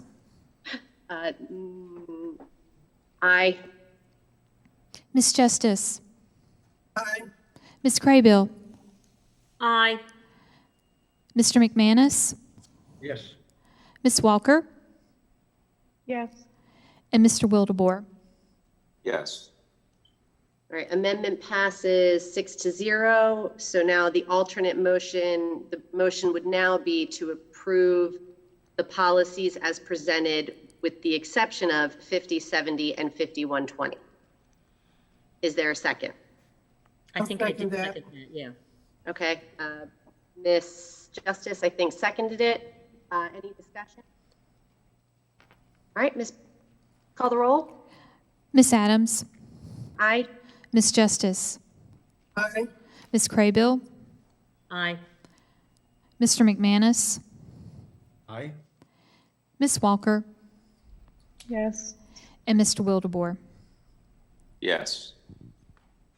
Aye. Ms. Justice? Aye. Ms. Craybill? Aye. Mr. McManus? Yes. Ms. Walker? Yes. And Mr. Wildebohr? Yes. All right, amendment passes 6-0. So now the alternate motion, the motion would now be to approve the policies as presented with the exception of 5070 and 5120. Is there a second? I think I did second that, yeah. Okay, Ms. Justice, I think seconded it. Any discussion? All right, Ms. Call the roll. Ms. Adams? Aye. Ms. Justice? Aye. Ms. Craybill? Aye. Mr. McManus? Aye. Ms. Walker? Yes. And Mr. Wildebohr? Yes.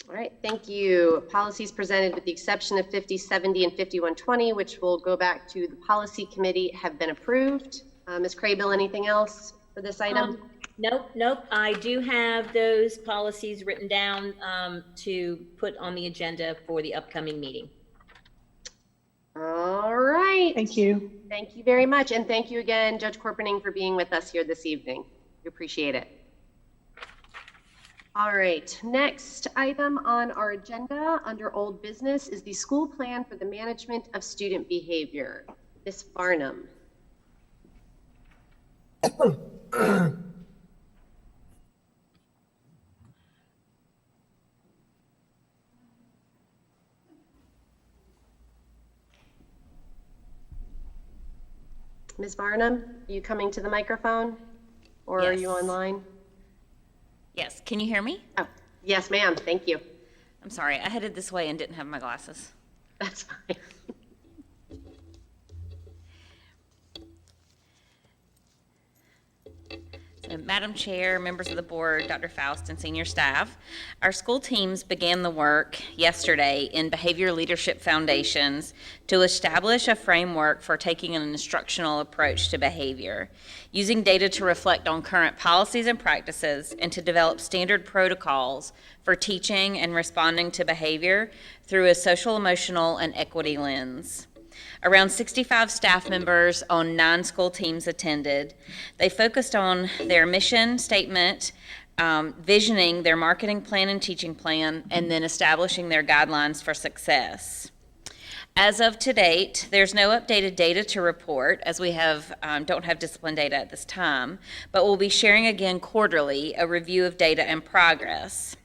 All right, thank you. Policies presented with the exception of 5070 and 5120, which will go back to the policy committee, have been approved. Ms. Craybill, anything else for this item? Nope. I do have those policies written down to put on the agenda for the upcoming meeting. All right. Thank you. Thank you very much. And thank you again, Judge Corpening, for being with us here this evening. We appreciate it. All right, next item on our agenda under old business is the school plan for the management of student behavior. Ms. Farnham. Ms. Barnum, are you coming to the microphone or are you online? Yes, can you hear me? Oh, yes, ma'am, thank you. I'm sorry, I headed this way and didn't have my glasses. That's fine. So, Madam Chair, members of the board, Dr. Faust, and senior staff, our school teams began the work yesterday in Behavior Leadership Foundations to establish a framework for taking an instructional approach to behavior, using data to reflect on current policies and practices, and to develop standard protocols for teaching and responding to behavior through a social, emotional, and equity lens. Around 65 staff members on 9 school teams attended. They focused on their mission statement, visioning their marketing plan and teaching plan, and then establishing their guidelines for success. As of to date, there's no updated data to report, as we don't have discipline data at this time, but we'll be sharing again quarterly a review of data and progress.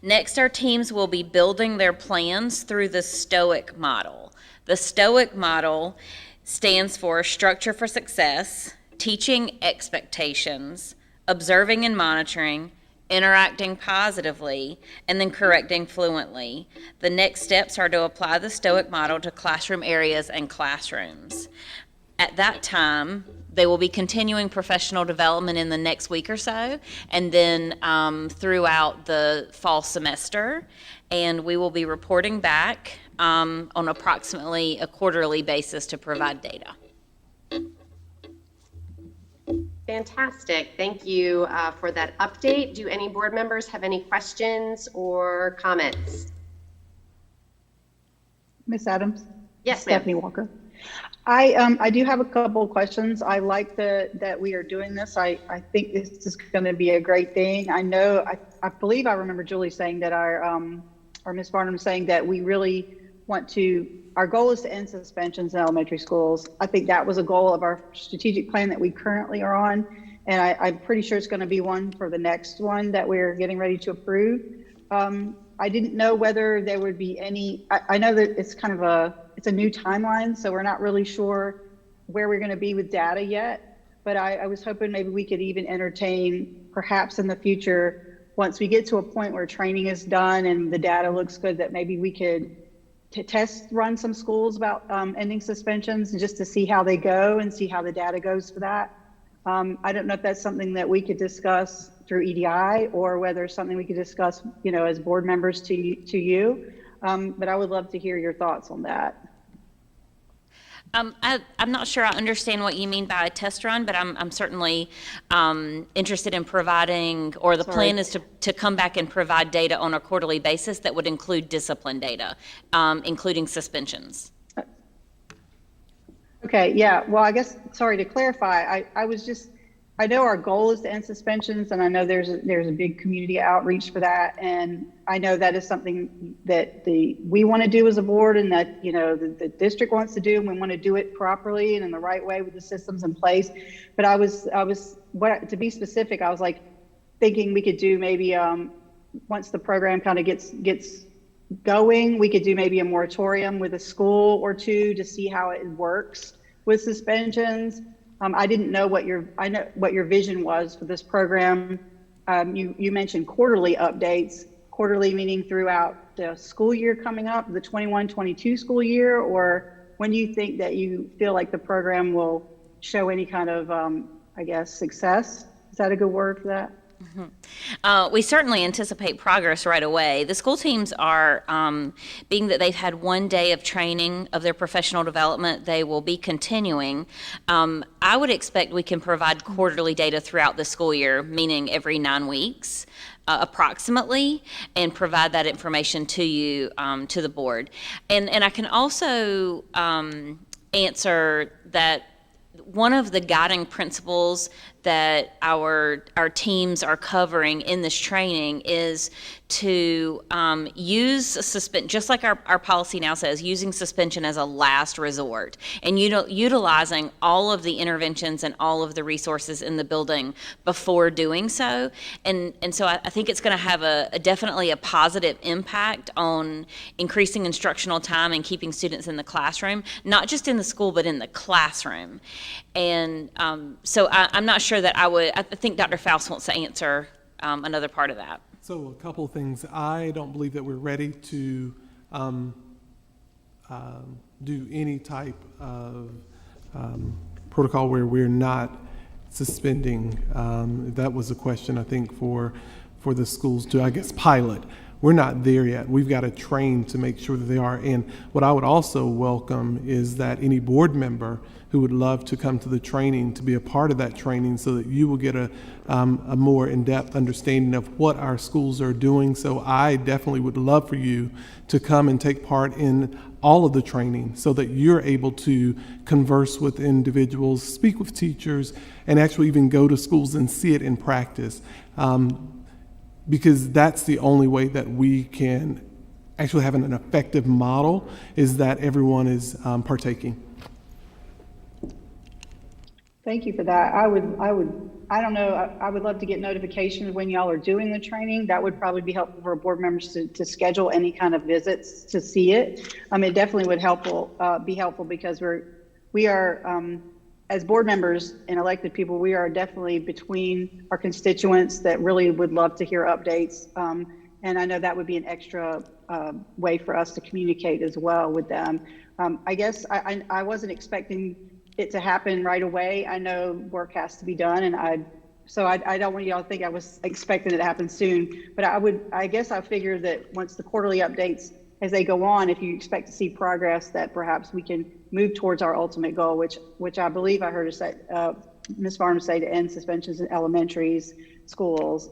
Next, our teams will be building their plans through the STOIC model. The STOIC model stands for Structure for Success, teaching expectations, observing and monitoring, interacting positively, and then correcting fluently. The next steps are to apply the STOIC model to classroom areas and classrooms. At that time, they will be continuing professional development in the next week or so, and then throughout the fall semester. And we will be reporting back on approximately a quarterly basis to provide data. Fantastic. Thank you for that update. Do any board members have any questions or comments? Ms. Adams? Yes, ma'am. Stephanie Walker. I do have a couple of questions. I like that we are doing this. I think this is going to be a great thing. I believe I remember Julie saying that or Ms. Barnum saying that we really want to, our goal is to end suspensions in elementary schools. I think that was a goal of our strategic plan that we currently are on. And I'm pretty sure it's going to be one for the next one that we're getting ready to approve. I didn't know whether there would be any, I know that it's kind of it's a new timeline, so we're not really sure where we're going to be with data yet. But I was hoping maybe we could even entertain, perhaps in the future, once we get to a point where training is done and the data looks good, that maybe we could test run some schools about ending suspensions and just to see how they go and see how the data goes for that. I don't know if that's something that we could discuss through EDI or whether it's something we could discuss, as board members to you. But I would love to hear your thoughts on that. I'm not sure I understand what you mean by a test run, but I'm certainly interested in providing, or the plan is to come back and provide data on a quarterly basis that would include discipline data, including suspensions. Okay, yeah, well, I guess, sorry to clarify, I know our goal is to end suspensions, and I know there's a big community outreach for that, and I know that is something that we want to do as a board, and that the district wants to do, and we want to do it properly and in the right way with the systems in place. But to be specific, I was like thinking we could do maybe once the program kind of gets going, we could do maybe a moratorium with a school or two to see how it works with suspensions. I didn't know what your vision was for this program. You mentioned quarterly updates, quarterly meaning throughout the school year coming up, the 21-22 school year, or when do you think that you feel like the program will show any kind of, success? Is that a good word for that? We certainly anticipate progress right away. The school teams are, being that they've had one day of training of their professional development, they will be continuing. I would expect we can provide quarterly data throughout the school year, meaning every 9 weeks. Approximately, and provide that information to you, to the board. And I can also answer that one of the guiding principles that our teams are covering in this training is to use suspension, just like our policy now says, using suspension as a last resort, and utilizing all of the interventions and all of the resources in the building before doing so. And so I think it's going to have definitely a positive impact on increasing instructional time and keeping students in the classroom, not just in the school, but in the classroom. And so I'm not sure that I think Dr. Faust wants to answer another part of that. So a couple of things. I don't believe that we're ready to do any type of protocol where we're not suspending. That was a question, I think, for the schools to, pilot. We're not there yet. We've got to train to make sure that they are. And what I would also welcome is that any board member who would love to come to the training to be a part of that training, so that you will get a more in-depth understanding of what our schools are doing. So I definitely would love for you to come and take part in all of the training so that you're able to converse with individuals, speak with teachers, and actually even go to schools and see it in practice. Because that's the only way that we can actually have an effective model, is that everyone is partaking. Thank you for that. I don't know, I would love to get notifications when y'all are doing the training. That would probably be helpful for board members to schedule any kind of visits to see it. It definitely would be helpful because we are as board members and elected people, we are definitely between our constituents that really would love to hear updates. And I know that would be an extra way for us to communicate as well with them. I guess I wasn't expecting it to happen right away. I know work has to be done, and I don't want y'all to think I was expecting it to happen soon, but I guess I figure that once the quarterly updates, as they go on, if you expect to see progress, that perhaps we can move towards our ultimate goal, which I believe I heard Ms. Farnham say, to end suspensions in elementaries, schools.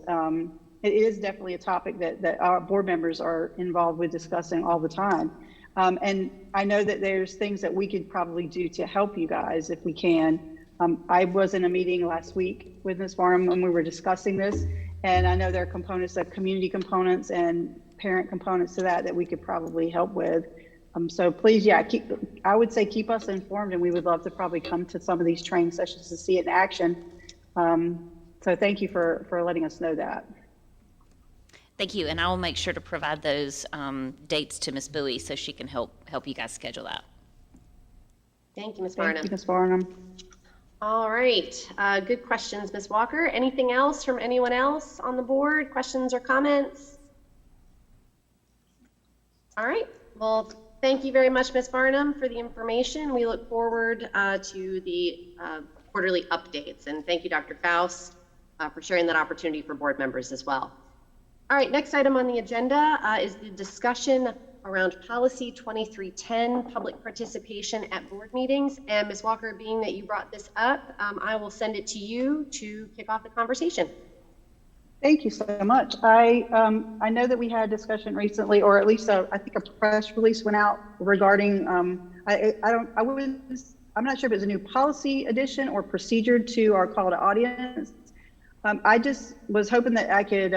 It is definitely a topic that our board members are involved with discussing all the time. And I know that there's things that we could probably do to help you guys if we can. I was in a meeting last week with Ms. Farnham when we were discussing this, and I know there are components of community components and parent components to that we could probably help with. So please, yeah, I would say keep us informed, and we would love to probably come to some of these training sessions to see it in action. So thank you for letting us know that. Thank you, and I will make sure to provide those dates to Ms. Bowie so she can help you guys schedule that. Thank you, Ms. Farnham. Thank you, Ms. Farnham. All right, good questions, Ms. Walker. Anything else from anyone else on the board? Questions or comments? All right, well, thank you very much, Ms. Farnham, for the information. We look forward to the quarterly updates, and thank you, Dr. Faust, for sharing that opportunity for board members as well. All right, next item on the agenda is the discussion around policy 2310, public participation at board meetings. And Ms. Walker, being that you brought this up, I will send it to you to kick off the conversation. Thank you so much. I know that we had a discussion recently, or at least I think a press release went out regarding, I'm not sure if it's a new policy addition or procedure to our call to audience. I just was hoping that I could,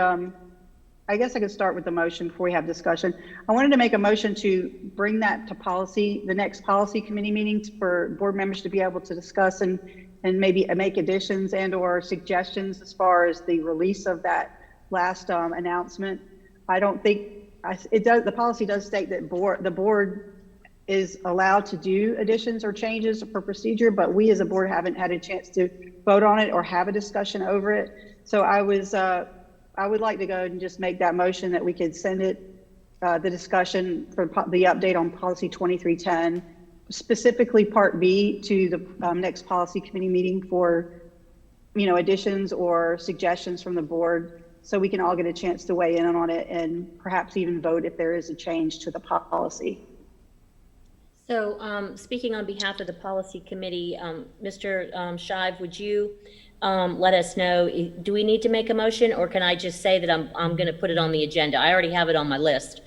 I guess I could start with the motion before we have discussion. I wanted to make a motion to bring that to policy, the next policy committee meetings, for board members to be able to discuss and maybe make additions and or suggestions as far as the release of that last announcement. I don't think it does. The policy does state that the board is allowed to do additions or changes for procedure, but we as a board haven't had a chance to vote on it or have a discussion over it. So I would like to go and just make that motion that we could send it, the discussion for the update on policy 2310, specifically part B, to the next policy committee meeting for, additions or suggestions from the board, so we can all get a chance to weigh in on it and perhaps even vote if there is a change to the policy. So speaking on behalf of the policy committee, Mr. Shive, would you let us know, do we need to make a motion, or can I just say that I'm going to put it on the agenda? I already have it on my list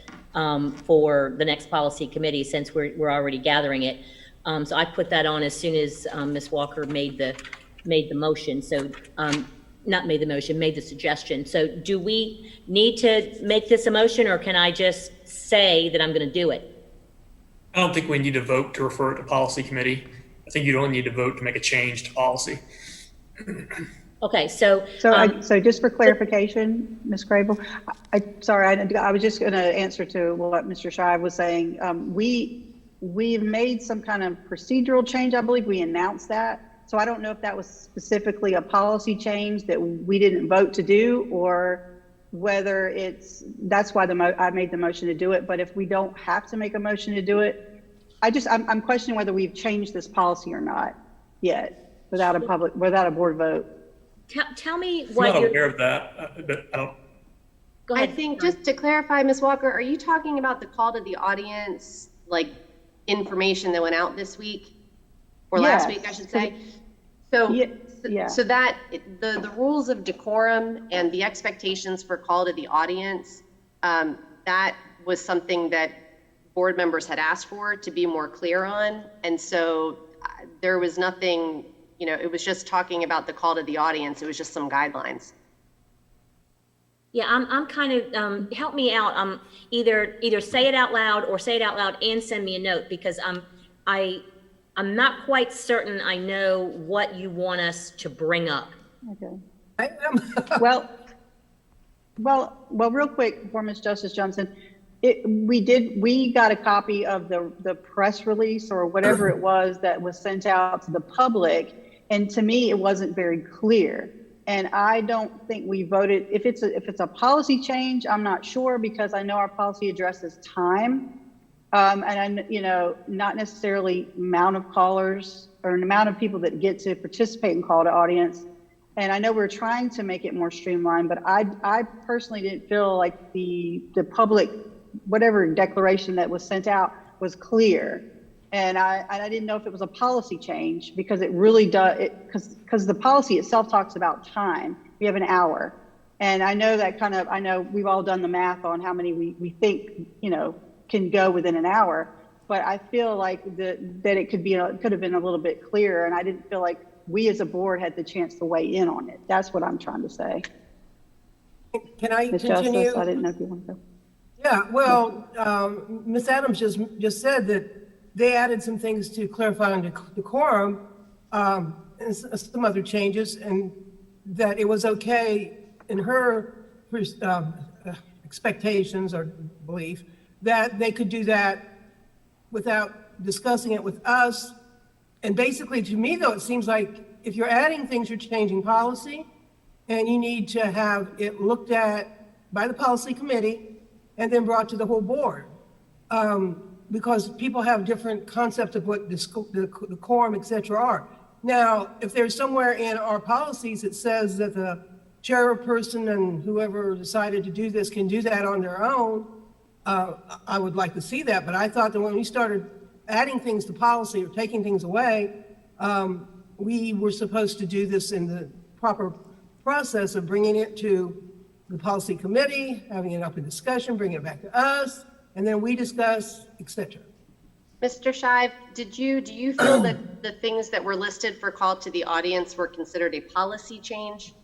for the next policy committee, since we're already gathering it. So I put that on as soon as Ms. Walker made the motion. So not made the motion, made the suggestion. So do we need to make this a motion, or can I just say that I'm going to do it? I don't think we need to vote to refer it to policy committee. I think you only need to vote to make a change to policy. Okay, so just for clarification, Ms. Crable, I was just going to answer to what Mr. Shive was saying. We've made some kind of procedural change. I believe we announced that. So I don't know if that was specifically a policy change that we didn't vote to do, or whether that's why I made the motion to do it. But if we don't have to make a motion to do it, I'm questioning whether we've changed this policy or not yet without a board vote. Tell me what I'm not aware of that, but I don't. Go ahead. I think, just to clarify, Ms. Walker, are you talking about the call to the audience, like information that went out this week or last week, I should say? So, so that the rules of decorum and the expectations for call to the audience, that was something that board members had asked for to be more clear on. And so there was nothing, it was just talking about the call to the audience. It was just some guidelines. Yeah, I'm kind of, help me out. Either say it out loud or say it out loud and send me a note, because I'm not quite certain I know what you want us to bring up. Okay. Well, real quick before Ms. Justice Johnson, we got a copy of the press release or whatever it was that was sent out to the public. And to me, it wasn't very clear. And I don't think we voted, if it's a policy change, I'm not sure, because I know our policy addresses time. And not necessarily amount of callers or an amount of people that get to participate in call to audience. And I know we're trying to make it more streamlined, but I personally didn't feel like the public, whatever declaration that was sent out was clear. And I didn't know if it was a policy change, because it really does, because the policy itself talks about time. We have an hour. And I know that I know we've all done the math on how many we think, can go within an hour. But I feel like that it could have been a little bit clearer. And I didn't feel like we as a board had the chance to weigh in on it. That's what I'm trying to say. Can I Ms. continue? Justice, I didn't know if you want to go. Yeah, well, Ms. Adams just said that they added some things to clarify on decorum, and some other changes, and that it was okay in her expectations or belief that they could do that without discussing it with us. And basically, to me, though, it seems like if you're adding things, you're changing policy, and you need to have it looked at by the policy committee and then brought to the whole board. Because people have different concepts of what the quorum, et cetera, are. Now, if there's somewhere in our policies that says that the chairperson and whoever decided to do this can do that on their own, I would like to see that. But I thought that when we started adding things to policy or taking things away, we were supposed to do this in the proper process of bringing it to the policy committee, having it up in discussion, bringing it back to us, and then we discuss, et cetera. Mr. Shive, do you feel that the things that were listed for call to the audience were considered a policy change?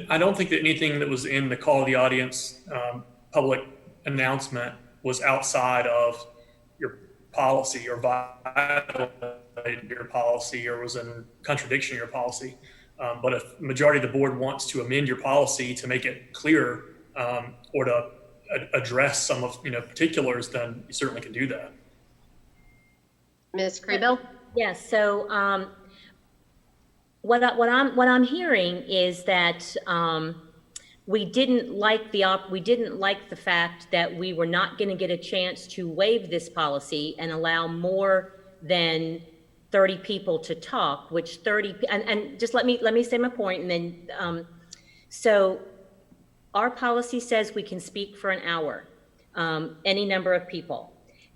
I don't think that anything that was in the call of the audience public announcement was outside of your policy or violated your policy or was in contradiction of your policy. But if the majority of the board wants to amend your policy to make it clearer or to address some of particulars, then you certainly can do that. Ms. Craybill? Yes. So what I'm hearing is that we didn't like the fact that we were not going to get a chance to waive this policy and allow more than 30 people to talk, which 30 and just let me say my point, and then so our policy says we can speak for an hour, any number of people.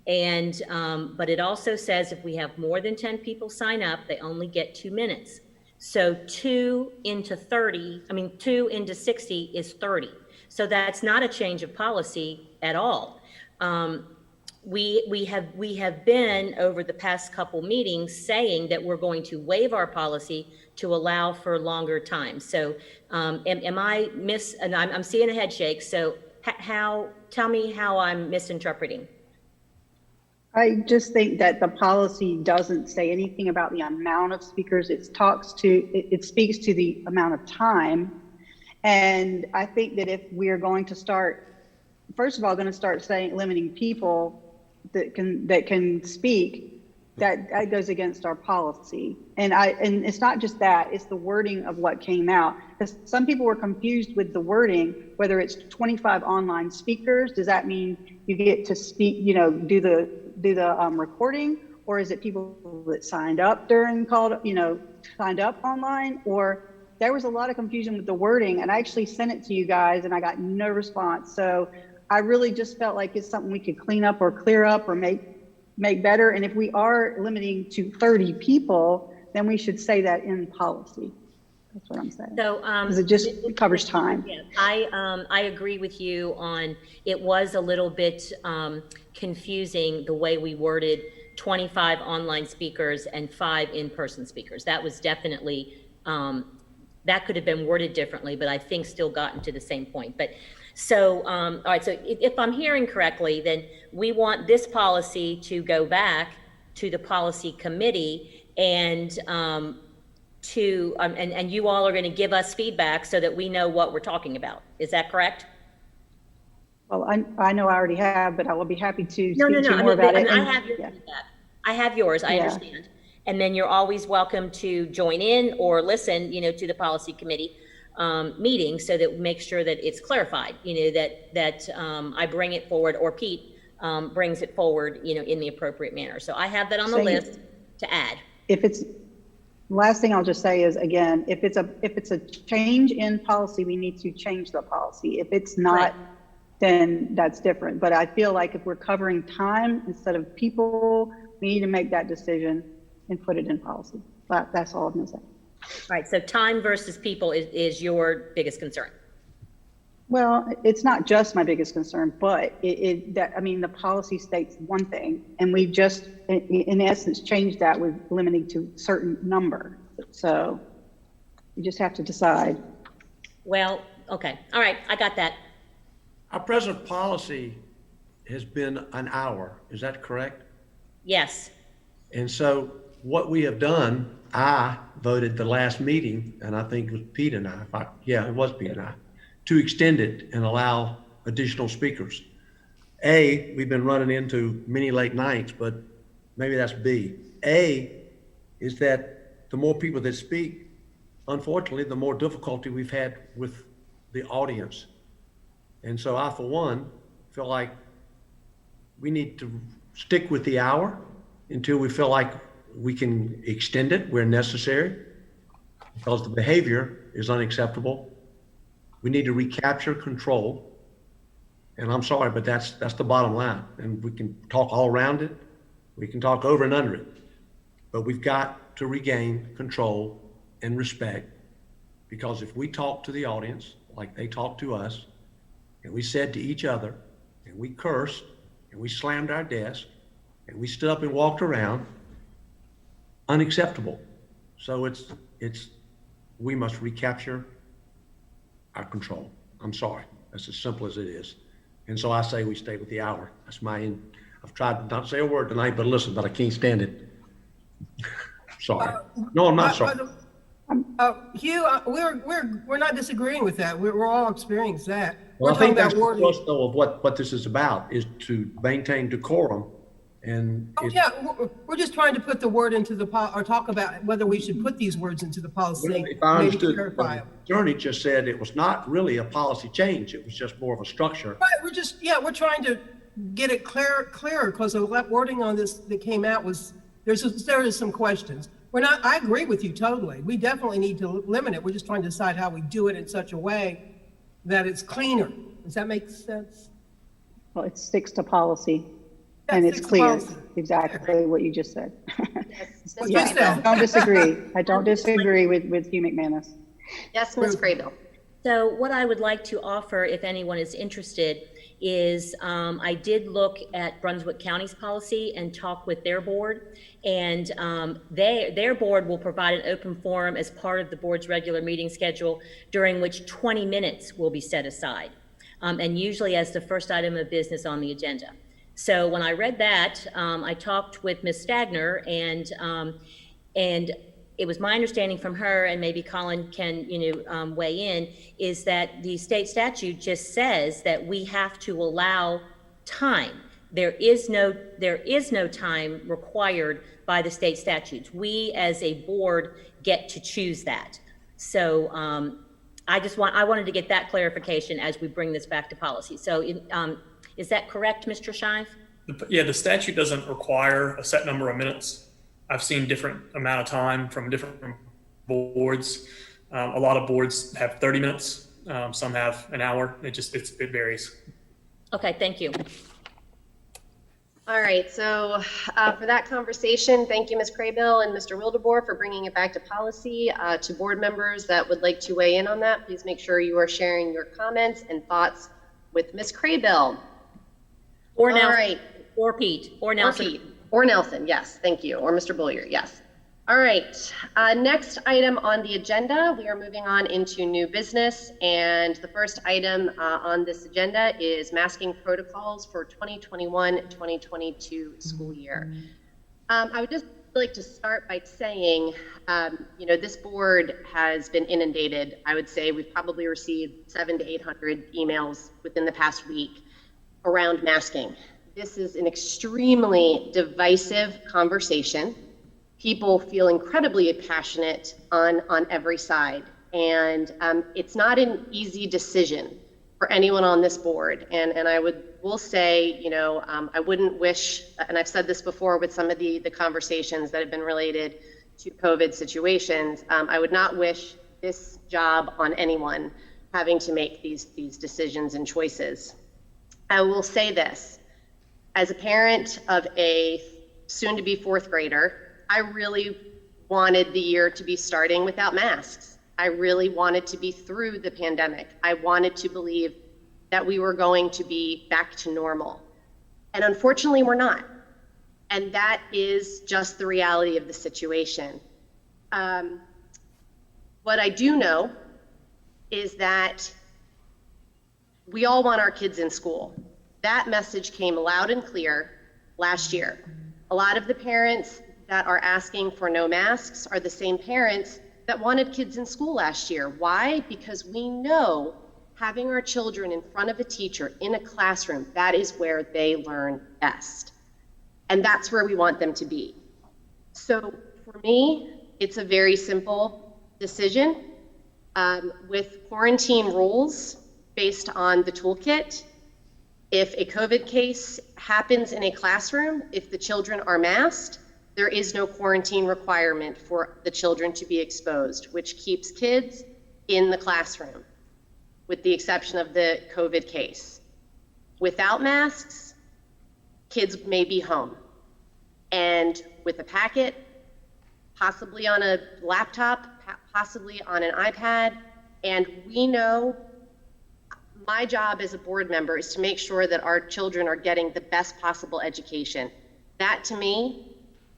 And, but it also says if we have more than 10 people sign up, they only get 2 minutes. So 2 into 60 is 30. So that's not a change of policy at all. We have been over the past couple meetings saying that we're going to waive our policy to allow for longer time. So am I and I'm seeing a head shake. So tell me how I'm misinterpreting. I just think that the policy doesn't say anything about the amount of speakers. It speaks to the amount of time. And I think that if we're going to start, first of all, saying limiting people that can speak, that goes against our policy. And it's not just that, it's the wording of what came out. Because some people were confused with the wording, whether it's 25 online speakers, does that mean you get to speak, do the recording, or is it people that signed up during signed up online? Or there was a lot of confusion with the wording, and I actually sent it to you guys and I got no response. So I really just felt like it's something we could clean up or clear up or make better. And if we are limiting to 30 people, then we should say that in policy. That's what I'm saying. So, because it covers time. Yeah, I agree with you on, it was a little bit confusing the way we worded 25 online speakers and 5 in-person speakers. That was definitely, that could have been worded differently, but I think still gotten to the same point. But so, all right, so if I'm hearing correctly, then we want this policy to go back to the policy committee and and you all are going to give us feedback so that we know what we're talking about. Is that correct? Well, I know I already have, but I will be happy to No, speak to you I more mean, about it. I And- have your yeah. feedback. I have yours, I Yeah. understand. And then you're always welcome to join in or listen, to the policy committee meeting so that we make sure that it's clarified, that I bring it forward or Pete brings it forward, in the appropriate manner. So I have that on the Saying- list to add. If it's, last thing I'll just say is, again, if it's a change in policy, we need to change the policy. If it's not, then that's different. But I feel like if we're covering time instead of people, we need to make that decision and put it in policy. But that's all I'm gonna say. All right, so time versus people is your biggest concern. Well, it's not just my biggest concern, but the policy states one thing, and we've just, in essence, changed that with limiting to certain number. So you just have to decide. Well, okay, all right, I got that. Our present policy has been an hour, is that correct? Yes. And so what we have done, I voted the last meeting, and I think it was Pete and I, it was Pete and I, to extend it and allow additional speakers. A, we've been running into many late nights, but maybe that's B. A is that the more people that speak, unfortunately, the more difficulty we've had with the audience. And so I, for one, feel like we need to stick with the hour until we feel like we can extend it where necessary, because the behavior is unacceptable. We need to recapture control. And I'm sorry, but that's the bottom line. And we can talk all around it. We can talk over and under it. But we've got to regain control and respect, because if we talk to the audience like they talk to us, and we said to each other, and we cursed, and we slammed our desk, and we stood up and walked around, unacceptable. So we must recapture our control. I'm sorry. That's as simple as it is. And so I say we stay with the hour. That's my end. I've tried not to say a word tonight, but listen, but I can't stand it. Sorry. No, I'm not sorry. Hugh, we're not disagreeing with that. We're all experiencing that. Well, We're I think that's talking about the thrust, though, of what this is about, is to maintain decorum. And we're just trying to put the word into the or talk about whether we should put these words into the policy. If I maybe understood, clarify the them. attorney just said it was not really a policy change. It was just more of a structure. Right, we're trying to get it clearer, because the wording on this that came out was, there is some questions. I agree with you totally. We definitely need to limit it. We're just trying to decide how we do it in such a way that it's cleaner. Does that make sense? Well, it sticks to policy, and it's clear exactly what you just said. What you said. I don't disagree. I don't disagree with Hugh McManus. Yes, Ms. Craybill. So what I would like to offer, if anyone is interested, is I did look at Brunswick County's policy and talk with their board, and their board will provide an open forum as part of the board's regular meeting schedule, during which 20 minutes will be set aside, and usually as the first item of business on the agenda. So when I read that, I talked with Ms. Stagner, and it was my understanding from her, and maybe Colin can, weigh in, is that the state statute just says that we have to allow time. There is no time required by the state statutes. We, as a board, get to choose that. So I wanted to get that clarification as we bring this back to policy. So is that correct, Mr. Shive? Yeah, the statute doesn't require a set number of minutes. I've seen different amount of time from different boards. A lot of boards have 30 minutes. Some have an hour. It varies. Okay, thank you. All right, so for that conversation, thank you, Ms. Craybill and Mr. Wildeboer, for bringing it back to policy. To board members that would like to weigh in on that, please make sure you are sharing your comments and thoughts with Ms. Craybill. Or Nelson, right. Or Pete, or Nelson. Or Pete, or Nelson, yes, thank you, or Mr. Bullier, yes. All right, next item on the agenda, we are moving on into new business, and the first item on this agenda is masking protocols for 2021-2022 school year. I would just like to start by saying, this board has been inundated. I would say we've probably received 700 to 800 emails within the past week around masking. This is an extremely divisive conversation. People feel incredibly passionate on every side. And it's not an easy decision for anyone on this board. And I will say, I wouldn't wish, and I've said this before with some of the conversations that have been related to COVID situations, I would not wish this job on anyone having to make these decisions and choices. I will say this, as a parent of a soon-to-be fourth grader, I really wanted the year to be starting without masks. I really wanted to be through the pandemic. I wanted to believe that we were going to be back to normal. And unfortunately, we're not. And that is just the reality of the situation. What I do know is that we all want our kids in school. That message came loud and clear last year. A lot of the parents that are asking for no masks are the same parents that wanted kids in school last year. Why? Because we know having our children in front of a teacher in a classroom, that is where they learn best. And that's where we want them to be. So for me, it's a very simple decision. With quarantine rules based on the toolkit, if a COVID case happens in a classroom, if the children are masked, there is no quarantine requirement for the children to be exposed, which keeps kids in the classroom, with the exception of the COVID case. Without masks, kids may be home. And with a packet, possibly on a laptop, possibly on an iPad, and we know my job as a board member is to make sure that our children are getting the best possible education. That to me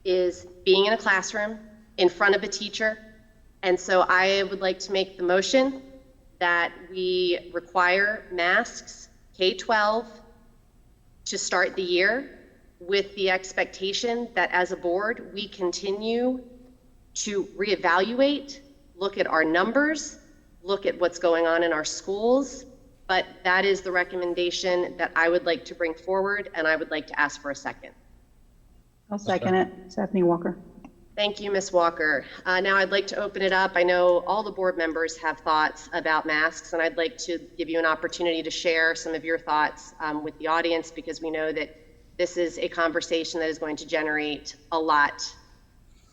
is being in a classroom in front of a teacher. And so I would like to make the motion that we require masks K-12 to start the year, with the expectation that as a board, we continue to reevaluate, look at our numbers, look at what's going on in our schools. But that is the recommendation that I would like to bring forward, and I would like to ask for a second. I'll second it. Stephanie Walker. Thank you, Ms. Walker. Now I'd like to open it up. I know all the board members have thoughts about masks, and I'd like to give you an opportunity to share some of your thoughts with the audience, because we know that this is a conversation that is going to generate a lot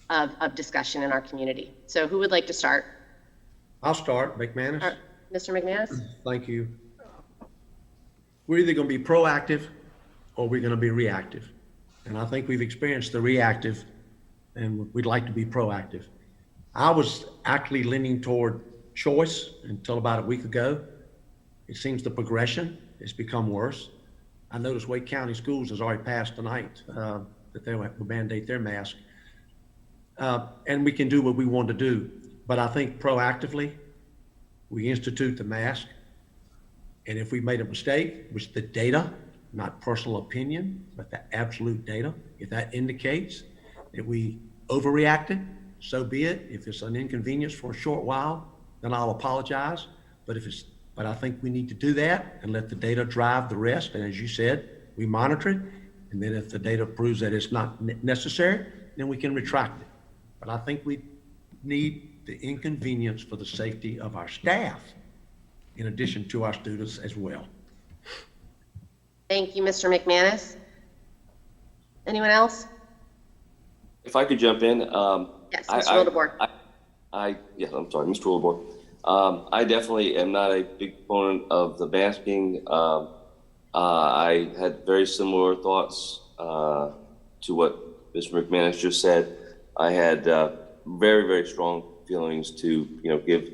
of discussion in our community. So who would like to start? I'll start, McManus. Mr. McManus? Thank you. We're either going to be proactive or we're going to be reactive. And I think we've experienced the reactive, and we'd like to be proactive. I was actually leaning toward choice until about a week ago. It seems the progression has become worse. I noticed Wake County Schools has already passed tonight that they will have to mandate their mask. And we can do what we want to do. But I think proactively, we institute the mask. And if we made a mistake, which the data, not personal opinion, but the absolute data, if that indicates that we overreacted, so be it. If it's an inconvenience for a short while, then I'll apologize. But I think we need to do that and let the data drive the rest. And as you said, we monitor it. And then if the data proves that it's not necessary, then we can retract it. But I think we need the inconvenience for the safety of our staff, in addition to our students as well. Thank you, Mr. McManus. Anyone else? If I could jump in. Yes, Mr. Wildebohr. I'm sorry, Mr. Wildebohr. I definitely am not a big proponent of the masking. I had very similar thoughts to what Mr. McManus just said. I had very, very strong feelings to, give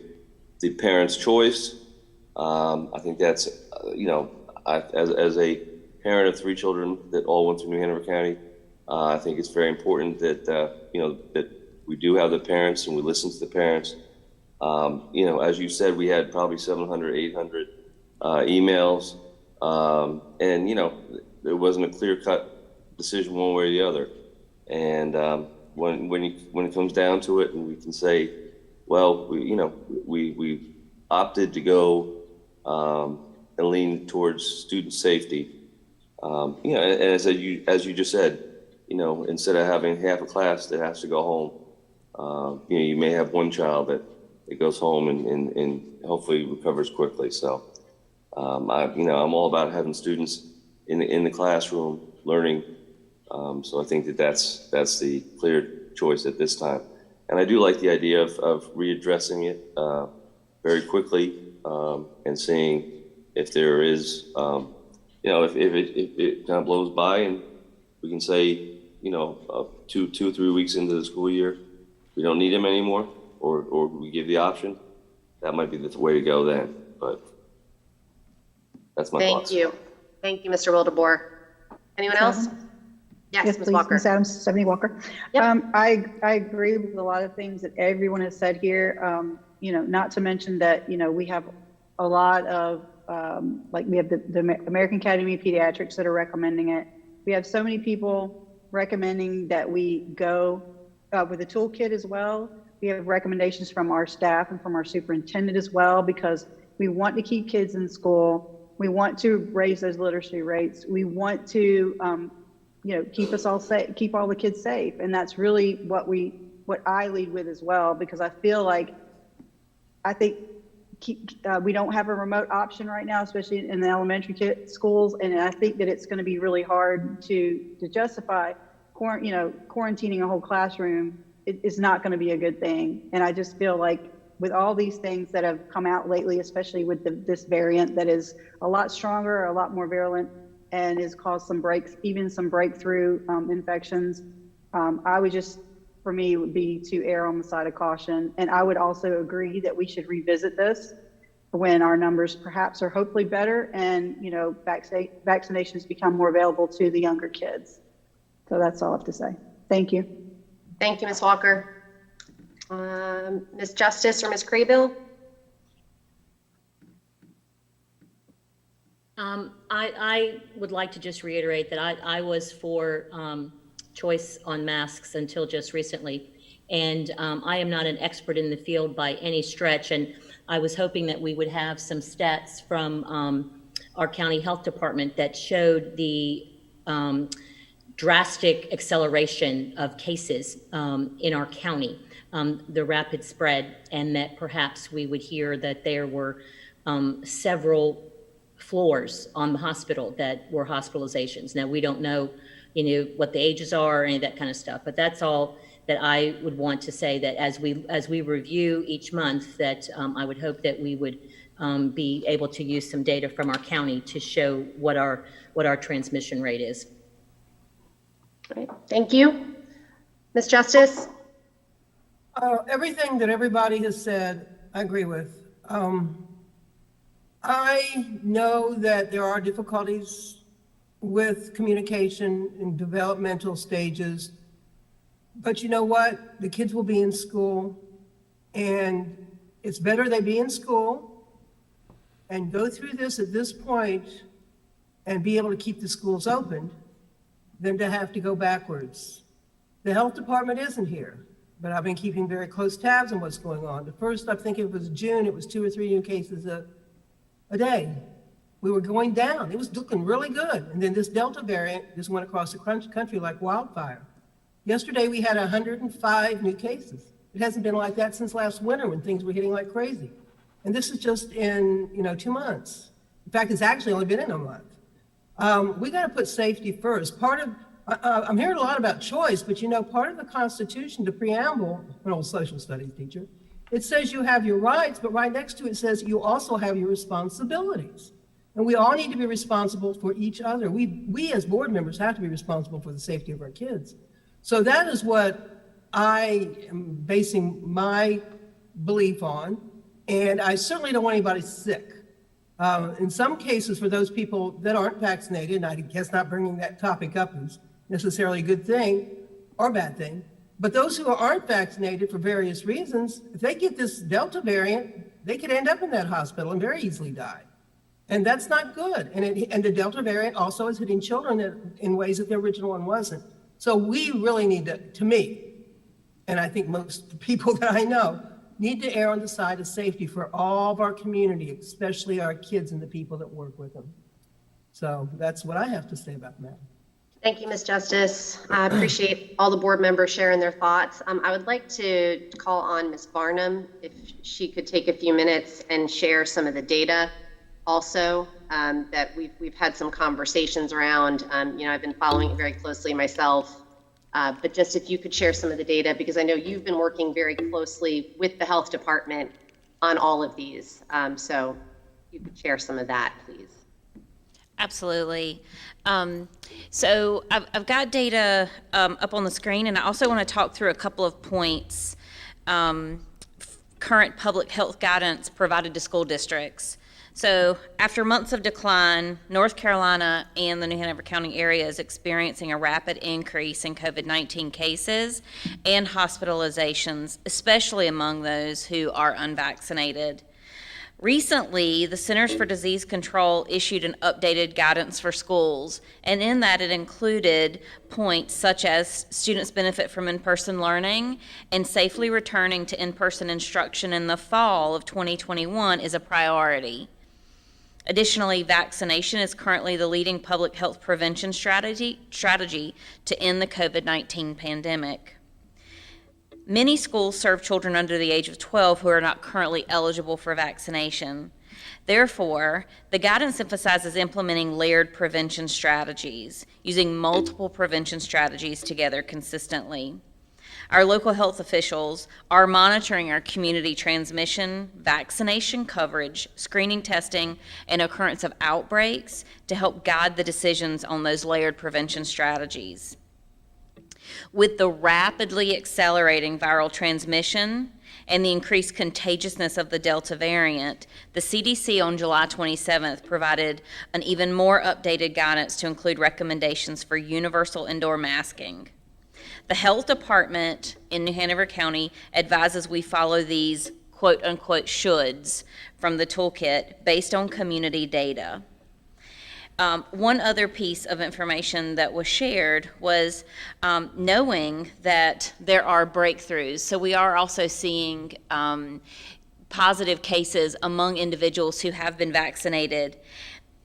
the parents choice. I think that's, as a parent of 3 children that all went through New Hanover County, I think it's very important that, that we do have the parents and we listen to the parents. As you said, we had probably 700, 800 emails, and, there wasn't a clear-cut decision one way or the other. And when it comes down to it, and we can say, well, we opted to go and lean towards student safety. And as you just said, instead of having half a class that has to go home, you may have one child that goes home and hopefully recovers quickly. So, I'm all about having students in the classroom learning. So I think that's the clear choice at this time. And I do like the idea of readdressing it very quickly and seeing if there is, if it kind of blows by and we can say, 2 or 3 weeks into the school year, we don't need him anymore, or we give the option, that might be the way to go then. But that's my thoughts. Thank you, Mr. Wildeboer. Anyone else? Yes, Ms. please. Walker. Ms. Adams, Stephanie Walker. Yep. I agree with a lot of things that everyone has said here. Not to mention that, we have a lot of, we have the American Academy of Pediatrics that are recommending it. We have so many people recommending that we go with a toolkit as well. We have recommendations from our staff and from our superintendent as well, because we want to keep kids in school. We want to raise those literacy rates. We want to, keep us all safe, keep all the kids safe. And that's really what I lead with as well, because I feel like, we don't have a remote option right now, especially in the elementary schools. And I think that it's going to be really hard to justify, quarantining a whole classroom. It is not going to be a good thing. And I just feel like with all these things that have come out lately, especially with this variant that is a lot stronger, a lot more virulent, and has caused some breakthrough infections, I would just, for me, it would be to err on the side of caution. And I would also agree that we should revisit this when our numbers perhaps are hopefully better and, vaccinations become more available to the younger kids. So that's all I have to say. Thank you. Thank you, Ms. Walker. Ms. Justice or Ms. Craybill? I would like to just reiterate that I was for choice on masks until just recently. And I am not an expert in the field by any stretch. And I was hoping that we would have some stats from our county health department that showed the drastic acceleration of cases in our county, the rapid spread, and that perhaps we would hear that there were several floors on the hospital that were hospitalizations. Now, we don't know, what the ages are or any of that kind of stuff, but that's all that I would want to say, that as we review each month, that I would hope that we would be able to use some data from our county to show what our transmission rate is. All right. Thank you. Ms. Justice? Everything that everybody has said, I agree with. I know that there are difficulties with communication in developmental stages, but you know what? The kids will be in school, and it's better they be in school and go through this at this point and be able to keep the schools open than to have to go backwards. The health department isn't here, but I've been keeping very close tabs on what's going on. The first, I think it was June, it was 2 or 3 new cases a day. We were going down. It was looking really good. And then this Delta variant just went across the country like wildfire. Yesterday, we had 105 new cases. It hasn't been like that since last winter when things were hitting like crazy. And this is just in, 2 months. In fact, it's actually only been in a month. We got to put safety first. I'm hearing a lot about choice, but part of the Constitution, the preamble, an old social studies teacher, it says you have your rights, but right next to it says you also have your responsibilities. And we all need to be responsible for each other. We as board members have to be responsible for the safety of our kids. So that is what I am basing my belief on. And I certainly don't want anybody sick. In some cases, for those people that aren't vaccinated, and I guess not bringing that topic up is necessarily a good thing or bad thing, but those who aren't vaccinated for various reasons, if they get this Delta variant, they could end up in that hospital and very easily die. And that's not good. And the Delta variant also is hitting children in ways that the original one wasn't. So we really need to me, and I think most people that I know, need to err on the side of safety for all of our community, especially our kids and the people that work with them. So that's what I have to say about that. Thank you, Ms. Justice. I appreciate all the board members sharing their thoughts. I would like to call on Ms. Barnum if she could take a few minutes and share some of the data also that we've had some conversations around. I've been following it very closely myself, but just if you could share some of the data, because I know you've been working very closely with the health department on all of these. So if you could share some of that, please. Absolutely. So I've got data up on the screen, and I also want to talk through a couple of points. Current public health guidance provided to school districts. So after months of decline, North Carolina and the New Hanover County area is experiencing a rapid increase in COVID-19 cases and hospitalizations, especially among those who are unvaccinated. Recently, the Centers for Disease Control issued an updated guidance for schools, and in that it included points such as students benefit from in-person learning and safely returning to in-person instruction in the fall of 2021 is a priority. Additionally, vaccination is currently the leading public health prevention strategy to end the COVID-19 pandemic. Many schools serve children under the age of 12 who are not currently eligible for vaccination. Therefore, the guidance emphasizes implementing layered prevention strategies, using multiple prevention strategies together consistently. Our local health officials are monitoring our community transmission, vaccination coverage, screening, testing, and occurrence of outbreaks to help guide the decisions on those layered prevention strategies. With the rapidly accelerating viral transmission and the increased contagiousness of the Delta variant, the CDC on July 27th provided an even more updated guidance to include recommendations for universal indoor masking. The health department in New Hanover County advises we follow these quote-unquote shoulds from the toolkit based on community data. One other piece of information that was shared was knowing that there are breakthroughs. So we are also seeing positive cases among individuals who have been vaccinated.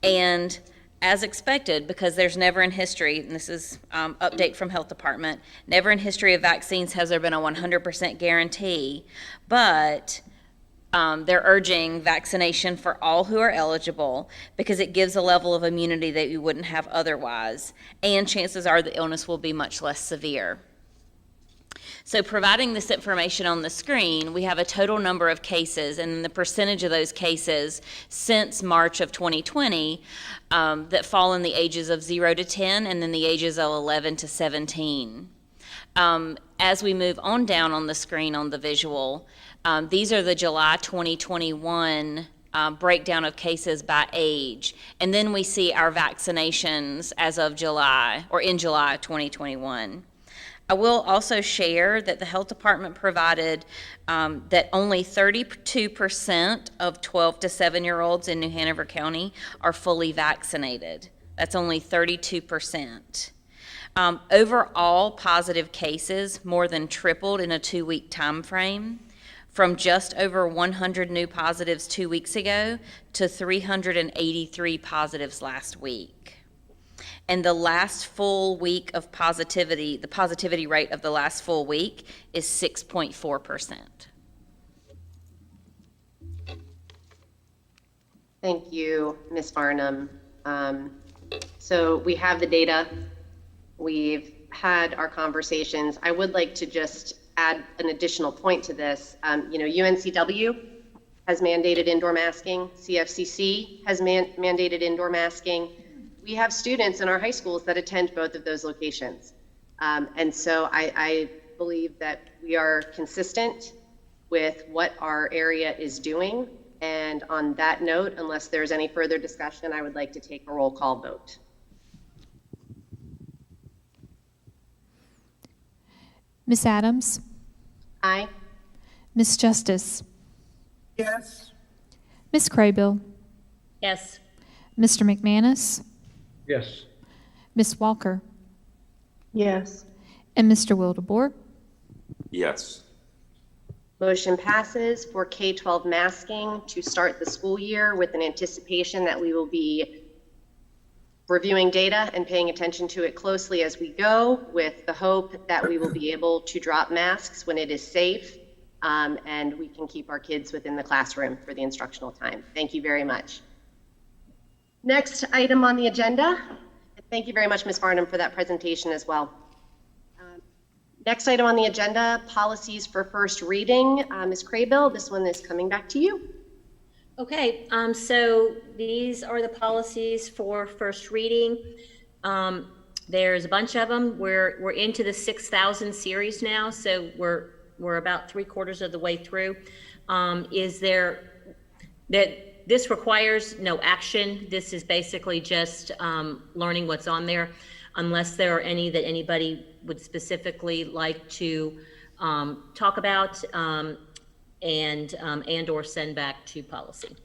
And as expected, because there's never in history, and this is update from Health Department, never in history of vaccines has there been a 100% guarantee, but they're urging vaccination for all who are eligible because it gives a level of immunity that you wouldn't have otherwise, and chances are the illness will be much less severe. So providing this information on the screen, we have a total number of cases and the percentage of those cases since March of 2020 that fall in the ages of 0 to 10 and then the ages of 11 to 17. As we move on down on the screen on the visual, these are the July 2021 breakdown of cases by age. And then we see our vaccinations as of July, or in July 2021. I will also share that the health department provided that only 32% of 12 to 7-year-olds in New Hanover County are fully vaccinated. That's only 32%. Overall positive cases more than tripled in a 2-week time frame, from just over 100 new positives 2 weeks ago to 383 positives last week. And the last full week of positivity, the positivity rate of the last full week is 6.4%. Thank you, Ms. Farnham. So we have the data. We've had our conversations. I would like to just add an additional point to this. UNCW has mandated indoor masking. CFCC has mandated indoor masking. We have students in our high schools that attend both of those locations. And so I believe that we are consistent with what our area is doing. And on that note, unless there's any further discussion, I would like to take a roll call vote. Ms. Adams? Aye. Ms. Justice? Yes. Ms. Craybill? Yes. Mr. McManus? Yes. Ms. Walker? Yes. And Mr. Wildebohr? Yes. Motion passes for K-12 masking to start the school year with an anticipation that we will be reviewing data and paying attention to it closely as we go, with the hope that we will be able to drop masks when it is safe, and we can keep our kids within the classroom for the instructional time. Thank you very much. Next item on the agenda. Thank you very much, Ms. Farnham, for that presentation as well. Next item on the agenda, policies for first reading. Ms. Craybill, this one is coming back to you. Okay, so these are the policies for first reading. There's a bunch of them. We're into the 6,000 series now, so we're about 3/4 of the way through. This requires no action. This is basically just learning what's on there, unless there are any that anybody would specifically like to talk about and or send back to policy.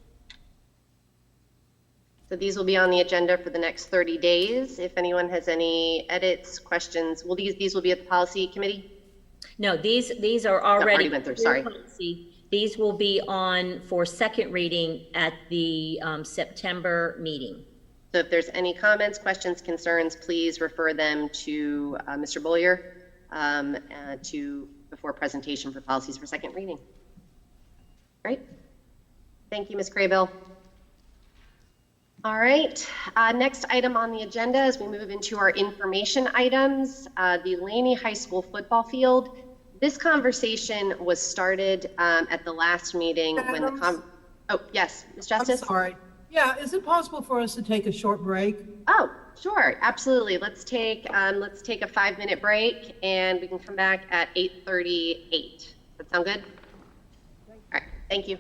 So these will be on the agenda for the next 30 days. If anyone has any edits, questions, these will be at the policy committee? No, these are already went through, sorry. Policy. These will be on for second reading at the September meeting. So if there's any comments, questions, concerns, please refer them to Mr. Bollier before presentation for policies for second reading. Great. Thank you, Ms. Craybill. All right, next item on the agenda as we move into our information items, the Laney High School football field. This conversation was started at the last meeting when the oh, yes, Ms. Justice? I'm sorry. Yeah, is it possible for us to take a short break? Oh, sure, absolutely. Let's take a 5-minute break and we can come back at 8:38. Does that sound good? All right, thank you.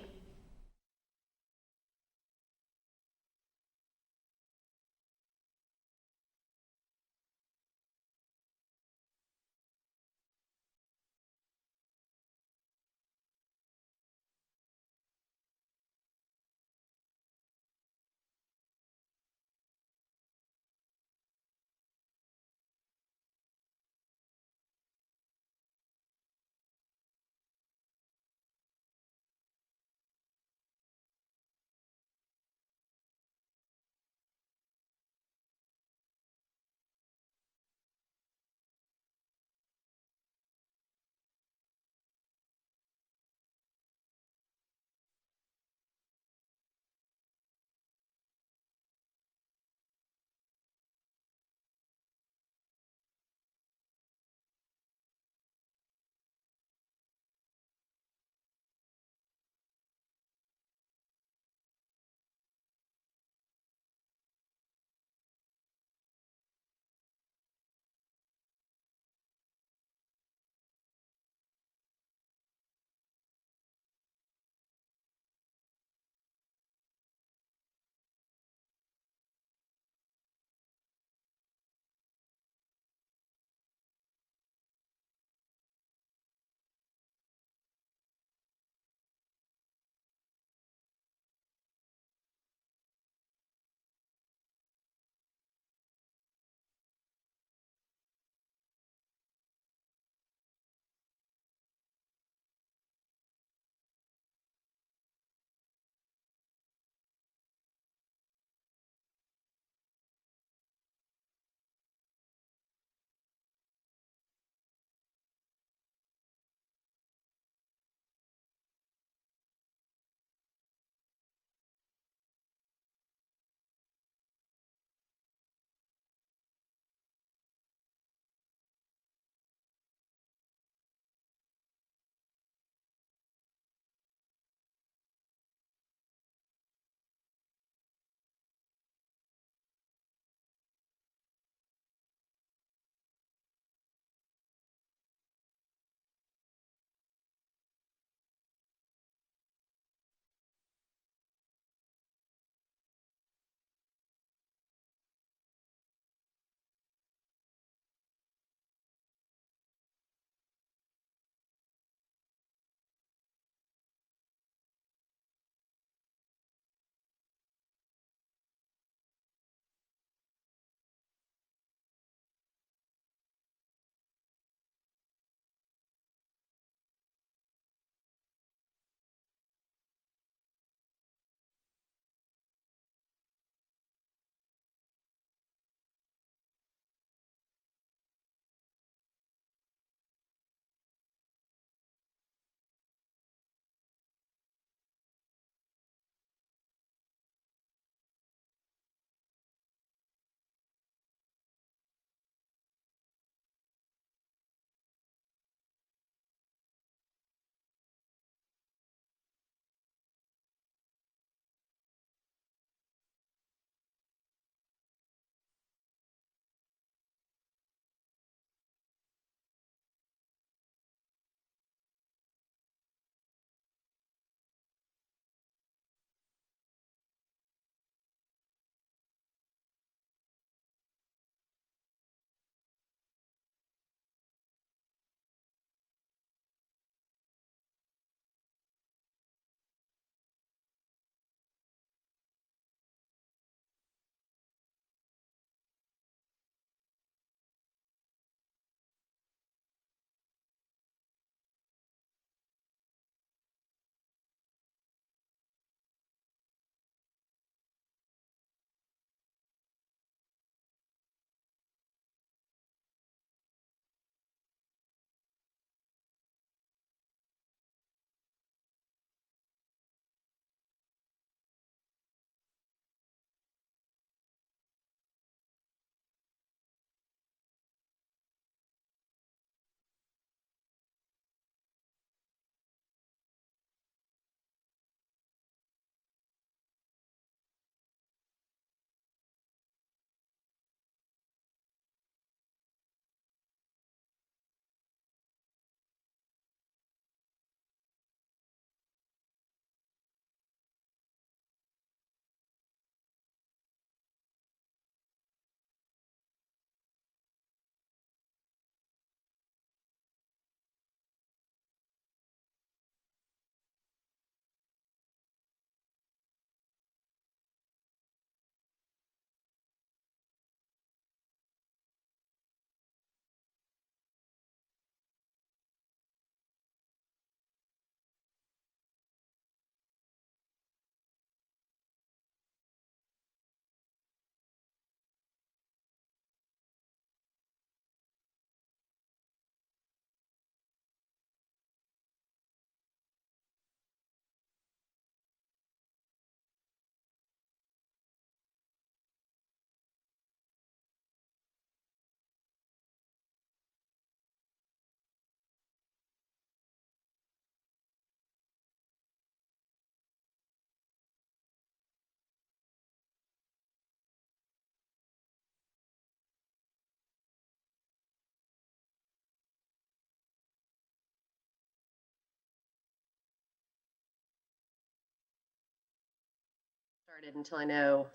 started until I know.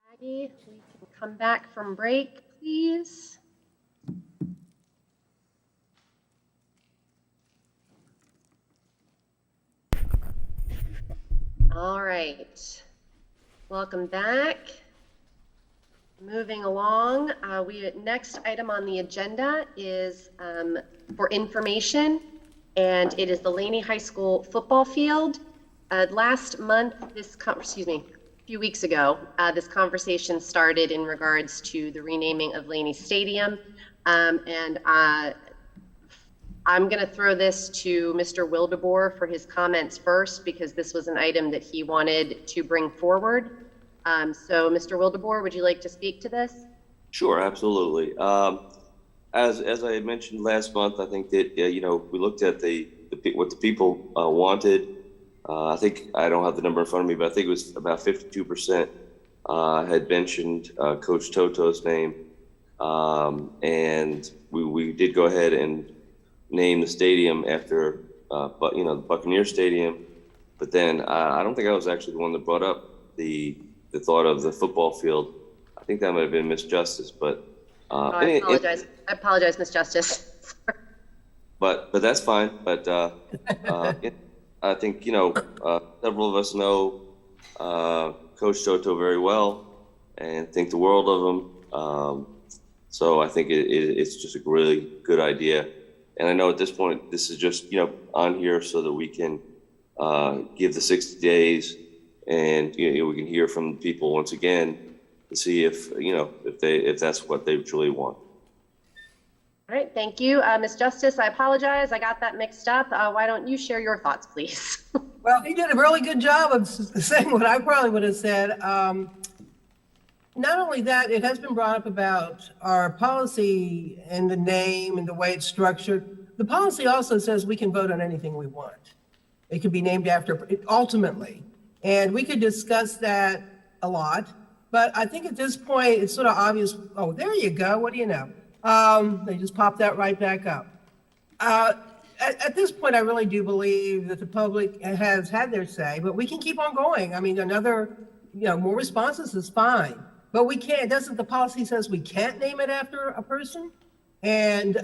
Maggie, we can come back from break, please. All right, welcome back. Moving along, next item on the agenda is for information, and it is the Laney High School football field. Last month, a few weeks ago, this conversation started in regards to the renaming of Laney Stadium, and I'm going to throw this to Mr. Wildeboer for his comments first, because this was an item that he wanted to bring forward. So, Mr. Wildeboer, would you like to speak to this? Sure, absolutely. As I mentioned last month, I think that we looked at what the people wanted. I think I don't have the number in front of me, but I think it was about 52% had mentioned Coach Toto's name, and we did go ahead and name the stadium after the Buccaneer Stadium. But then I don't think I was actually the one that brought up the thought of the football field. I think that might have been Miss Justice, but I apologize, Miss Justice. but that's fine. But I think several of us know Coach Toto very well and think the world of him. So I think it's just a really good idea. And I know at this point this is just on here so that we can give the 60 days. And we can hear from people once again to see if that's what they truly want. All right, thank you, Ms. Justice. I apologize, I got that mixed up. Why don't you share your thoughts, please? Well, he did a really good job of saying what I probably would have said. Not only that, it has been brought up about our policy and the name and the way it's structured. The policy also says we can vote on anything we want. It can be named after, ultimately. And we could discuss that a lot, but I think at this point, it's sort of obvious. Oh, there you go. What do you know? They just popped that right back up. At this point, I really do believe that the public has had their say, but we can keep on going. I mean, more responses is fine, but we can't, the policy says we can't name it after a person. And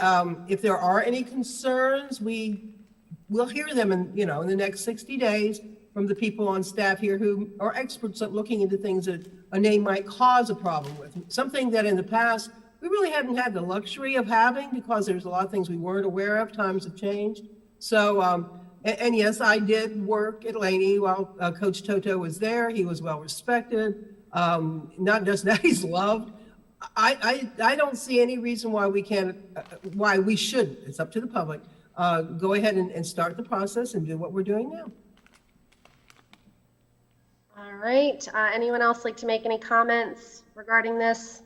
if there are any concerns, we'll hear them in the next 60 days. From the people on staff here who are experts at looking into things that a name might cause a problem with. Something that in the past, we really hadn't had the luxury of having because there's a lot of things we weren't aware of. Times have changed. So, and yes, I did work at Laney while Coach Toto was there. He was well respected. Not just that, he's loved. I don't see any reason why we can't, why we shouldn't, it's up to the public, go ahead and start the process and do what we're doing now. All right, anyone else like to make any comments regarding this?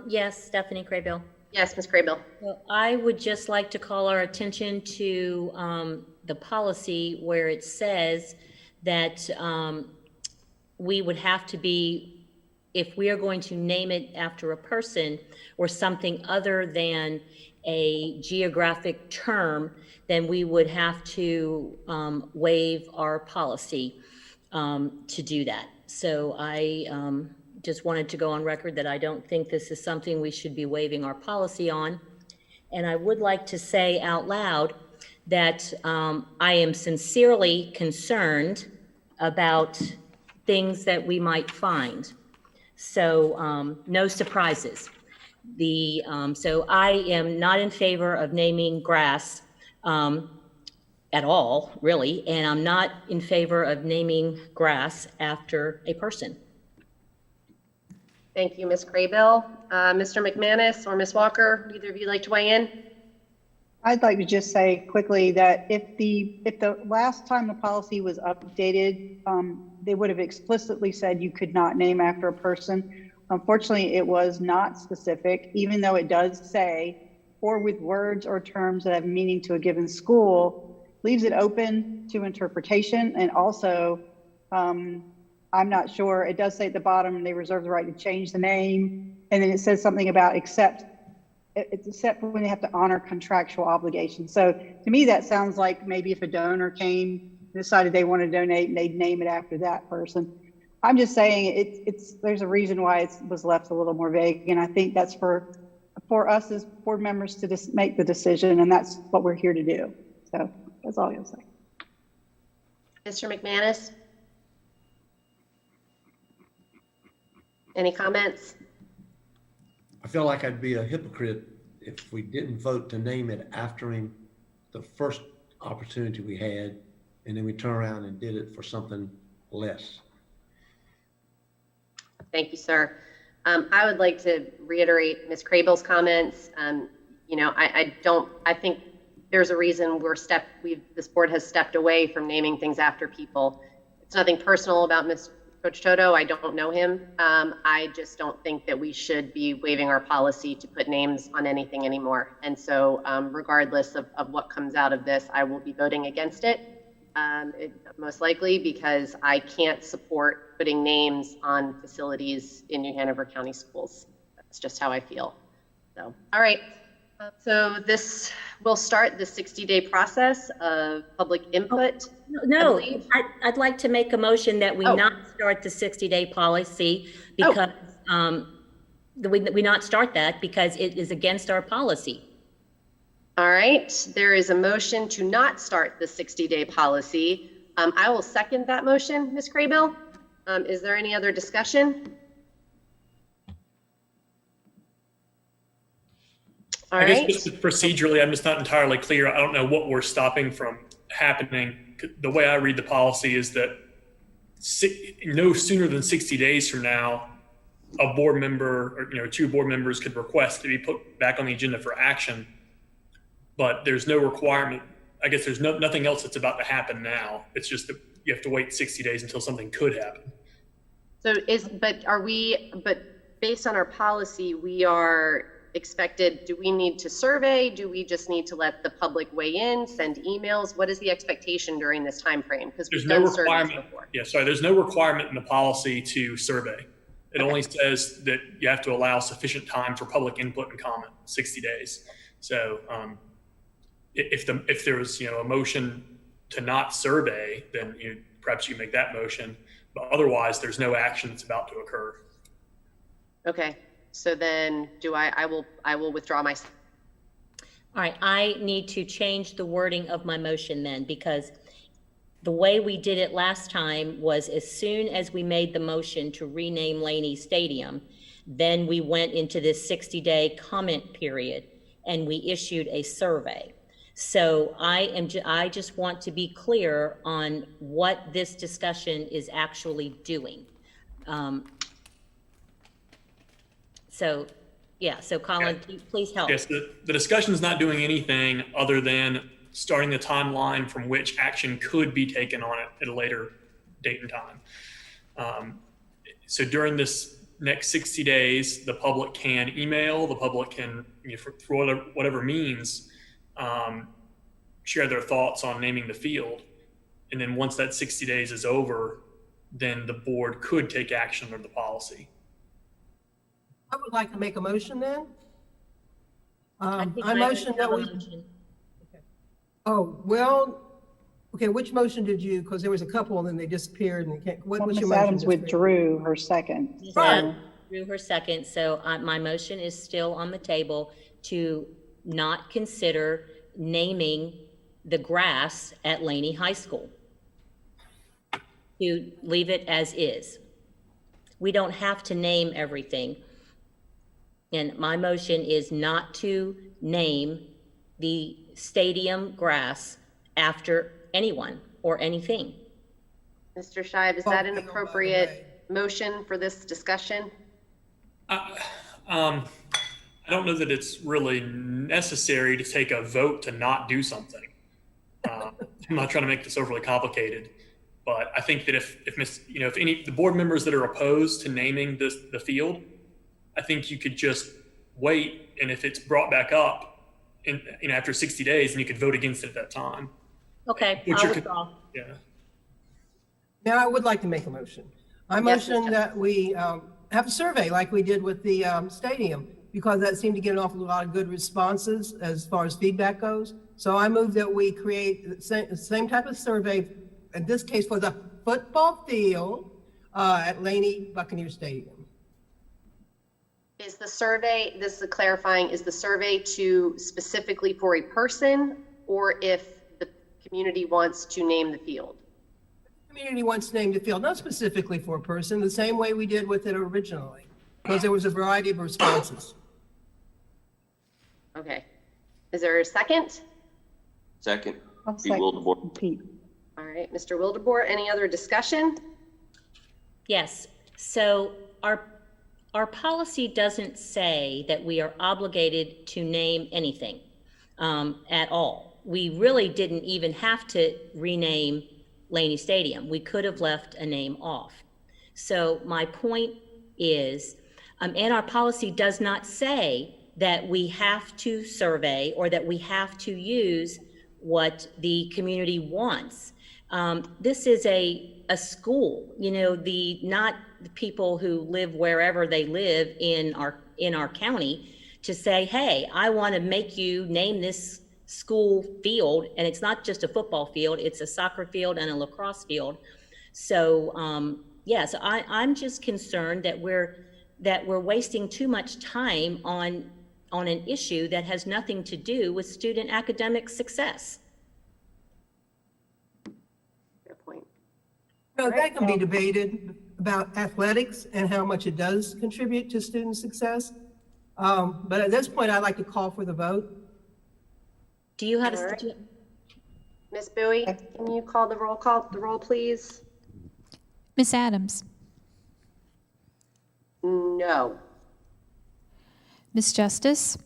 Yes, Stephanie Craybill. Yes, Ms. Craybill. Well, I would just like to call our attention to the policy where it says that we would have to be, if we are going to name it after a person or something other than a geographic term, then we would have to waive our policy to do that. So I just wanted to go on record that I don't think this is something we should be waiving our policy on. And I would like to say out loud that I am sincerely concerned about things that we might find. So no surprises. So I am not in favor of naming grass at all, really, and I'm not in favor of naming grass after a person. Thank you, Ms. Craybill. Mr. McManus or Ms. Walker, either of you like to weigh in? I'd like to just say quickly that if the last time the policy was updated, they would have explicitly said you could not name after a person. Unfortunately, it was not specific, even though it does say, or with words or terms that have meaning to a given school, leaves it open to interpretation. And also, I'm not sure, it does say at the bottom, they reserve the right to change the name. And then it says something about except except for when they have to honor contractual obligations. So to me, that sounds like maybe if a donor came, decided they want to donate, and they'd name it after that person. I'm just saying there's a reason why it was left a little more vague, and I think that's for us as board members to just make the decision, and that's what we're here to do. So that's all I'll say. Mr. McManus? Any comments? I feel like I'd be a hypocrite if we didn't vote to name it after him the first opportunity we had, and then we turn around and did it for something less. Thank you, sir. I would like to reiterate Ms. Crable's comments. You know, I think there's a reason this board has stepped away from naming things after people. It's nothing personal about Coach Toto. I don't know him. I just don't think that we should be waiving our policy to put names on anything anymore. And so regardless of what comes out of this, I will be voting against it. Most likely because I can't support putting names on facilities in New Hanover County schools. That's just how I feel. So, all right. So this will start the 60-day process of public input. No, I'd like to make a motion that we not start the 60-day policy because we not start that because it is against our policy. All right, there is a motion to not start the 60-day policy. I will second that motion, Ms. Crable. Is there any other discussion? All right. I guess just procedurally, I'm just not entirely clear. I don't know what we're stopping from happening. The way I read the policy is that no sooner than 60 days from now, a board member or two board members could request to be put back on the agenda for action. But there's no requirement. I guess there's nothing else that's about to happen now. It's just that you have to wait 60 days until something could happen. So but based on our policy, we are expected, do we need to survey? Do we just need to let the public weigh in, send emails? What is the expectation during this time frame? Because there's no requirement. There's no requirement in the policy to survey. It only says that you have to allow sufficient time for public input and comment, 60 days. So, if there was a motion to not survey, then perhaps you make that motion, but otherwise there's no action that's about to occur. Okay, so then I will withdraw my. All right, I need to change the wording of my motion then, because the way we did it last time was as soon as we made the motion to rename Laney Stadium, then we went into this 60-day comment period and we issued a survey. So I just want to be clear on what this discussion is actually doing. So Colin, please help. Yes, the discussion is not doing anything other than starting the timeline from which action could be taken on it at a later date and time. So during this next 60 days, the public can email, the public can, for whatever means, share their thoughts on naming the field. And then once that 60 days is over, then the board could take action under the policy. I would like to make a motion then. I motion that we. Okay. Oh, well, okay, which motion did you, because there was a couple and then they disappeared and what's your motion? Adams withdrew her second. Withdrew her second, so my motion is still on the table to not consider naming the grass at Laney High School. To leave it as is. We don't have to name everything. And my motion is not to name the stadium grass after anyone or anything. Mr. Shive, is that an appropriate motion for this discussion? I don't know that it's really necessary to take a vote to not do something. I'm not trying to make this overly complicated, but I think that if the board members that are opposed to naming the field, I think you could just wait, and if it's brought back up after 60 days, then you could vote against it at that time. Okay, I'll withdraw. Yeah. Now I would like to make a motion. I motion that we have a survey like we did with the stadium, because that seemed to get an awful lot of good responses as far as feedback goes. So I move that we create the same type of survey, in this case for the football field at Laney Buccaneer Stadium. Is the survey, this is clarifying, is the survey to specifically for a person, or if the community wants to name the field? The community wants to name the field, not specifically for a person, the same way we did with it originally, because there was a variety of responses. Okay. Is there a second? Second. I'll Pete Wildebohr. Pete. All right, Mr. Wildebohr, any other discussion? Yes. So our policy doesn't say that we are obligated to name anything at all. We really didn't even have to rename Laney Stadium. We could have left a name off. So my point is, and our policy does not say that we have to survey or that we have to use what the community wants. This is a school, you know, not the people who live wherever they live in our county to say, hey, I want to make you name this school field, and it's not just a football field, it's a soccer field and a lacrosse field. So so I'm just concerned that we're wasting too much time on an issue that has nothing to do with student academic success. Fair point. No, that can be debated about athletics and how much it does contribute to student success. But at this point, I'd like to call for the vote. Do you have Ms. Bowie, can you call the roll, please? Ms. Adams? No. Ms. Justice?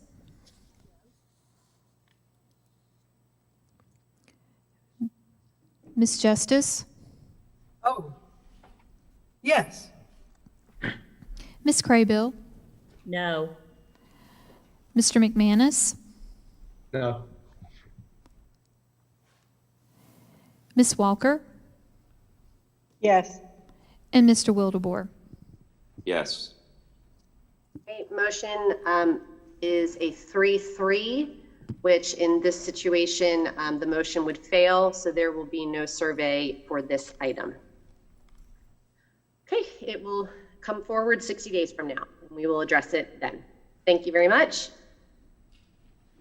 Ms. Justice? Oh, yes. Ms. Craybill? No. Mr. McManus? No. Ms. Walker? Yes. And Mr. Wildebohr? Yes. Okay, motion is a 3-3, which in this situation, the motion would fail, so there will be no survey for this item. Okay, it will come forward 60 days from now, and we will address it then. Thank you very much.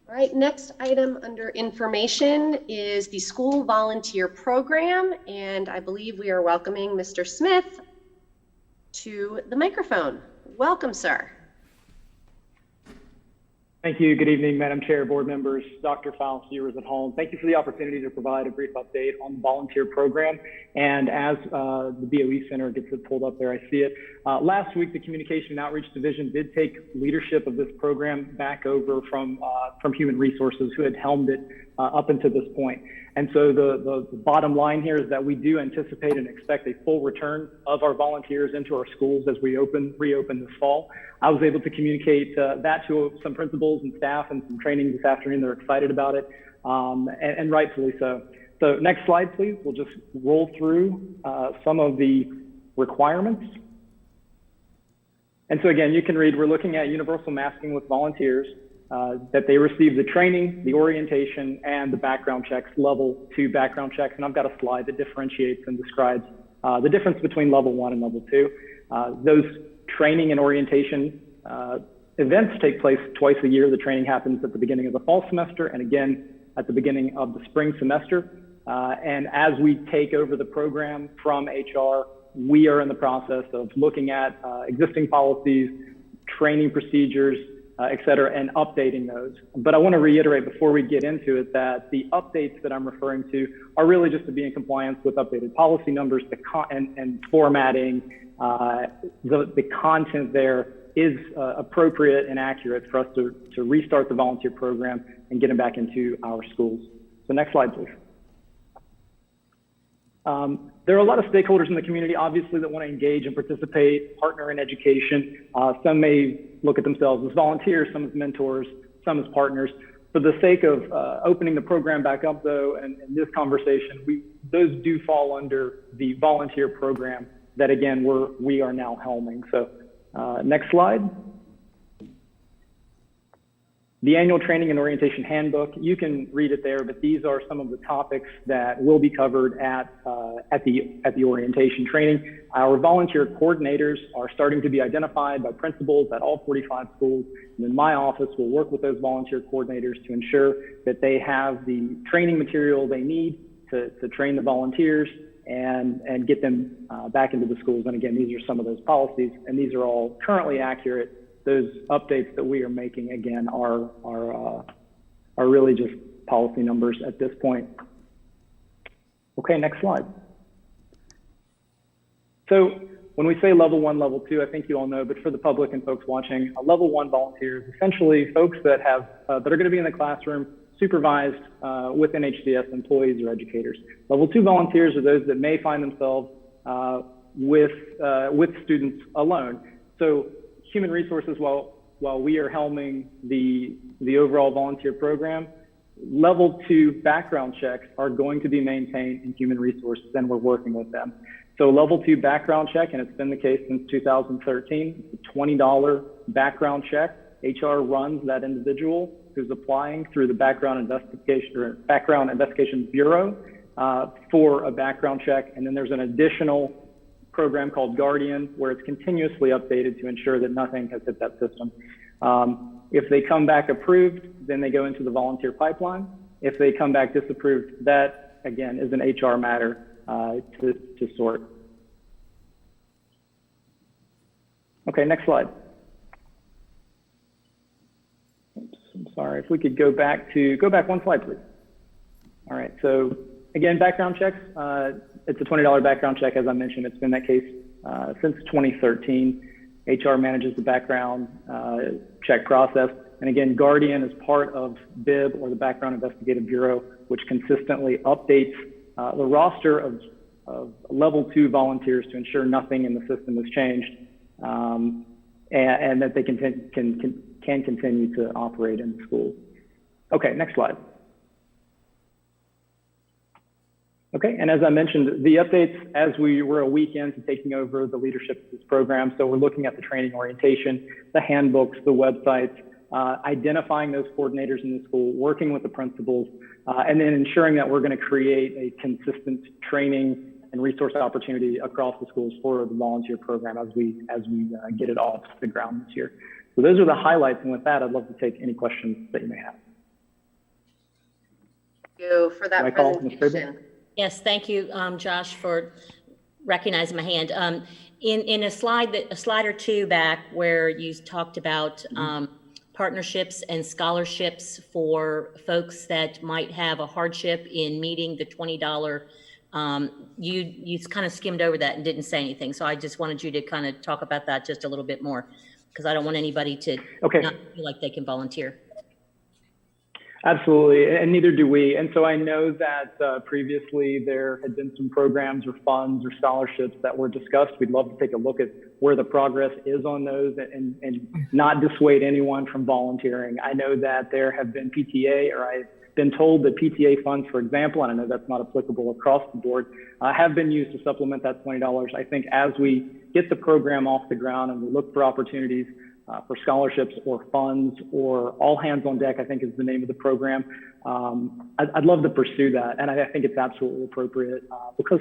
All right, next item under information is the school volunteer program, and I believe we are welcoming Mr. Smith to the microphone. Welcome, sir. Thank you. Good evening, Madam Chair, board members, Dr. Faust, viewers at home. Thank you for the opportunity to provide a brief update on the volunteer program. And as the BOE Center gets it pulled up there, I see it. Last week, the Communication and Outreach Division did take leadership of this program back over from Human Resources, who had helmed it up until this point. And so the bottom line here is that we do anticipate and expect a full return of our volunteers into our schools as we reopen this fall. I was able to communicate that to some principals and staff and some training this afternoon. They're excited about it, and rightfully so. So next slide, please. We'll just roll through some of the requirements. And so again, you can read, we're looking at universal masking with volunteers, that they receive the training, the orientation, and the background checks, level 2 background checks. And I've got a slide that differentiates and describes the difference between level 1 and level 2. Those training and orientation events take place twice a year. The training happens at the beginning of the fall semester and again at the beginning of the spring semester. And as we take over the program from HR, we are in the process of looking at existing policies, training procedures, et cetera, and updating those. But I want to reiterate before we get into it that the updates that I'm referring to are really just to be in compliance with updated policy numbers, and formatting. The content there is appropriate and accurate for us to restart the volunteer program and get them back into our schools. So next slide, please. There are a lot of stakeholders in the community, obviously, that want to engage and participate, partner in education. Some may look at themselves as volunteers, some as mentors, some as partners. For the sake of opening the program back up, though, and this conversation, those do fall under the volunteer program that, again, we are now helming. So next slide. The annual training and orientation handbook, you can read it there, but these are some of the topics that will be covered at the orientation training. Our volunteer coordinators are starting to be identified by principals at all 45 schools. And in my office, we'll work with those volunteer coordinators to ensure that they have the training material they need to train the volunteers and get them back into the schools. And again, these are some of those policies, and these are all currently accurate. Those updates that we are making, again, are really just policy numbers at this point. Okay, next slide. So when we say level 1, level 2, I think you all know, but for the public and folks watching, a level 1 volunteer is essentially folks that have that are going to be in the classroom supervised with NHCS employees or educators. Level 2 volunteers are those that may find themselves with students alone. So human resources, while we are helming the overall volunteer program, level 2 background checks are going to be maintained in human resources, and we're working with them. So level 2 background check, and it's been the case since 2013, it's a $20 background check. HR runs that individual who's applying through the Background Investigation Bureau for a background check, and then there's an additional program called Guardian, where it's continuously updated to ensure that nothing has hit that system. If they come back approved, then they go into the volunteer pipeline. If they come back disapproved, that again is an HR matter to sort. Okay, next slide. Oops, I'm sorry. If we could go back one slide, please. All right. So again, background checks. It's a $20 background check, as I mentioned. It's been that case since 2013. HR manages the background check process. And again, Guardian is part of BIB, or the Background Investigative Bureau, which consistently updates the roster of level 2 volunteers to ensure nothing in the system has changed, and that they can continue to operate in the schools. Okay, next slide. Okay, and as I mentioned, the updates as we were a week into taking over the leadership of this program, so we're looking at the training orientation, the handbooks, the websites, identifying those coordinators in the school, working with the principals, and then ensuring that we're going to create a consistent training and resource opportunity across the schools for the volunteer program as we get it off the ground this year. So those are the highlights, and with that, I'd love to take any questions that you may have. Thank you for that presentation. Yes, thank you, Josh, for recognizing my hand. In a slide or two back where you talked about partnerships and scholarships for folks that might have a hardship in meeting the $20, you kind of skimmed over that and didn't say anything. So I just wanted you to kind of talk about that just a little bit more, because I don't want anybody to not feel like they can volunteer. Absolutely, and neither do we. And so I know that previously there had been some programs or funds or scholarships that were discussed. We'd love to take a look at where the progress is on those and not dissuade anyone from volunteering. I know that there have been PTA, or I've been told that PTA funds, for example, and I know that's not applicable across the board, have been used to supplement that $20. I think as we get the program off the ground and we look for opportunities for scholarships or funds, or all hands on deck, I think is the name of the program. I'd love to pursue that, and I think it's absolutely appropriate because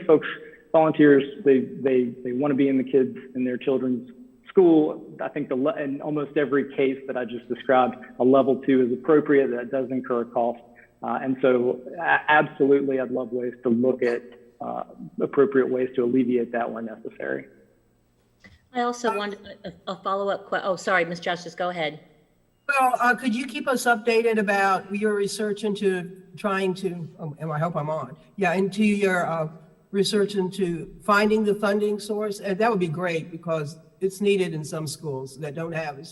volunteers, they want to be in the kids and their children's school. I think in almost every case that I just described, a level 2 is appropriate. That does incur a cost, and so absolutely, I'd love ways to look at appropriate ways to alleviate that when necessary. I also wanted a follow-up question. Oh, sorry, Ms. Justice, go ahead. Well, could you keep us updated about your research into trying to, and I hope I'm on, into your research into finding the funding source? And that would be great, because it's needed in some schools that don't have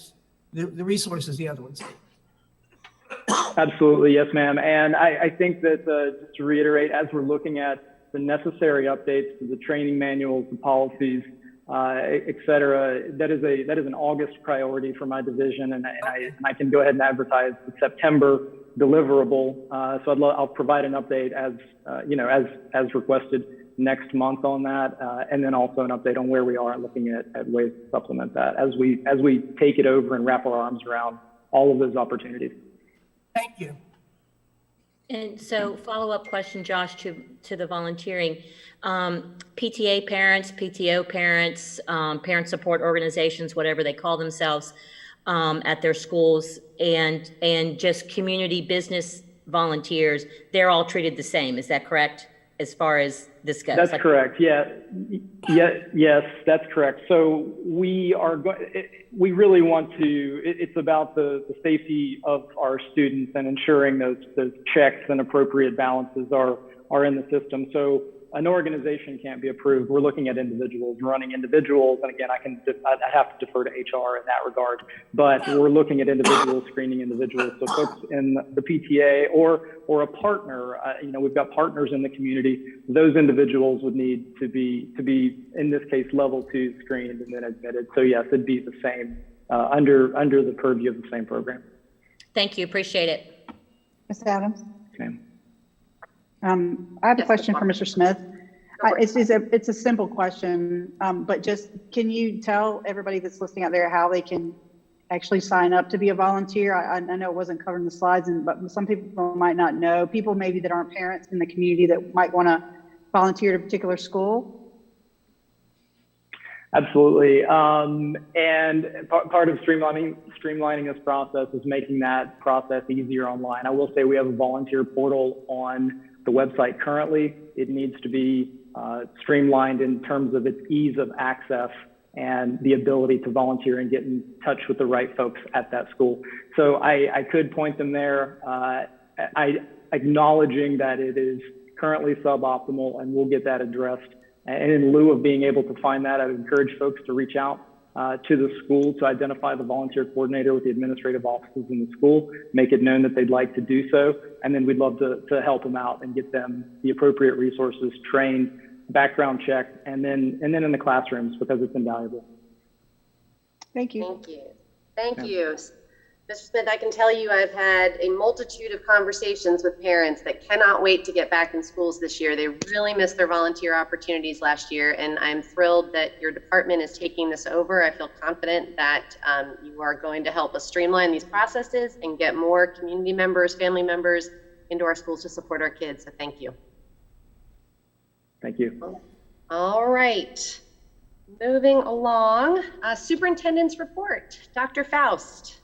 the resources the other ones need. Absolutely, yes, ma'am. And I think that just to reiterate, as we're looking at the necessary updates to the training manuals, the policies, et cetera, that is an August priority for my division, and I can go ahead and advertise the September deliverable. So I'll provide an update as requested next month on that, and then also an update on where we are looking at ways to supplement that as we take it over and wrap our arms around all of those opportunities. Thank you. And so follow-up question, Josh, to the volunteering. PTA parents, PTO parents, parent support organizations, whatever they call themselves, at their schools, and just community business volunteers, they're all treated the same. Is that correct, as far as this goes? That's correct. Yes, that's correct. So we really want to, it's about the safety of our students and ensuring those checks and appropriate balances are in the system. So an organization can't be approved. We're looking at individuals, running individuals. And again, I have to defer to HR in that regard, but we're looking at individuals, screening individuals. So folks in the PTA or a partner, we've got partners in the community. Those individuals would need to be, in this case, level 2 screened and then admitted. So yes, it'd be the same, under the purview of the same program. Thank you. Appreciate it. Ms. Adams? Okay. I have a question for Mr. Smith. It's a simple question, but just can you tell everybody that's listening out there how they can actually sign up to be a volunteer? I know it wasn't covered in the slides, but some people might not know. People maybe that aren't parents in the community that might want to volunteer at a particular school. Absolutely. And part of streamlining this process is making that process easier online. I will say we have a volunteer portal on the website currently. It needs to be streamlined in terms of its ease of access and the ability to volunteer and get in touch with the right folks at that school. So I could point them there, acknowledging that it is currently suboptimal, and we'll get that addressed. And in lieu of being able to find that, I would encourage folks to reach out to the school to identify the volunteer coordinator with the administrative offices in the school, make it known that they'd like to do so, and then we'd love to help them out and get them the appropriate resources, trained, background check, and then in the classrooms, because it's invaluable. Thank you. Thank you. Thank you. Mr. Smith, I can tell you I've had a multitude of conversations with parents that cannot wait to get back in schools this year. They really missed their volunteer opportunities last year, and I'm thrilled that your department is taking this over. I feel confident that you are going to help us streamline these processes and get more community members, family members into our schools to support our kids. So thank you. Thank you. All right. Moving along, Superintendent's report. Dr. Faust.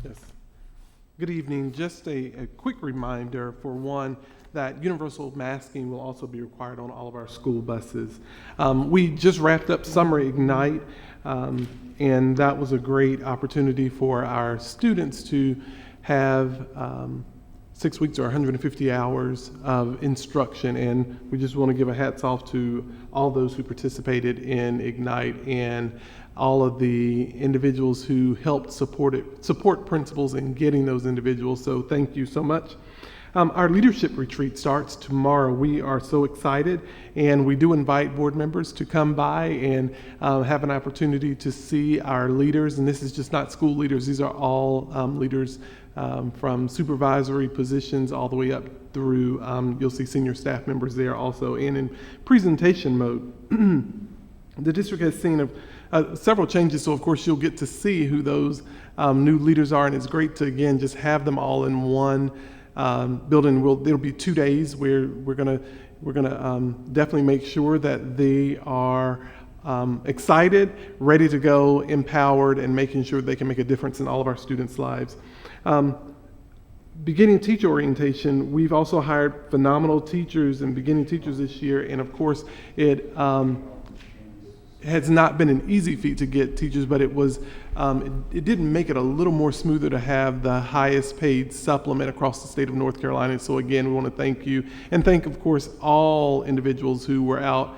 Yes. Good evening. Just a quick reminder, for one, that universal masking will also be required on all of our school buses. We just wrapped up Summer Ignite, and that was a great opportunity for our students to have 6 weeks or 150 hours of instruction, and we just want to give a hats off to all those who participated in Ignite and all of the individuals who helped support principals in getting those individuals. So thank you so much. Our leadership retreat starts tomorrow. We are so excited, and we do invite board members to come by and have an opportunity to see our leaders. And this is just not school leaders. These are all leaders from supervisory positions all the way up through, you'll see senior staff members there also. And in presentation mode, the district has seen several changes, so of course you'll get to see who those new leaders are, and it's great to, again, just have them all in one building. There'll be 2 days where we're gonna definitely make sure that they are excited, ready to go, empowered, and making sure they can make a difference in all of our students' lives. Beginning teacher orientation, we've also hired phenomenal teachers and beginning teachers this year, and of course it has not been an easy feat to get teachers, but it was it did make it a little more smoother to have the highest paid supplement across the state of North Carolina. So again, we want to thank you, and thank, of course, all individuals who were out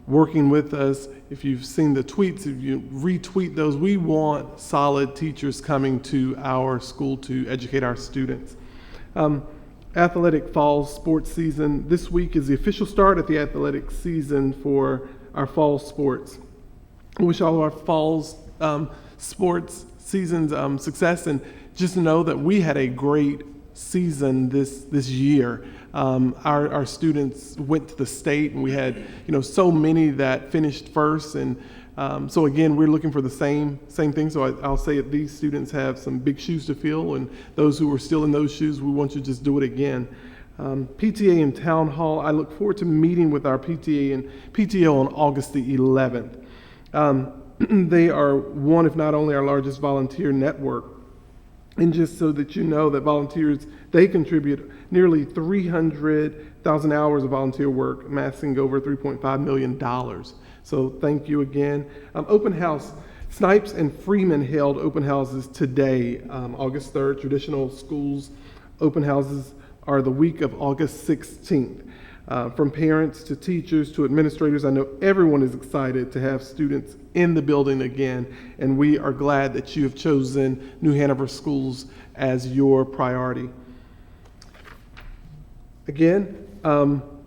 working with us. If you've seen the tweets, if you retweet those, we want solid teachers coming to our school to educate our students. Athletic fall sports season. This week is the official start of the athletic season for our fall sports. I wish all of our fall sports seasons success, and just know that we had a great season this year. Our students went to the state, and we had so many that finished first, and So again, we're looking for the same thing. So I'll say it, these students have some big shoes to fill, and those who are still in those shoes, we want you to just do it again. PTA and Town Hall, I look forward to meeting with our PTA and PTO on August the 11th. They are one, if not only, our largest volunteer network. And just so that you know that volunteers, they contribute nearly 300,000 hours of volunteer work, amassing over $3.5 million. So thank you again. Open house, Snipes and Freeman held open houses today, August 3rd. Traditional schools open houses are the week of August 16th. From parents to teachers to administrators, I know everyone is excited to have students in the building again, and we are glad that you have chosen New Hanover Schools as your priority. Again,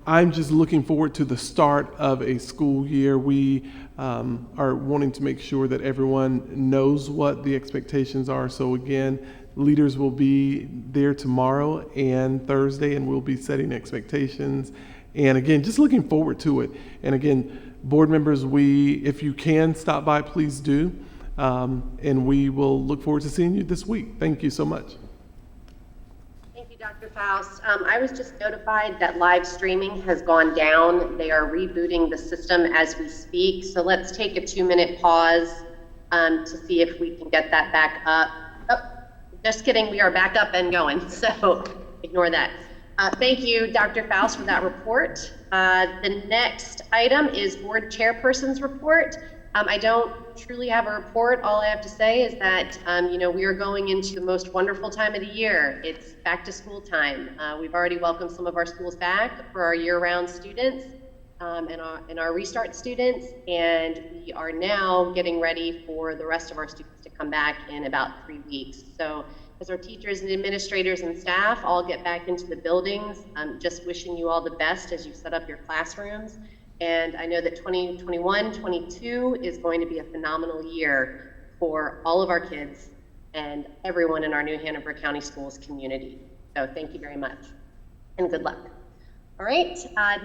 I'm just looking forward to the start of a school year. We are wanting to make sure that everyone knows what the expectations are. So again, leaders will be there tomorrow and Thursday, and we'll be setting expectations. And again, just looking forward to it. And again, board members, if you can stop by, please do. And we will look forward to seeing you this week. Thank you so much. Thank you, Dr. Faust. I was just notified that live streaming has gone down. They are rebooting the system as we speak. So let's take a 2-minute pause to see if we can get that back up. Oh, just kidding, we are back up and going. So ignore that. Thank you, Dr. Faust, for that report. The next item is board chairperson's report. I don't truly have a report. All I have to say is that, we are going into the most wonderful time of the year. It's back to school time. We've already welcomed some of our schools back for our year-round students and our restart students, and we are now getting ready for the rest of our students to come back in about 3 weeks. So as our teachers and administrators and staff all get back into the buildings, I'm just wishing you all the best as you set up your classrooms. And I know that 2021-22 is going to be a phenomenal year for all of our kids and everyone in our New Hanover County Schools community. So thank you very much and good luck. All right,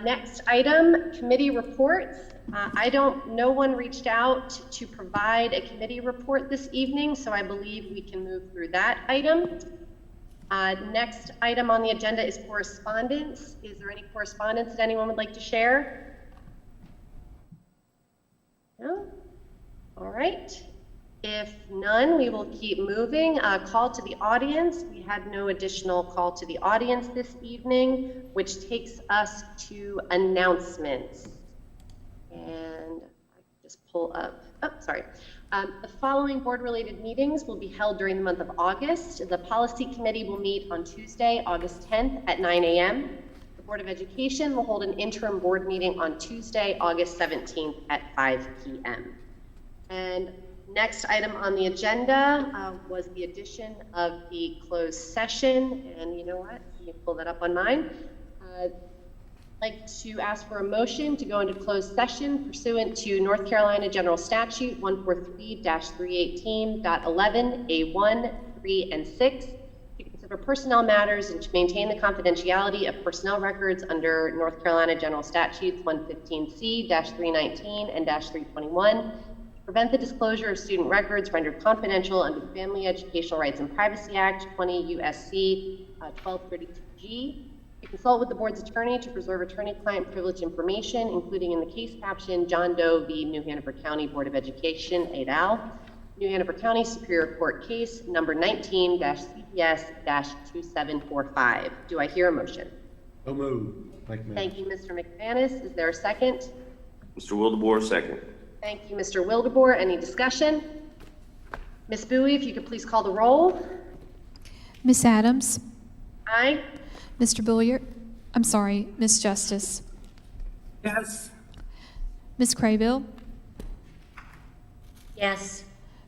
next item, committee reports. No one reached out to provide a committee report this evening, so I believe we can move through that item. Next item on the agenda is correspondence. Is there any correspondence that anyone would like to share? No? All right. If none, we will keep moving. Call to the audience. We had no additional call to the audience this evening, which takes us to announcements. And I just pull up, the following board-related meetings will be held during the month of August. The Policy Committee will meet on Tuesday, August 10th at 9 a.m. The Board of Education will hold an interim board meeting on Tuesday, August 17th at 5 p.m. And next item on the agenda was the addition of the closed session. And you know what? You can pull that up on mine. I'd like to ask for a motion to go into closed session pursuant to North Carolina General Statute 143-318.11 A1, 3, and 6 to consider personnel matters and to maintain the confidentiality of personnel records under North Carolina General Statutes 115C-319 and -321. Prevent the disclosure of student records rendered confidential under the Family Educational Rights and Privacy Act, 20 U.S.C. 1232G. To consult with the board's attorney to preserve attorney-client privilege information, including in the case caption, John Doe v. New Hanover County Board of Education, et al. New Hanover County Superior Court case number 19-CPS-2745. Do I hear a motion? So moved. Thank you, Mr. McManus. Is there a second? Mr. Wildebohr, second. Thank you, Mr. Wildebohr. Any discussion? Ms. Bowie, if you could please call the roll. Ms. Adams? Aye. Mr. Billiard? I'm sorry, Ms. Justice? Yes. Ms. Craybill? Yes.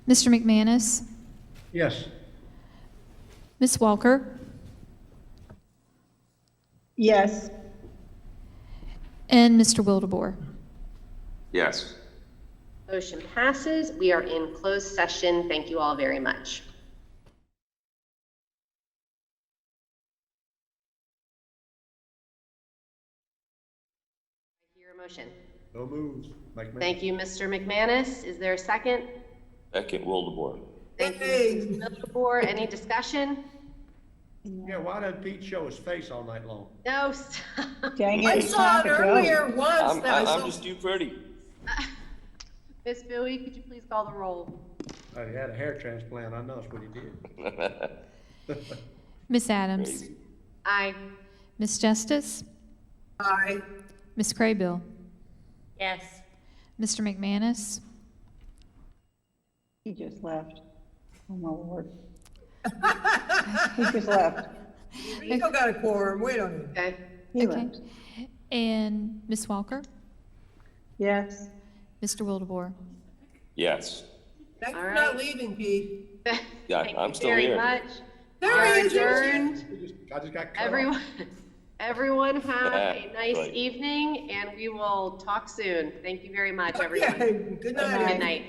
Mr. McManus? Yes. Ms. Walker? Yes. And Mr. Wildebohr? Yes. Motion passes. We are in closed session. Thank you all very much. I hear a motion. So moved. Thank you, Mr. McManus. Is there a second? Second, Wildebohr. Thank you, Mrs. Wildebohr. Any discussion? Yeah, why doesn't Pete show his face all night long? No, stop. Dang I it, it's saw time it to go. earlier once. I'm just too pretty. Miss Bowie, could you please call the roll? Oh, he had a hair transplant. I know that's what he did. Miss Adams. Crazy. Aye. Miss Justice. Aye. Miss Craybill. Yes. Mr. McManus. He just left. Oh my Lord. He just left. We still got a quorum. Wait on it. Okay. He Okay. left. And Miss Walker. Yes. Mr. Wildebohr. Yes. Thanks All for right. not leaving, Pete. Yeah, Thank I'm you still very here. much. There he is. Adjourned. I just got cut Everyone, everyone have Yeah, a nice right. evening, and we will talk soon. Thank you very much, everyone. Okay, good night. Good night.